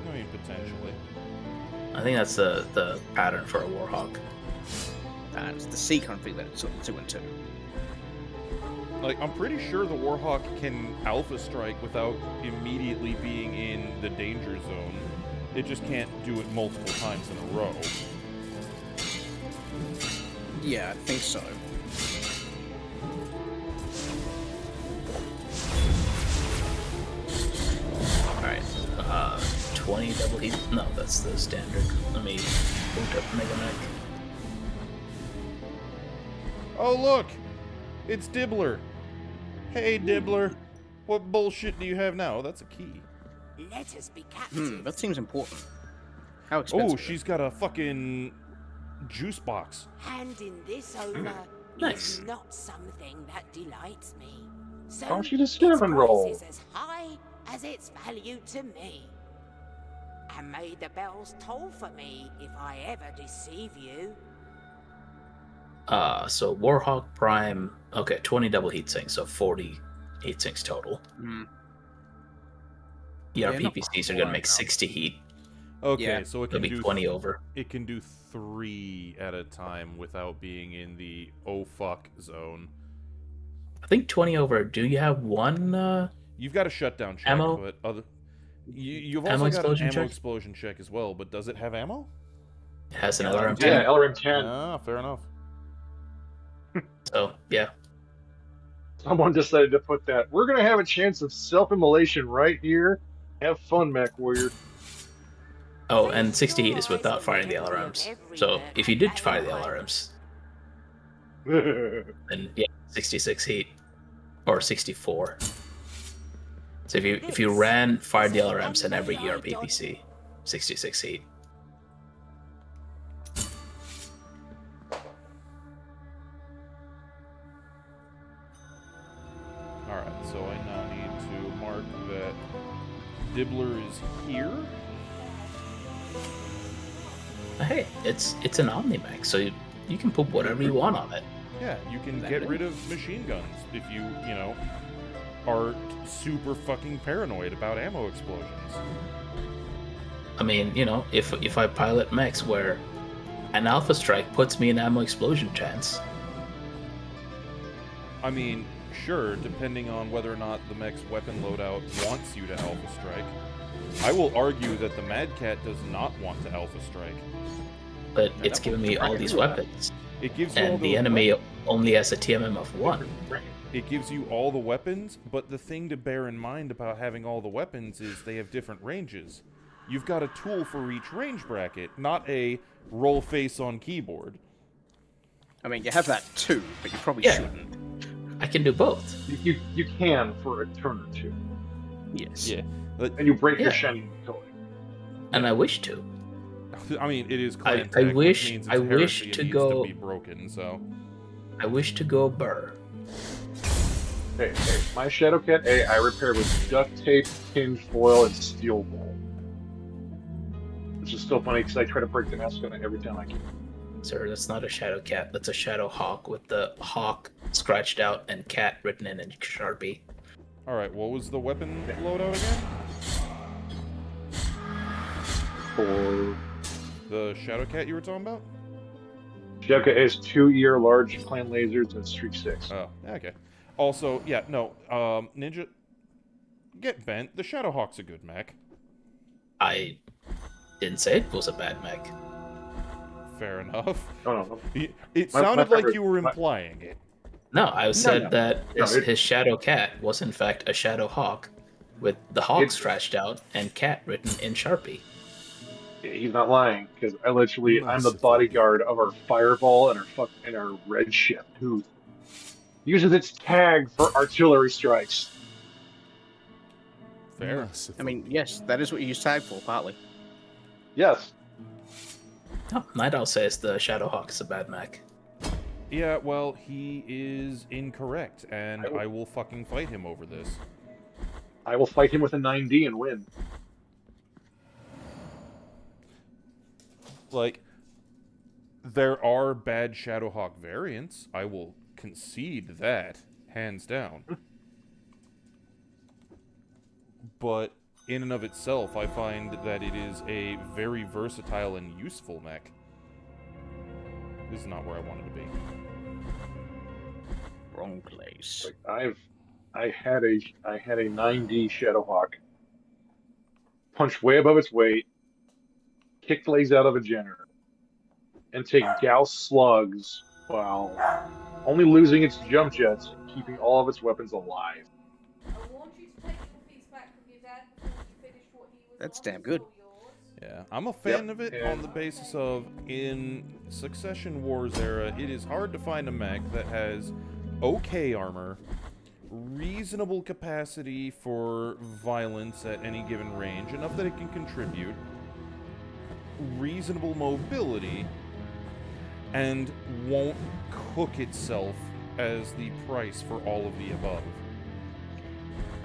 A: I mean, potentially.
C: I think that's the pattern for a Warhawk.
B: It's the C config that it's 2 and 2.
A: Like, I'm pretty sure the Warhawk can Alpha Strike without immediately being in the danger zone. It just can't do it multiple times in a row.
B: Yeah, I think so.
C: Alright, 20 double heat. No, that's the standard. Let me boot up Mega Mech.
A: Oh, look! It's Dibbler! Hey, Dibbler! What bullshit do you have now? That's a key.
K: Let us be captives.
B: That seems important. How expensive?
A: Oh, she's got a fucking juice box.
K: Handing this over
C: Nice.
K: is not something that delights me. So
J: Oh, she does
K: its
J: cinnamon
K: price
J: roll.
K: is as high as its value to me. And may the bells toll for me if I ever deceive you.
C: So Warhawk Prime, okay, 20 double heat sinks, so 40 heat sinks total.
B: Mm.
C: ER
B: Yeah, not
C: PPCs are gonna make
B: quite,
C: 60 heat.
A: Okay,
B: Yeah,
A: so it
C: It'll
A: can
C: be
A: do
C: 20 over.
A: It can do 3 at a time without being in the oh fuck zone.
C: I think 20 over. Do you have one?
A: You've got a shutdown check,
C: Ammo?
A: but you've
C: Ammo
A: also got an
C: explosion
A: ammo
C: check?
A: explosion check as well. But does it have ammo?
C: It has an
B: Yeah,
C: LRM 10.
J: Yeah, LRM 10.
A: Ah, fair enough.
C: So yeah,
J: Someone decided to put that. We're going to have a chance of self-immolation right here. Have fun, Mech Warrior.
C: Oh, and 60 heat is without firing the LRMs. So if you did fire the LRMs, then yeah, 66 heat or 64. So if you fired the LRMs in every ER PPC, 66 heat.
A: Alright, so I now need to mark that Dibbler is here.
C: Hey, it's an Omni-Mech, so you can put whatever you want on it.
A: Yeah, you can get rid of machine guns if you are super fucking paranoid about ammo explosions.
C: I mean, if I pilot mechs where an Alpha Strike puts me in ammo explosion chance,
A: I mean, sure, depending on whether or not the mech's weapon loadout wants you to Alpha Strike. I will argue that the Mad Cat does not want to Alpha Strike.
C: but it's giving me all these weapons,
A: It gives you all
C: and the
A: those
C: enemy only has a TMM of 1.
A: it gives you all the weapons, but the thing to bear in mind about having all the weapons is they have different ranges. You've got a tool for each range bracket, not a roll face on keyboard.
B: I mean, you have that too, but you probably shouldn't.
C: I can do both.
J: You can for a turn or two.
B: Yes.
A: Yeah.
J: And you break your shiny toy.
C: And I wish to.
A: I mean, it is clan
C: I
A: tech,
C: wish-
A: which means it's
C: I wish
A: heresy,
C: to
A: it needs
C: go-
A: to be broken, so...
C: I wish to go burr.
J: Hey, my Shadowcat A I repaired with duct tape, tin foil, and steel wool. Which is still funny because I try to break the mask on it every time I can.
C: Sir, that's not a shadow cat. That's a shadow hawk with the hawk scratched out and cat written in Sharpie.
A: Alright, what was the weapon loadout again?
J: For
A: the Shadowcat you were talking about?
J: Shadowcat has 2-ear large clan lasers and streak 6.
A: Oh, okay. Also, yeah, no, Ninja, get bent. The Shadowhawk's a good mech.
C: I didn't say it was a bad mech.
A: Fair enough.
J: No.
A: It sounded like you were implying it.
C: No, I said that
J: No,
C: his shadow cat was in fact a shadow hawk with the hawk scratched out and cat written in Sharpie.
J: He's not lying, because I'm the bodyguard of our Fireball and our Red Ship, who uses its tag for artillery strikes.
A: Fair.
B: I mean, yes, that is what you use tag for, partly.
J: Yes.
C: Oh, Night Owl says the shadow hawk is a bad mech.
A: Yeah, well, he is incorrect, and I will fucking fight him over this.
J: I will fight him with a 9D and win.
A: Like, there are bad Shadowhawk variants. I will concede that, hands down. But in and of itself, I find that it is a very versatile and useful mech. This is not where I wanted to be.
B: Wrong place.
J: Like I had a 9D Shadowhawk. Punch way above its weight, kick legs out of a generator, and take Gauss slugs while only losing its jump jets and keeping all of its weapons alive.
B: That's damn good.
A: Yeah, I'm a fan of it on the basis of, in Succession Wars era, it is hard to find a mech that has okay armor, reasonable capacity for violence at any given range, enough that it can contribute, reasonable mobility, and won't cook itself as the price for all of the above.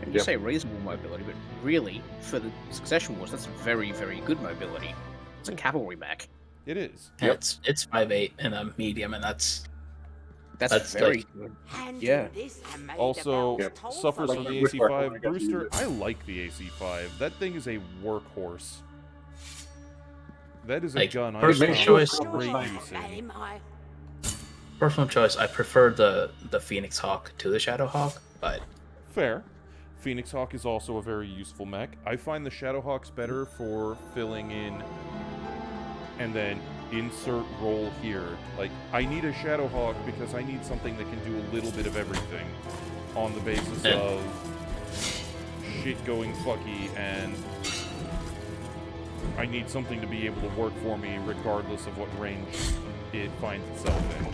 B: And you say reasonable mobility, but really, for the Succession Wars, that's very, very good mobility. It's a cavalry mech.
A: It is.
C: Yep. It's 5'8" and a medium, and that's
B: very
C: like,
B: good. Yeah.
A: Also, suffers from the
J: Like,
A: AC5.
J: I guess you
A: Brewster,
J: did.
A: I like the AC5. That thing is a workhorse. That is a
C: Like,
A: gun I
C: personal
A: found
C: choice.
A: great use in.
C: personal choice. I prefer the Phoenix Hawk to the Shadow Hawk, but
A: Fair. Phoenix Hawk is also a very useful mech. I find the Shadowhawks better for filling in and then insert roll here. Like, I need a Shadowhawk because I need something that can do a little bit of everything on the basis of shit going fucky, and I need something to be able to work for me regardless of what range it finds itself in.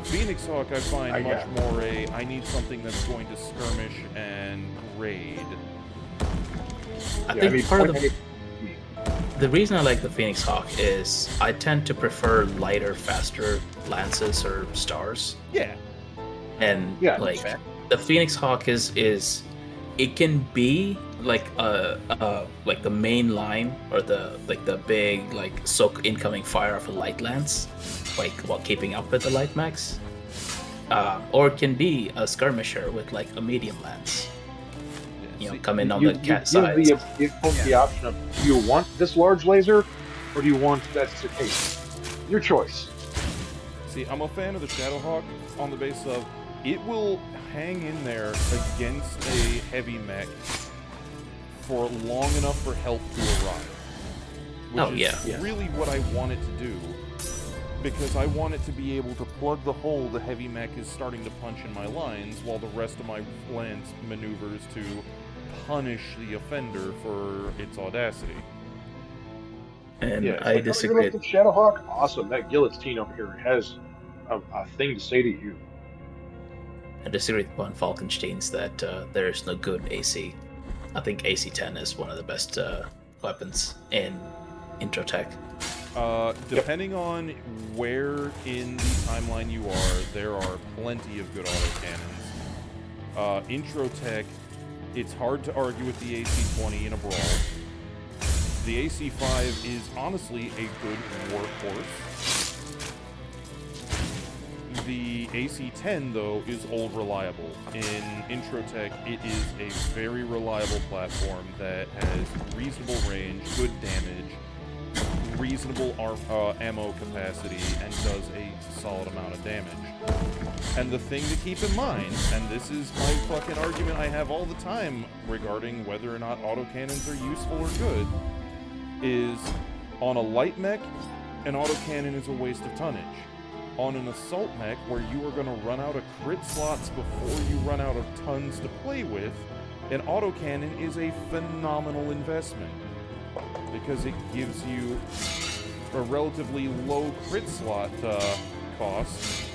A: Phoenix Hawk, I find much more I need something that's going to skirmish and raid.
C: I think part of the reason I like the Phoenix Hawk is I tend to prefer lighter, faster lances or stars.
A: Yeah.
C: And like the Phoenix Hawk is it can be like like the main line or the big like soak incoming fire of a light lance, like while keeping up with the light max, or it can be a skirmisher with like a medium lance. You know, come in on the cat side.
J: You have the option of, do you want this large laser, or do you want that case? Your choice.
A: See, I'm a fan of the Shadowhawk on the basis of it will hang in there against a heavy mech for long enough for help to arrive. Which is really what I want it to do. because I want it to be able to plug the hole the heavy mech is starting to punch in my lines, while the rest of my lance maneuvers to punish the offender for its audacity.
C: And
J: Yeah, it's
C: I
J: like,
C: disagree.
J: Oh, you're not Shadowhawk? Awesome. That guillotine over here has a thing to say to you.
C: I disagree with Von Falkenstein's that there is no good AC. I think AC-10 is one of the best weapons in intro tech.
A: Depending on where in the timeline you are, there are plenty of good autocannons. Intro tech, it's hard to argue with the AC-20 in a brawl. The AC-5 is honestly a good workhorse. The AC-10, though, is old reliable. In Intro Tech, it is a very reliable platform that has reasonable range, good damage, reasonable ammo capacity, and does a solid amount of damage. And the thing to keep in mind, and this is my fucking argument I have all the time regarding whether or not autocannons are useful or good, is on a light mech, an autocannon is a waste of tonnage. On an assault mech, where you are going to run out of crit slots before you run out of tons to play with, an autocannon is a phenomenal investment. Because it gives you a relatively low crit slot cost,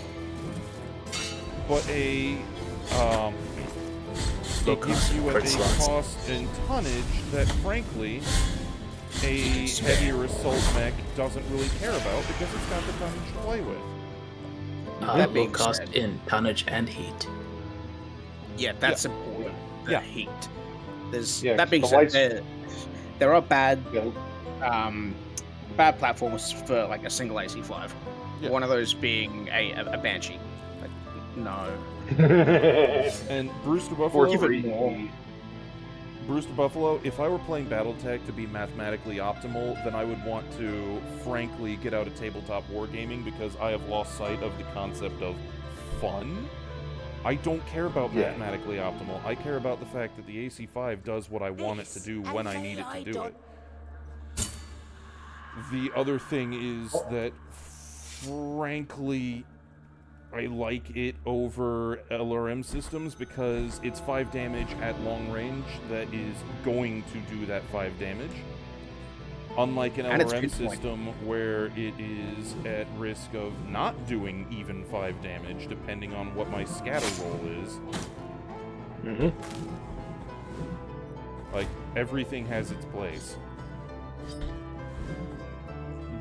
A: but it gives you a cost and tonnage that, frankly, a heavier assault mech doesn't really care about because it's got the tonnage to play with.
C: That will cost in tonnage and heat.
B: Yeah, that's important. The heat. There's
J: Yeah,
B: that being
J: the
B: said, there are bad platforms for like a single AC5.
A: Yeah.
B: One of those being a Banshee. Like, no.
A: And Brewster Buffalo, if I were playing Battletech to be mathematically optimal, then I would want to, frankly, get out of tabletop wargaming because I have lost sight of the concept of fun. I don't care about mathematically optimal. I care about the fact that the AC-5 does what I want it to do when I need it to do it. The other thing is that, frankly, I like it over LRM systems because it's 5 damage at long range that is going to do that 5 damage. Unlike an LRM system where it is at risk of not doing even 5 damage depending on what my scatter roll is. Like, everything has its place.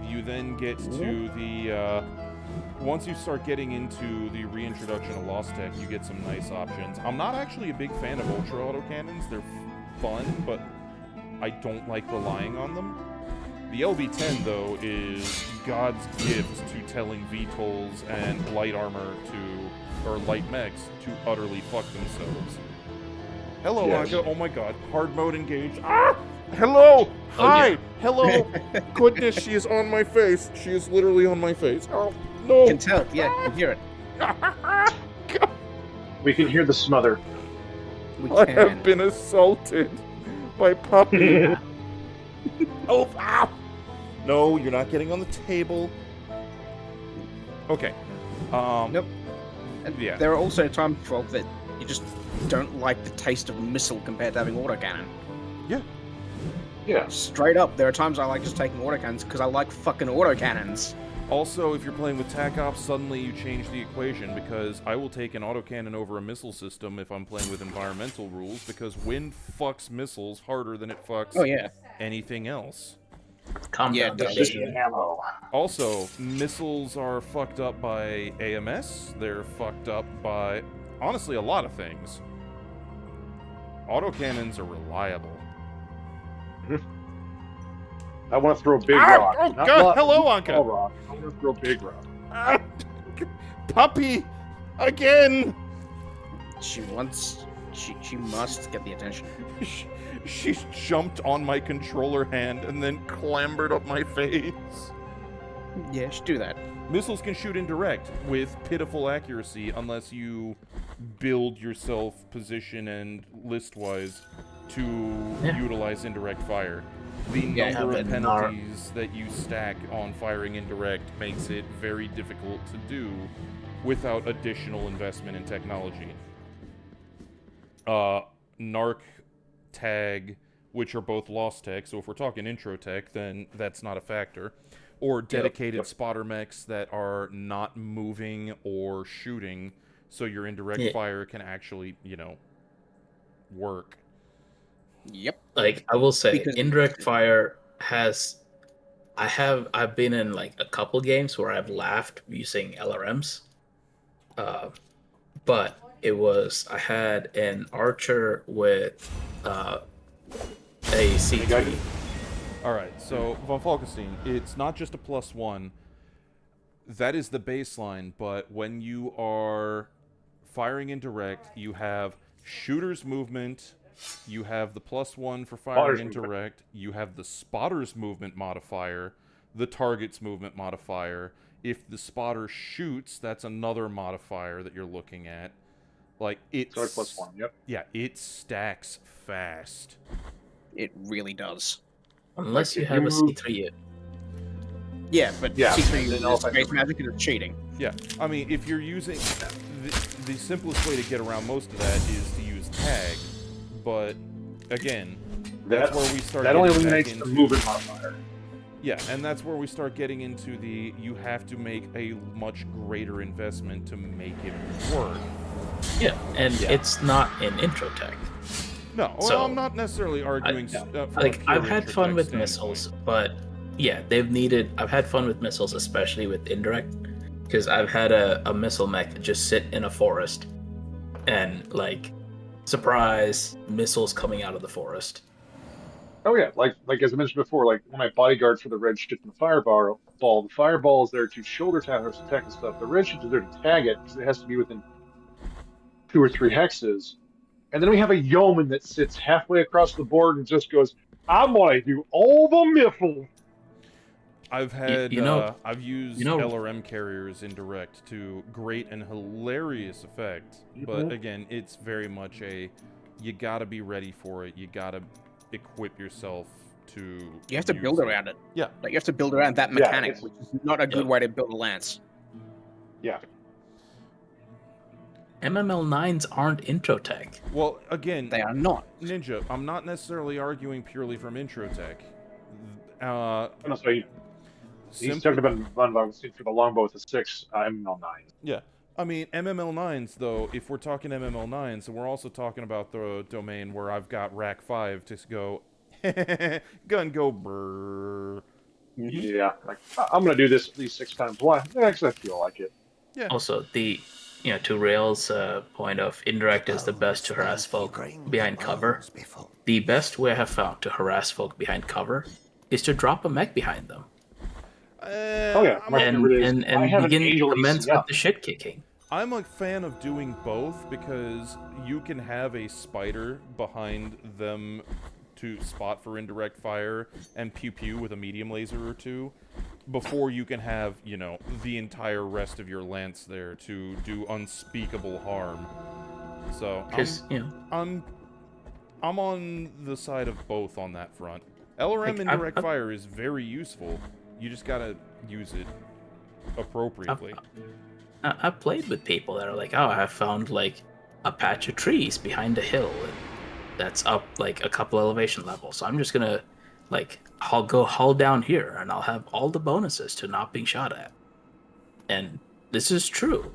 A: You then get to the, once you start getting into the reintroduction of Lost Tech, you get some nice options. I'm not actually a big fan of Ultra Autocannons. They're fun, but I don't like relying on them. The LB-10, though, is God's gift to telling VTOLs and light armor to, or light mechs, to utterly fuck themselves. Hello, Anka. Oh my god. Hard mode engaged. Ah! Hello! Hi! Hello! Goodness, she is on my face. She is literally on my face. Oh, no!
B: You can tell. Yeah, you can hear it.
J: We can hear the smother.
A: I have been assaulted by Puppy. Oh, ow! No, you're not getting on the table. Okay.
B: Nope. And there are also times, Frog, that you just don't like the taste of a missile compared to having autocannon.
A: Yeah.
J: Yeah.
B: Straight up, there are times I like just taking autocannons because I like fucking autocannons.
A: Also, if you're playing with TAC Ops, suddenly you change the equation because I will take an autocannon over a missile system if I'm playing with environmental rules because wind fucks missiles harder than it fucks anything else.
J: Ammo.
A: Also, missiles are fucked up by AMS. They're fucked up by, honestly, a lot of things. Autocannons are reliable.
J: I want to throw a big rock.
A: Oh, God. Hello, Anka.
J: Rock. I want to throw a big rock.
A: Puppy! Again!
B: She must get the attention.
A: She's jumped on my controller hand and then clambered up my face.
B: Yeah, she do that.
A: Missiles can shoot indirect with pitiful accuracy unless you build yourself position and list-wise to utilize indirect fire. the number of
C: and
A: penalties that you stack on firing indirect makes it very difficult to do without additional investment in technology. Narc, tag, which are both lost tech, so if we're talking intro tech, then that's not a factor. Or dedicated spotter mechs that are not moving or shooting, so your indirect fire can actually, work.
B: Yep.
C: Like, I will say, indirect fire has... I've been in, like, a couple games where I've laughed using LRMs. But it was... I had an archer with a C3.
A: Alright, so Von Falkenstein, it's not just a +1. That is the baseline, but when you are firing indirect, you have shooter's movement, you have the +1 for firing indirect, you have the spotter's movement modifier, the target's movement modifier. If the spotter shoots, that's another modifier that you're looking at. Like, it's...
J: So it's +1, yep.
A: Yeah, it stacks fast.
B: It really does.
C: Unless you have a C3 yet.
B: Yeah, but C3 is space magic and it's cheating.
A: Yeah, I mean, if you're using... The simplest way to get around most of that is to use tag, but, again, that's where we start
J: that only eliminates the movement modifier.
A: Yeah, and that's where we start getting into the... You have to make a much greater investment to make it work.
C: Yeah, and it's not in intro tech.
A: No, well, so, I'm not necessarily arguing.
C: I've had fun with missiles, but yeah, I've had fun with missiles, especially with indirect, because I've had a missile mech just sit in a forest, and like, surprise, missiles coming out of the forest.
J: Oh yeah, like as I mentioned before, like when I bodyguard for the red ship and the fireball, the fireball is there to shoulder attack and stuff. The red ship is there to tag it because it has to be within 2 or 3 hexes. And then we have a yeoman that sits halfway across the board and just goes, I'm going to do all the missiles.
A: I've had, I've used LRM carriers indirect to great and hilarious effect. But again, it's very much you gotta be ready for it. You gotta equip yourself to...
B: You have to build around it.
A: Yeah.
B: Like, you have to build around that mechanic, which is not a good way to build a lance.
J: Yeah.
C: MML9s aren't intro tech.
A: Well, again...
B: They are not.
A: Ninja, I'm not necessarily arguing purely from intro tech.
J: He's talking about for the longbow with the 6 MML9s.
A: Yeah. I mean, MML9s, though, if we're talking MML9s, and we're also talking about the domain where I've got Rack 5 to go, gun go brrr.
J: Yeah, like, I'm going to do this at least 6 times. Why? Actually, I feel like it.
C: Yeah. Also, to Rail's point of indirect is the best to harass folk behind cover. The best way I have found to harass folk behind cover is to drop a mech behind them. And begin commence with the shit kicking.
A: I'm a fan of doing both because you can have a spider behind them to spot for indirect fire and pew-pew with a medium laser or two before you can have, the entire rest of your lance there to do unspeakable harm. So, I'm on the side of both on that front. LRM indirect fire is very useful. You just gotta use it appropriately.
C: I've played with people that are like, oh, I have found, like, a patch of trees behind a hill, and that's up, like, a couple elevation levels. So I'm just gonna, like, I'll go hull down here, and I'll have all the bonuses to not being shot at. And this is true.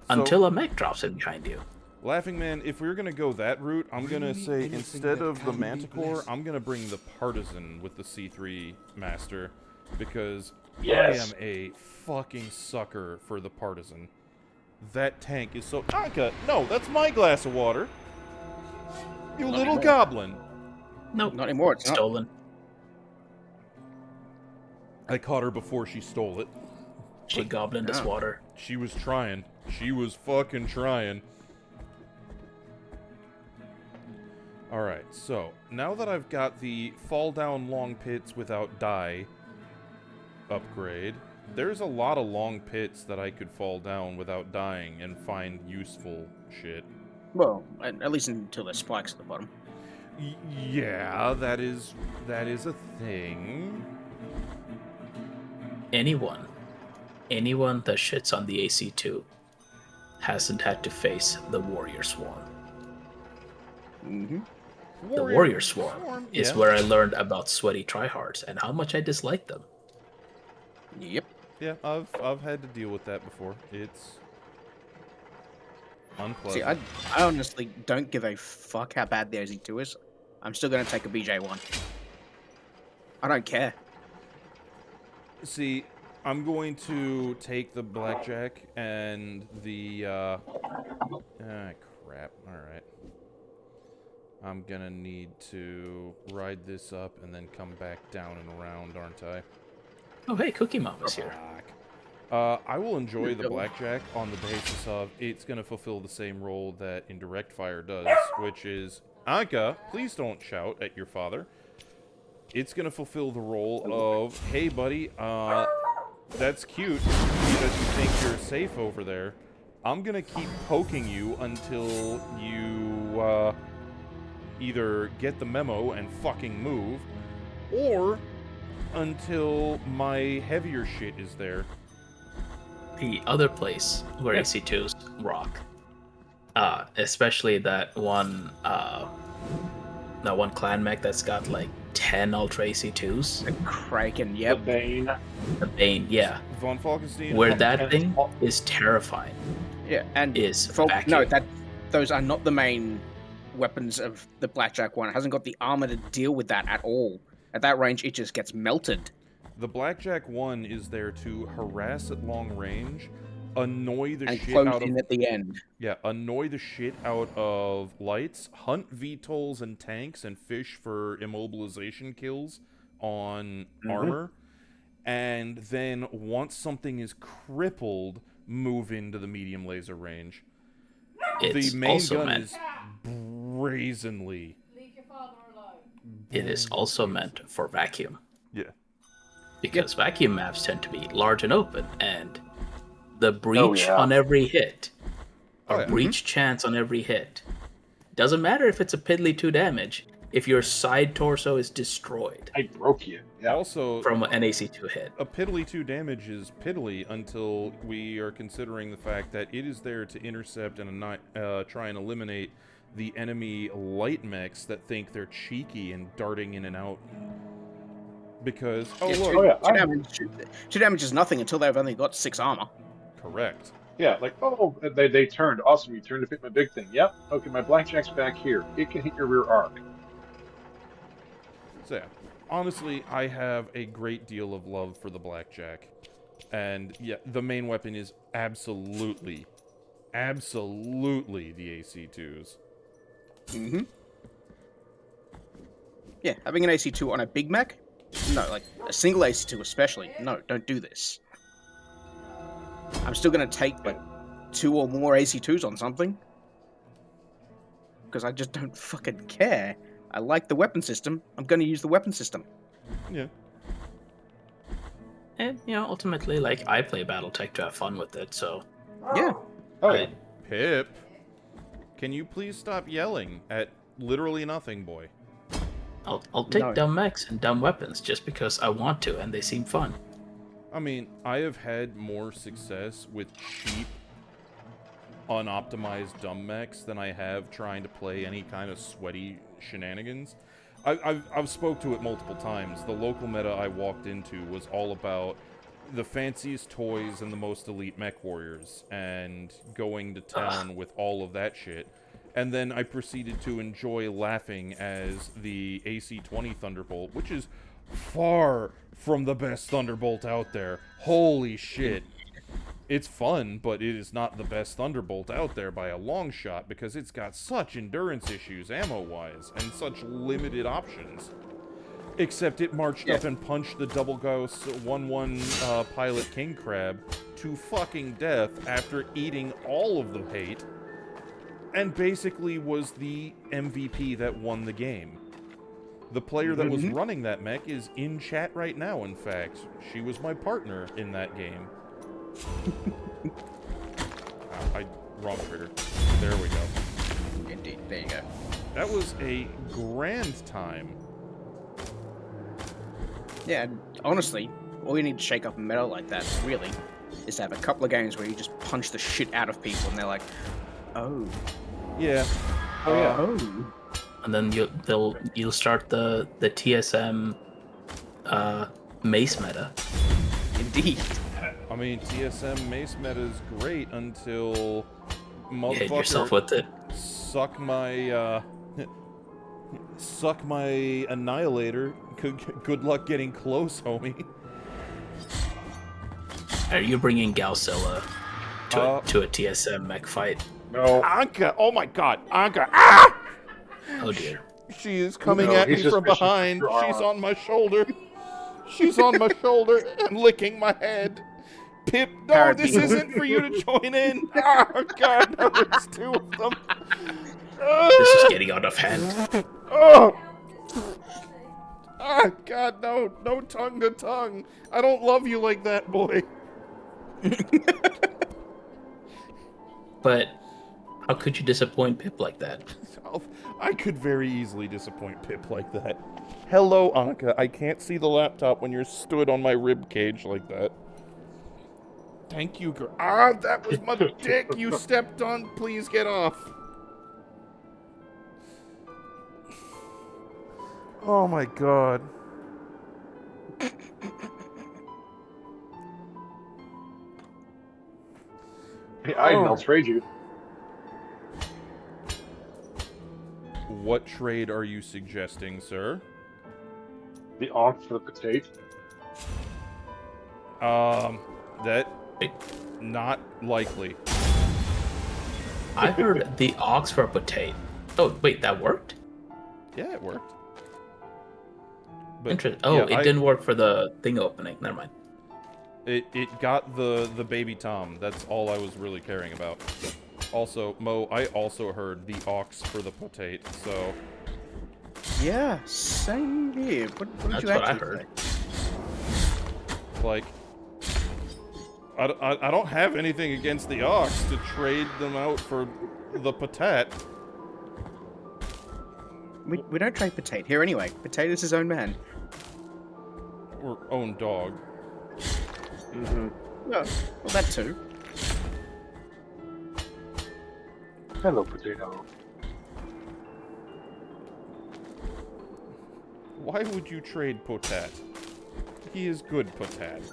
C: Until a mech drops in behind you.
A: Laughing Man, if we were gonna go that route, I'm gonna say, instead of the Manticore, I'm gonna bring the Partisan with the C3 Master, because I am a fucking sucker for the Partisan. That tank is so... Anka, no, that's my glass of water. You little goblin.
C: Nope.
B: Not anymore. It's
C: stolen.
A: I caught her before she stole it.
C: She goblined his water.
A: She was trying. She was fucking trying. Alright, so, now that I've got the fall down long pits without die upgrade, there's a lot of long pits that I could fall down without dying and find useful shit.
B: Well, at least until there's spikes at the bottom.
A: Yeah, that is a thing.
C: Anyone that shits on the AC2 hasn't had to face the Warrior Swarm.
B: Mm-hmm.
C: The Warrior Swarm is where I learned about sweaty tryhards and how much I dislike them.
B: Yep.
A: Yeah, I've had to deal with that before. It's unpleasant.
B: See, I honestly don't give a fuck how bad the AC2 is. I'm still gonna take a BJ1. I don't care.
A: See, I'm going to take the blackjack and the crap. Alright. I'm gonna need to ride this up and then come back down and around, aren't I?
C: Oh, hey, Cookie Mama's here.
A: I will enjoy the blackjack on the basis of it's going to fulfill the same role that Indirect Fire does, which is, Anka, please don't shout at your father. It's going to fulfill the role of, hey, buddy, that's cute that you think you're safe over there. I'm going to keep poking you until you either get the memo and fucking move, or until my heavier shit is there.
C: The other place where AC2s rock, especially that one clan mech that's got like 10 Ultra AC2s.
B: The Kraken, yep.
J: The
C: Bane, yeah.
A: Von Falkenstein.
C: Where that thing is terrifying.
B: Yeah, and those are not the main weapons of the Blackjack one. It hasn't got the armor to deal with that at all. At that range, it just gets melted.
A: The Blackjack 1 is there to harass at long range, annoy the
B: and
A: shit
B: close
A: out
B: in
A: of
B: at the end.
A: Yeah, annoy the shit out of lights, hunt VTOLs and tanks, and fish for immobilization kills on armor, and then once something is crippled, move into the medium laser range.
C: It's
A: the main
C: also
A: gun
C: meant,
A: is brazenly.
C: It is also meant for vacuum.
A: Yeah.
C: Because vacuum maps tend to be large and open, and the breach on every hit, or breach chance on every hit, doesn't matter if it's a piddly 2 damage, if your side torso is destroyed.
J: I broke you. Yeah.
A: Also,
C: from an AC2 hit.
A: A piddly 2 damage is piddly until we are considering the fact that it is there to intercept and try and eliminate the enemy light mechs that think they're cheeky and darting in and out. Because,
B: two damage is nothing until they've only got 6 armor.
A: Correct.
J: Yeah, like, they turned. Awesome, you turned to fit my big thing. Yep, okay, my blackjack's back here. It can hit your rear arc.
A: So, yeah, honestly, I have a great deal of love for the blackjack. And, yeah, the main weapon is absolutely the AC2s.
B: Mm-hmm. Yeah, having an AC2 on a big mech? No, like, a single AC2 especially. No, don't do this. I'm still going to take, like, 2 or more AC2s on something. Because I just don't fucking care. I like the weapon system. I'm going to use the weapon system.
A: Yeah.
C: And, ultimately, like, I play Battletech to have fun with it, so...
B: Yeah.
A: Pip, can you please stop yelling at literally nothing, boy?
C: I'll take dumb mechs and dumb weapons just because I want to, and they seem fun.
A: I mean, I have had more success with cheap, unoptimized dumb mechs than I have trying to play any kind of sweaty shenanigans. I've spoke to it multiple times. The local meta I walked into was all about the fanciest toys and the most elite mech warriors, and going to town with all of that shit. And then I proceeded to enjoy laughing as the AC-20 Thunderbolt, which is far from the best Thunderbolt out there. Holy shit. It's fun, but it is not the best Thunderbolt out there by a long shot, because it's got such endurance issues ammo-wise, and such limited options. Except it marched up and punched the Double Ghost 1-1 Pilot King Crab to fucking death after eating all of the hate, and basically was the MVP that won the game. The player that was running that mech is in chat right now, in fact. She was my partner in that game. Wrong trigger. There we go.
B: Indeed, there you go.
A: That was a grand time.
B: Yeah, and honestly, all you need to shake up a meta like that, really, is to have a couple of games where you just punch the shit out of people and they're like, oh.
A: Yeah.
J: Oh yeah.
B: Oh.
C: And then you'll start the TSM mace meta.
B: Indeed.
A: I mean, TSM mace meta is great until
C: You hit yourself with it.
A: Suck my annihilator. Good luck getting close, homie.
C: Are you bringing Galsilla to a TSM mech fight?
J: No.
A: Anka! Oh my god! Anka! Ah!
C: Oh dear.
A: She is coming at me from behind. She's on my shoulder. She's on my shoulder and licking my head. Pip, no, this isn't for you to join in. Oh god, no, there's two of them.
C: This is getting out of hand.
A: Oh! Ah, god, no tongue to tongue. I don't love you like that, boy.
C: But how could you disappoint Pip like that?
A: I could very easily disappoint Pip like that. Hello, Anka. I can't see the laptop when you're stood on my rib cage like that. Thank you, girl. Ah, that was my dick you stepped on. Please get off. Oh my god.
J: Hey, Iden, I'll trade you.
A: What trade are you suggesting, sir?
J: The Ankh for the potato.
A: That not likely.
C: I heard the ox for a potato. Oh wait, that worked?
A: Yeah, it worked. But
C: Interesting. Oh,
A: yeah,
C: it didn't work for the thing opening. Never mind.
A: It got the baby Tom. That's all I was really caring about. Also, Mo, I also heard the ox for the potato, so...
B: Yeah, same here. What did you actually heard?
A: Like, I don't have anything against the ox to trade them out for the potat.
B: We don't trade Potato here anyway. Potato's his own man.
A: Or own dog.
B: Mm-hmm. No, well, that too.
J: Hello, potato.
A: Why would you trade Potat? He is good Potat.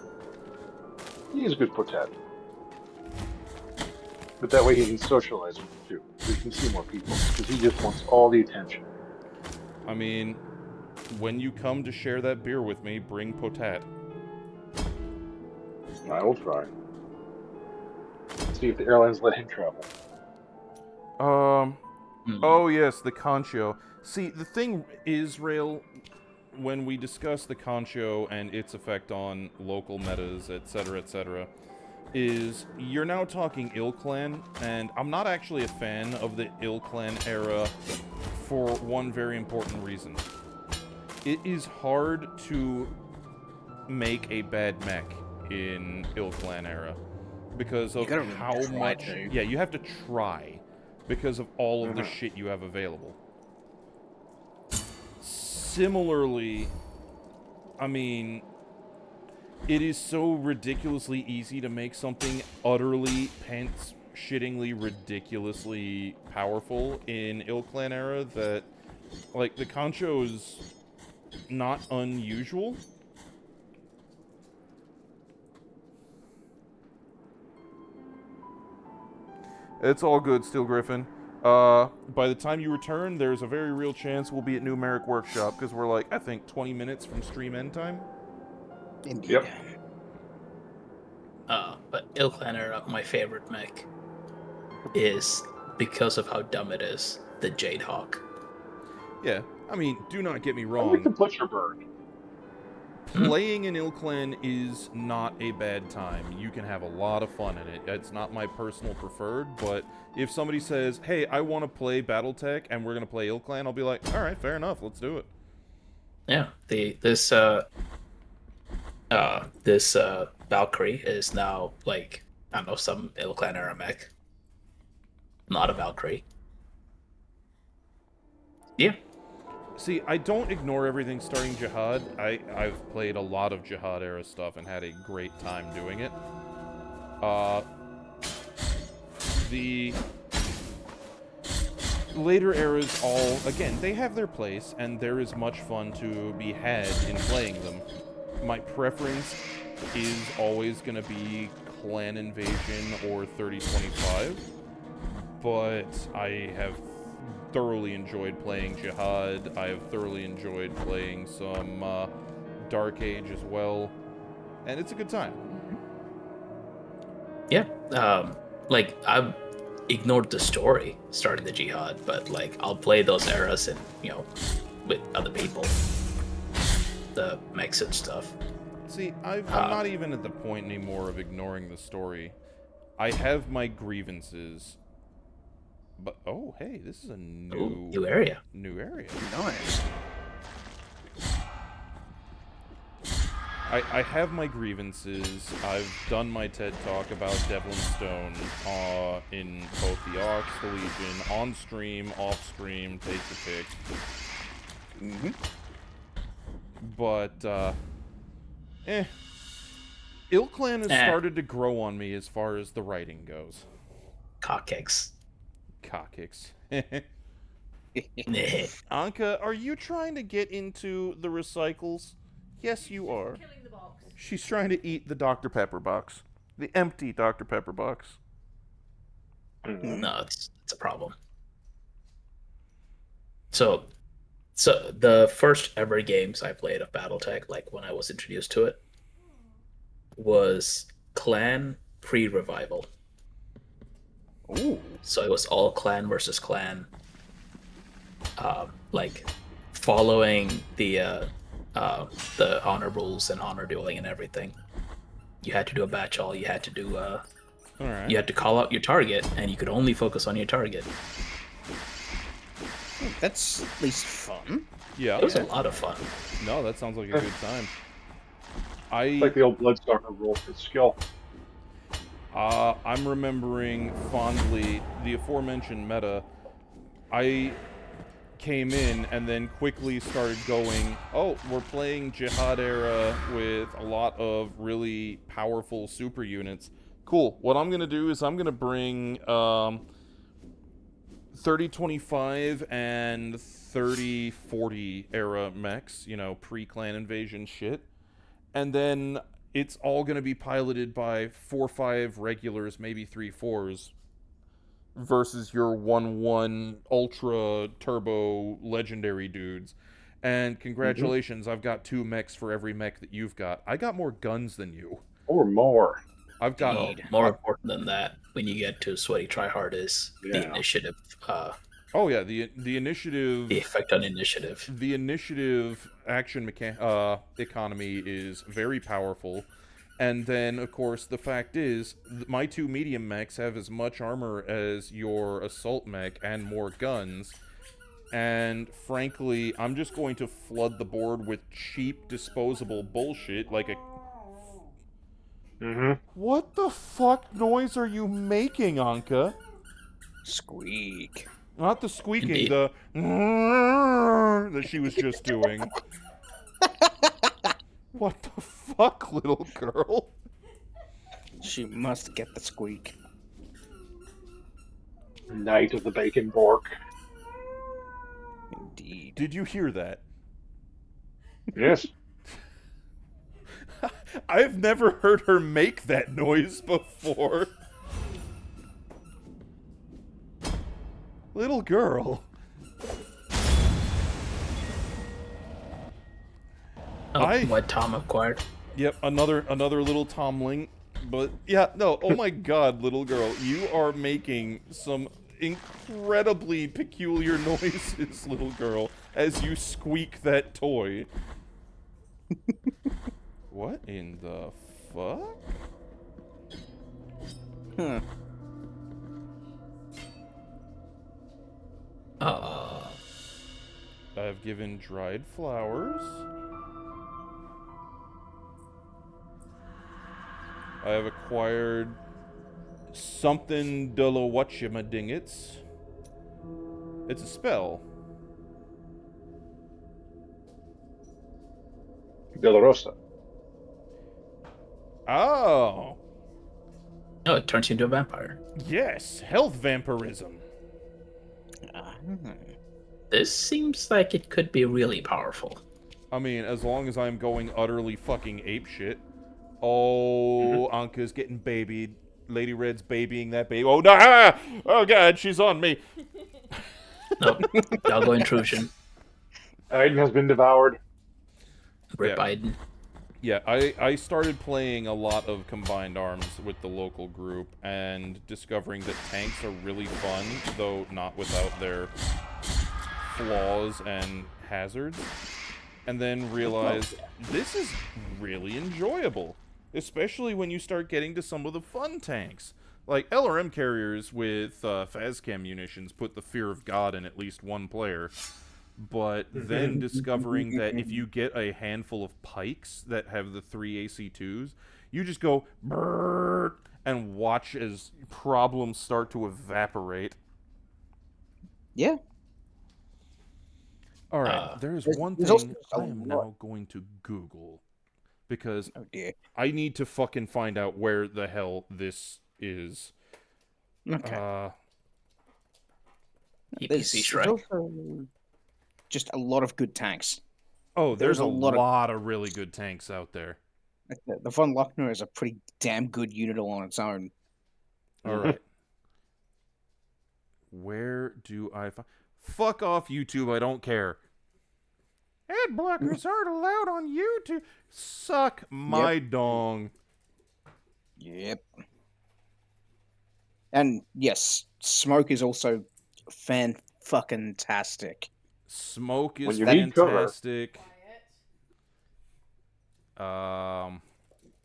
J: He is a good potat. But that way he can socialize with you too. So he can see more people. Because he just wants all the attention.
A: I mean, when you come to share that beer with me, bring Potat.
J: I will try. See if the airlines let him travel.
A: Oh yes, the Concho. See, the thing is, Rail, when we discuss the Concho and its effect on local metas, etc., is you're now talking Il-Clan, and I'm not actually a fan of the Il-Clan era for one very important reason. It is hard to make a bad mech in Il-Clan era because of how much... Yeah, you have to try because of all of the shit you have available. Similarly, I mean, it is so ridiculously easy to make something utterly pants-shittingly ridiculously powerful in Il-Clan era that, like, the Concho is not unusual. It's all good, Steel Griffin. By the time you return, there's a very real chance we'll be at Numeric Workshop, because we're like, I think, 20 minutes from stream end time.
B: Indeed.
J: Yep.
C: But Il-Clan era, my favorite mech is, because of how dumb it is, the Jade Hawk.
A: Yeah, I mean, do not get me
J: I
A: wrong.
J: like the Butcher Bird.
A: Playing in Il-Clan is not a bad time. You can have a lot of fun in it. It's not my personal preferred, but if somebody says, hey, I want to play Battletech and we're going to play Il-Clan, I'll be like, alright, fair enough, let's do it.
C: Yeah, this Valkyrie is now, like, I don't know, some Il-Clan era mech. Not a Valkyrie. Yeah.
A: See, I don't ignore everything starting Jihad. I've played a lot of Jihad era stuff and had a great time doing it. The later eras all, again, they have their place, and there is much fun to be had in playing them. My preference is always going to be Clan Invasion or 3025, but I have thoroughly enjoyed playing Jihad. I have thoroughly enjoyed playing some Dark Age as well, and it's a good time.
C: Yeah, like I've ignored the story starting the Jihad, but like I'll play those eras and with other people, the mechs and stuff.
A: See, I'm not even at the point anymore of ignoring the story. I have my grievances, but oh hey, this is a
C: new area.
A: New area.
B: Nice.
A: I have my grievances. I've done my TED Talk about Devlin Stone in both the Ox, the Legion, on stream, off stream, take your pick. But, Ill Clan has started to grow on me as far as the writing goes.
C: Coccyx.
A: Anka, are you trying to get into the recycles? Yes, you are. She's trying to eat the Dr. Pepper box. The empty Dr. Pepper box.
C: No, it's a problem. So the first ever games I played of BattleTech, like when I was introduced to it, was Clan pre-revival.
B: Ooh.
C: So it was all clan versus clan, like following the honor rules and honor dueling and everything. You had to do a batch all. You had to do you had to call out your target, and you could only focus on your target.
B: That's at least fun.
A: Yeah,
C: it was a lot of fun.
A: No, that sounds like a good time.
J: It's like the old Bloodstalker rule for skill.
A: I'm remembering fondly the aforementioned meta. I came in and then quickly started going, oh, we're playing Jihad era with a lot of really powerful super units. Cool. What I'm going to do is I'm going to bring 3025 and 3040 era mechs, pre-clan invasion shit. And then it's all going to be piloted by 4-5 regulars, maybe 3-4s, versus your 1-1 ultra turbo legendary dudes. And congratulations, I've got 2 mechs for every mech that you've got. I got more guns than you.
J: Or more.
A: I've got
C: more important than that. When you get to Sweaty Tryhard is the initiative.
A: Oh yeah, the initiative.
C: The effect on initiative.
A: The initiative action economy is very powerful. And then, of course, the fact is, my 2 medium mechs have as much armor as your assault mech and more guns. And frankly, I'm just going to flood the board with cheap, disposable bullshit like a... What the fuck noise are you making, Anka?
B: Squeak.
A: Not the squeaking, the... that she was just doing. What the fuck, little girl?
B: She must get the squeak.
J: Night of the Bacon Bork.
B: Indeed.
A: Did you hear that?
J: Yes.
A: I've never heard her make that noise before. Little girl.
C: What Tom acquired.
A: Yep, another little tomling. But yeah, no, oh my god, little girl, you are making some incredibly peculiar noises, little girl, as you squeak that toy. What in the fuck?
B: Huh.
A: I've given dried flowers. I have acquired something dullo whatchamadingits. It's a spell.
J: Dolorosa.
A: Oh.
C: Oh, it turns you into a vampire.
A: Yes, health vampirism.
C: This seems like it could be really powerful.
A: I mean, as long as I'm going utterly fucking apeshit. Oh, Anka's getting babied. Lady Red's babying that baby. Oh, no! Ah! Oh, God, she's on me.
C: Nope. Doggo intrusion.
J: Iden has been devoured.
C: Rip
A: Yeah.
C: Iden.
A: Yeah, I started playing a lot of Combined Arms with the local group and discovering that tanks are really fun, though not without their flaws and hazards. And then realized this is really enjoyable, especially when you start getting to some of the fun tanks. Like, LRM carriers with Phascam munitions put the fear of God in at least one player. But then discovering that if you get a handful of pikes that have the 3 AC2s, you just go brrr and watch as problems start to evaporate.
B: Yeah.
A: All right, there's one
B: there's also
A: thing
B: a
A: I am
B: lot-
A: now going to Google because
B: Oh dear.
A: I need to fucking find out where the hell this is.
B: Okay.
C: EPC
B: There's
C: Shrek.
B: also just a lot of good tanks.
A: Oh, there's a
B: lot
A: lot of really good tanks out there.
B: Like the Von Lochner is a pretty damn good unit all on its own.
A: All right. Where do I find... Fuck off, YouTube, I don't care. Ad blockers aren't allowed on YouTube. Suck my dong.
B: Yep. And yes, smoke is also fan-fucking-tastic.
A: Smoke is
J: When you need cover.
A: fantastic.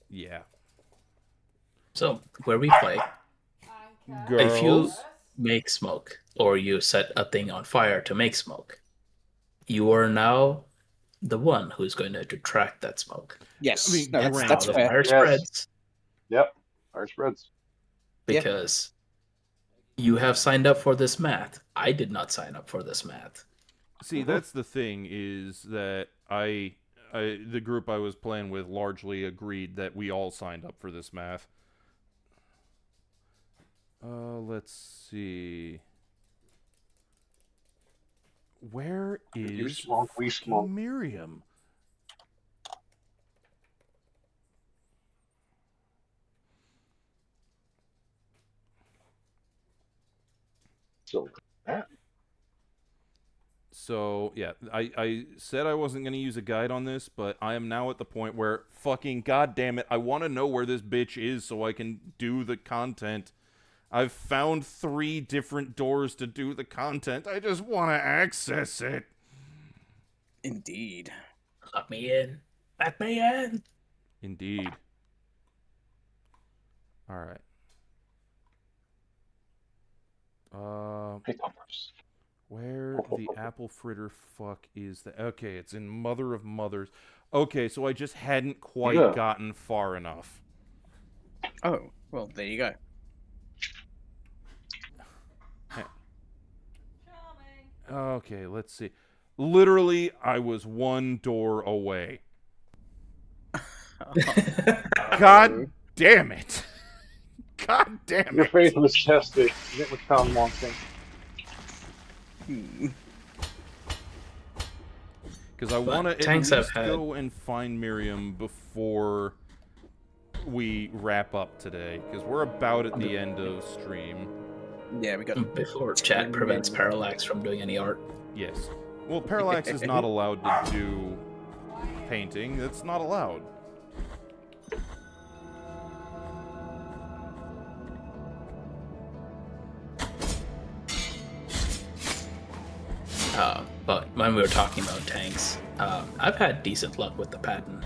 A: Yeah.
C: So, where we play,
A: Girls.
C: if you make smoke, or you set a thing on fire to make smoke, you are now the one who's going to track that smoke.
B: Yes,
A: I mean,
B: no,
C: And
B: that's
C: how the
B: fair.
C: fire
J: Yes.
C: spreads,
J: Yep. Fire spreads.
C: because you have signed up for this math. I did not sign up for this math.
A: See, that's the thing, is that the group I was playing with largely agreed that we all signed up for this math. Let's see. Where
J: You
A: is
J: smoke, we smoke.
A: Miriam? So, yeah, I said I wasn't going to use a guide on this, but I am now at the point where, fucking goddamn it, I want to know where this bitch is so I can do the content. I've found 3 different doors to do the content. I just want to access it.
B: Indeed.
C: Let me in. Let me in.
A: Indeed. All right. Where the apple fritter fuck is that? Okay, it's in Mother of Mothers. Okay, so I just hadn't quite gotten far enough.
B: Oh, well, there you go.
A: Okay, let's see. Literally, I was 1 door away. God damn it. God damn it.
J: Your faith was tested. It was found wanting.
A: Because I want to at least go and find Miriam before we wrap up today. Because we're about at the end of stream.
B: Yeah, we got...
C: Before chat prevents Parallax from doing any art.
A: Yes. Well, Parallax is not allowed to do painting. That's not allowed.
C: But when we were talking about tanks, I've had decent luck with the Patton.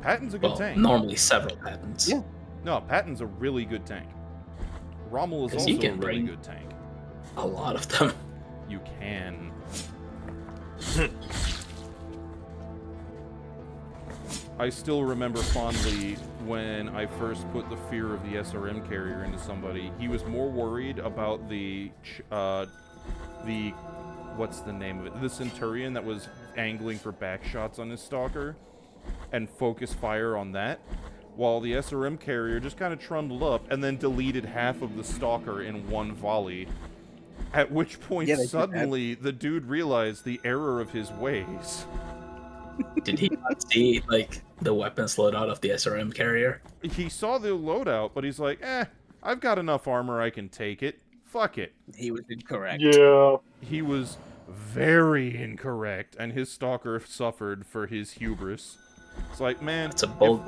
A: Patton's a good tank.
C: Normally several Pattons.
B: Yeah.
A: No, Patton's a really good tank. Rommel is also a really good tank.
C: A lot of them.
A: You can. I still remember fondly when I first put the fear of the SRM carrier into somebody. He was more worried about the what's the name of it? The Centurion that was angling for back shots on his stalker and focus fire on that, while the SRM carrier just kind of trundled up and then deleted half of the stalker in one volley. At which point, suddenly, the dude realized the error of his ways.
C: Did he not see, like, the weapons loadout of the SRM carrier?
A: He saw the loadout, but he's like, I've got enough armor, I can take it. Fuck it.
B: He was incorrect.
J: Yeah.
A: He was very incorrect, and his stalker suffered for his hubris. It's like, man,
C: it's a bold...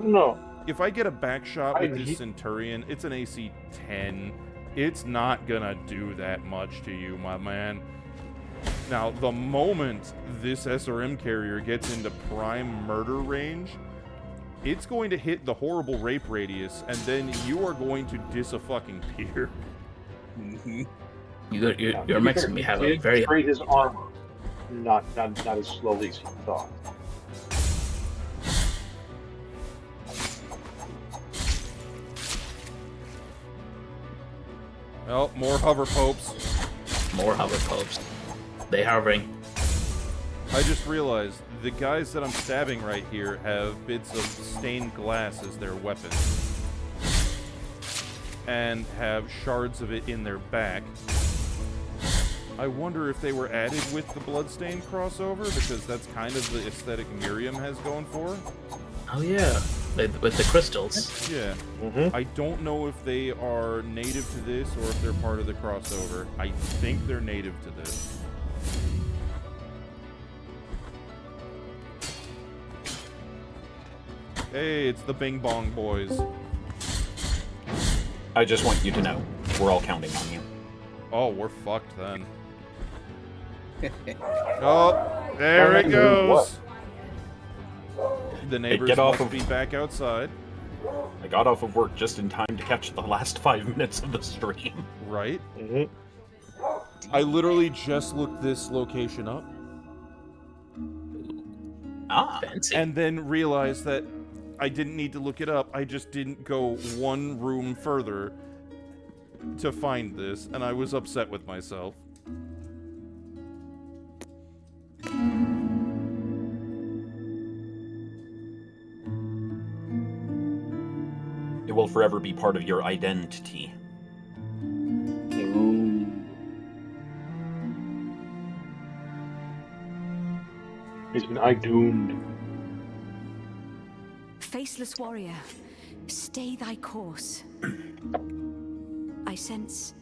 A: if I get a back shot with this Centurion, it's an AC 10. It's not gonna do that much to you, my man. Now, the moment this SRM carrier gets into prime murder range, it's going to hit the horrible rape radius, and then you are going to dis-a-fucking-peer.
B: Mm-hmm.
C: You're making me have a very...
J: Trade his armor, not as slowly as he thought.
A: Well, more hover popes.
C: More hover popes. They hovering.
A: I just realized the guys that I'm stabbing right here have bits of stained glass as their weapons. And have shards of it in their back. I wonder if they were added with the bloodstained crossover, because that's kind of the aesthetic Miriam has going for.
C: Oh yeah, with the crystals.
A: Yeah. I don't know if they are native to this or if they're part of the crossover. I think they're native to this. Hey, it's the Bing Bong Boys.
L: I just want you to know, we're all counting on you.
A: Oh, we're fucked then. Oh, there it goes. The neighbors must be back outside.
L: I got off of work just in time to catch the last 5 minutes of the stream.
A: Right? I literally just looked this location up.
C: Fancy.
A: And then realized that I didn't need to look it up. I just didn't go one room further to find this, and I was upset with myself.
L: It will forever be part of your identity.
J: He's been I-doomed.
M: Faceless warrior, stay thy course. I sense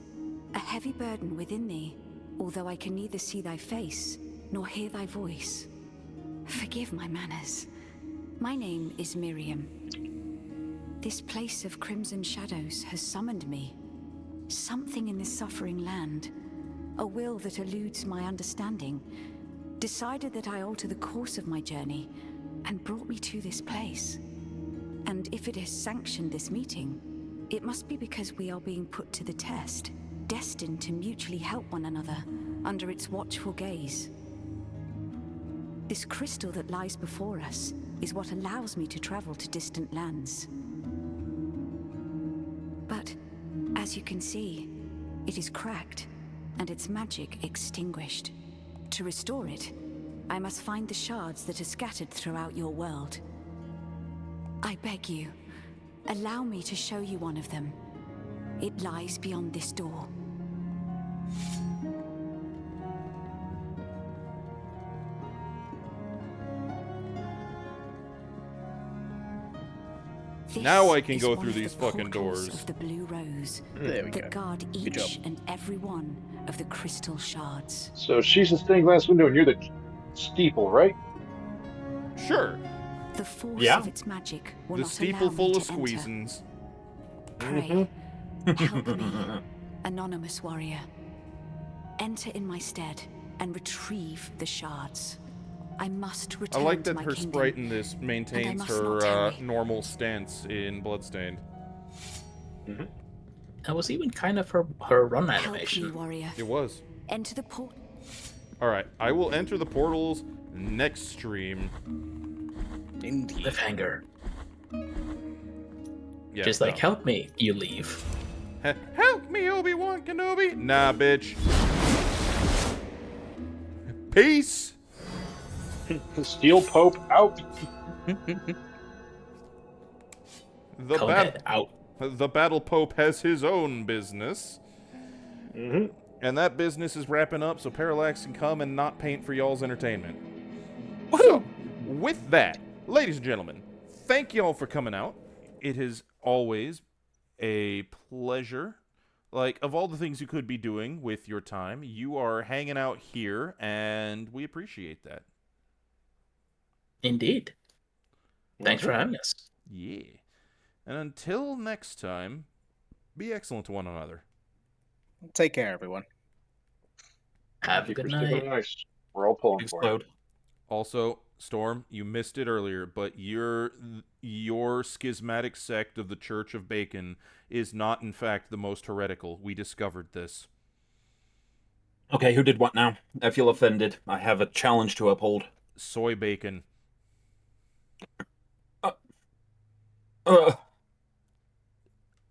M: a heavy burden within thee, although I can neither see thy face nor hear thy voice. Forgive my manners. My name is Miriam. This place of crimson shadows has summoned me. Something in this suffering land, a will that eludes my understanding, decided that I alter the course of my journey and brought me to this place. And if it has sanctioned this meeting, it must be because we are being put to the test, destined to mutually help one another under its watchful gaze. This crystal that lies before us is what allows me to travel to distant lands. But, as you can see, it is cracked, and its magic extinguished. To restore it, I must find the shards that are scattered throughout your world. I beg you, allow me to show you one of them. It lies beyond this door.
A: Now I can go through these fucking doors.
M: Of the blue rose
B: that
M: guard each and every one of the crystal shards.
J: So she's the stained glass window near the steeple, right?
A: Sure.
M: The force of its magic will
A: the
M: not
A: steeple
M: allow
A: full
M: me
A: of
M: to enter.
A: squeezins.
M: Pray, help me, anonymous warrior. Enter in my stead and retrieve the shards. I must return
A: I like
M: to
A: that
M: my
A: her
M: kingdom,
A: sprite in this maintains
M: must not
A: her
M: tarry.
A: normal stance in Bloodstained.
C: That was even kind of her run
M: Help
C: animation.
M: me, warrior.
A: It was.
M: Enter the port.
A: Alright, I will enter the portals next stream.
B: Indeed.
C: Cliffhanger.
A: Yeah,
C: Just like, help me, you leave.
A: Help me, Obi-Wan Kenobi! Nah, bitch. Peace!
J: Steel Pope out.
C: Conehead out.
A: The Battle Pope has his own business.
J: Mm-hmm.
A: And that business is wrapping up so Parallax can come and not paint for y'all's entertainment.
L: Woo-hoo!
A: So, with that, ladies and gentlemen, thank y'all for coming out. It is always a pleasure. Like, of all the things you could be doing with your time, you are hanging out here, and we appreciate that.
C: Indeed. Thanks for having us.
A: Yeah. And until next time, be excellent to one another.
B: Take care, everyone.
C: Have a good night.
J: Nice. We're all pulling for it.
A: Also, Storm, you missed it earlier, but your schismatic sect of the Church of Bacon is not, in fact, the most heretical. We discovered this.
L: Okay, who did what now? I feel offended. I have a challenge to uphold.
A: Soy bacon.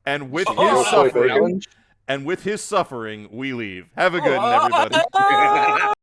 A: And with his suffering, we leave. Have a good one, everybody.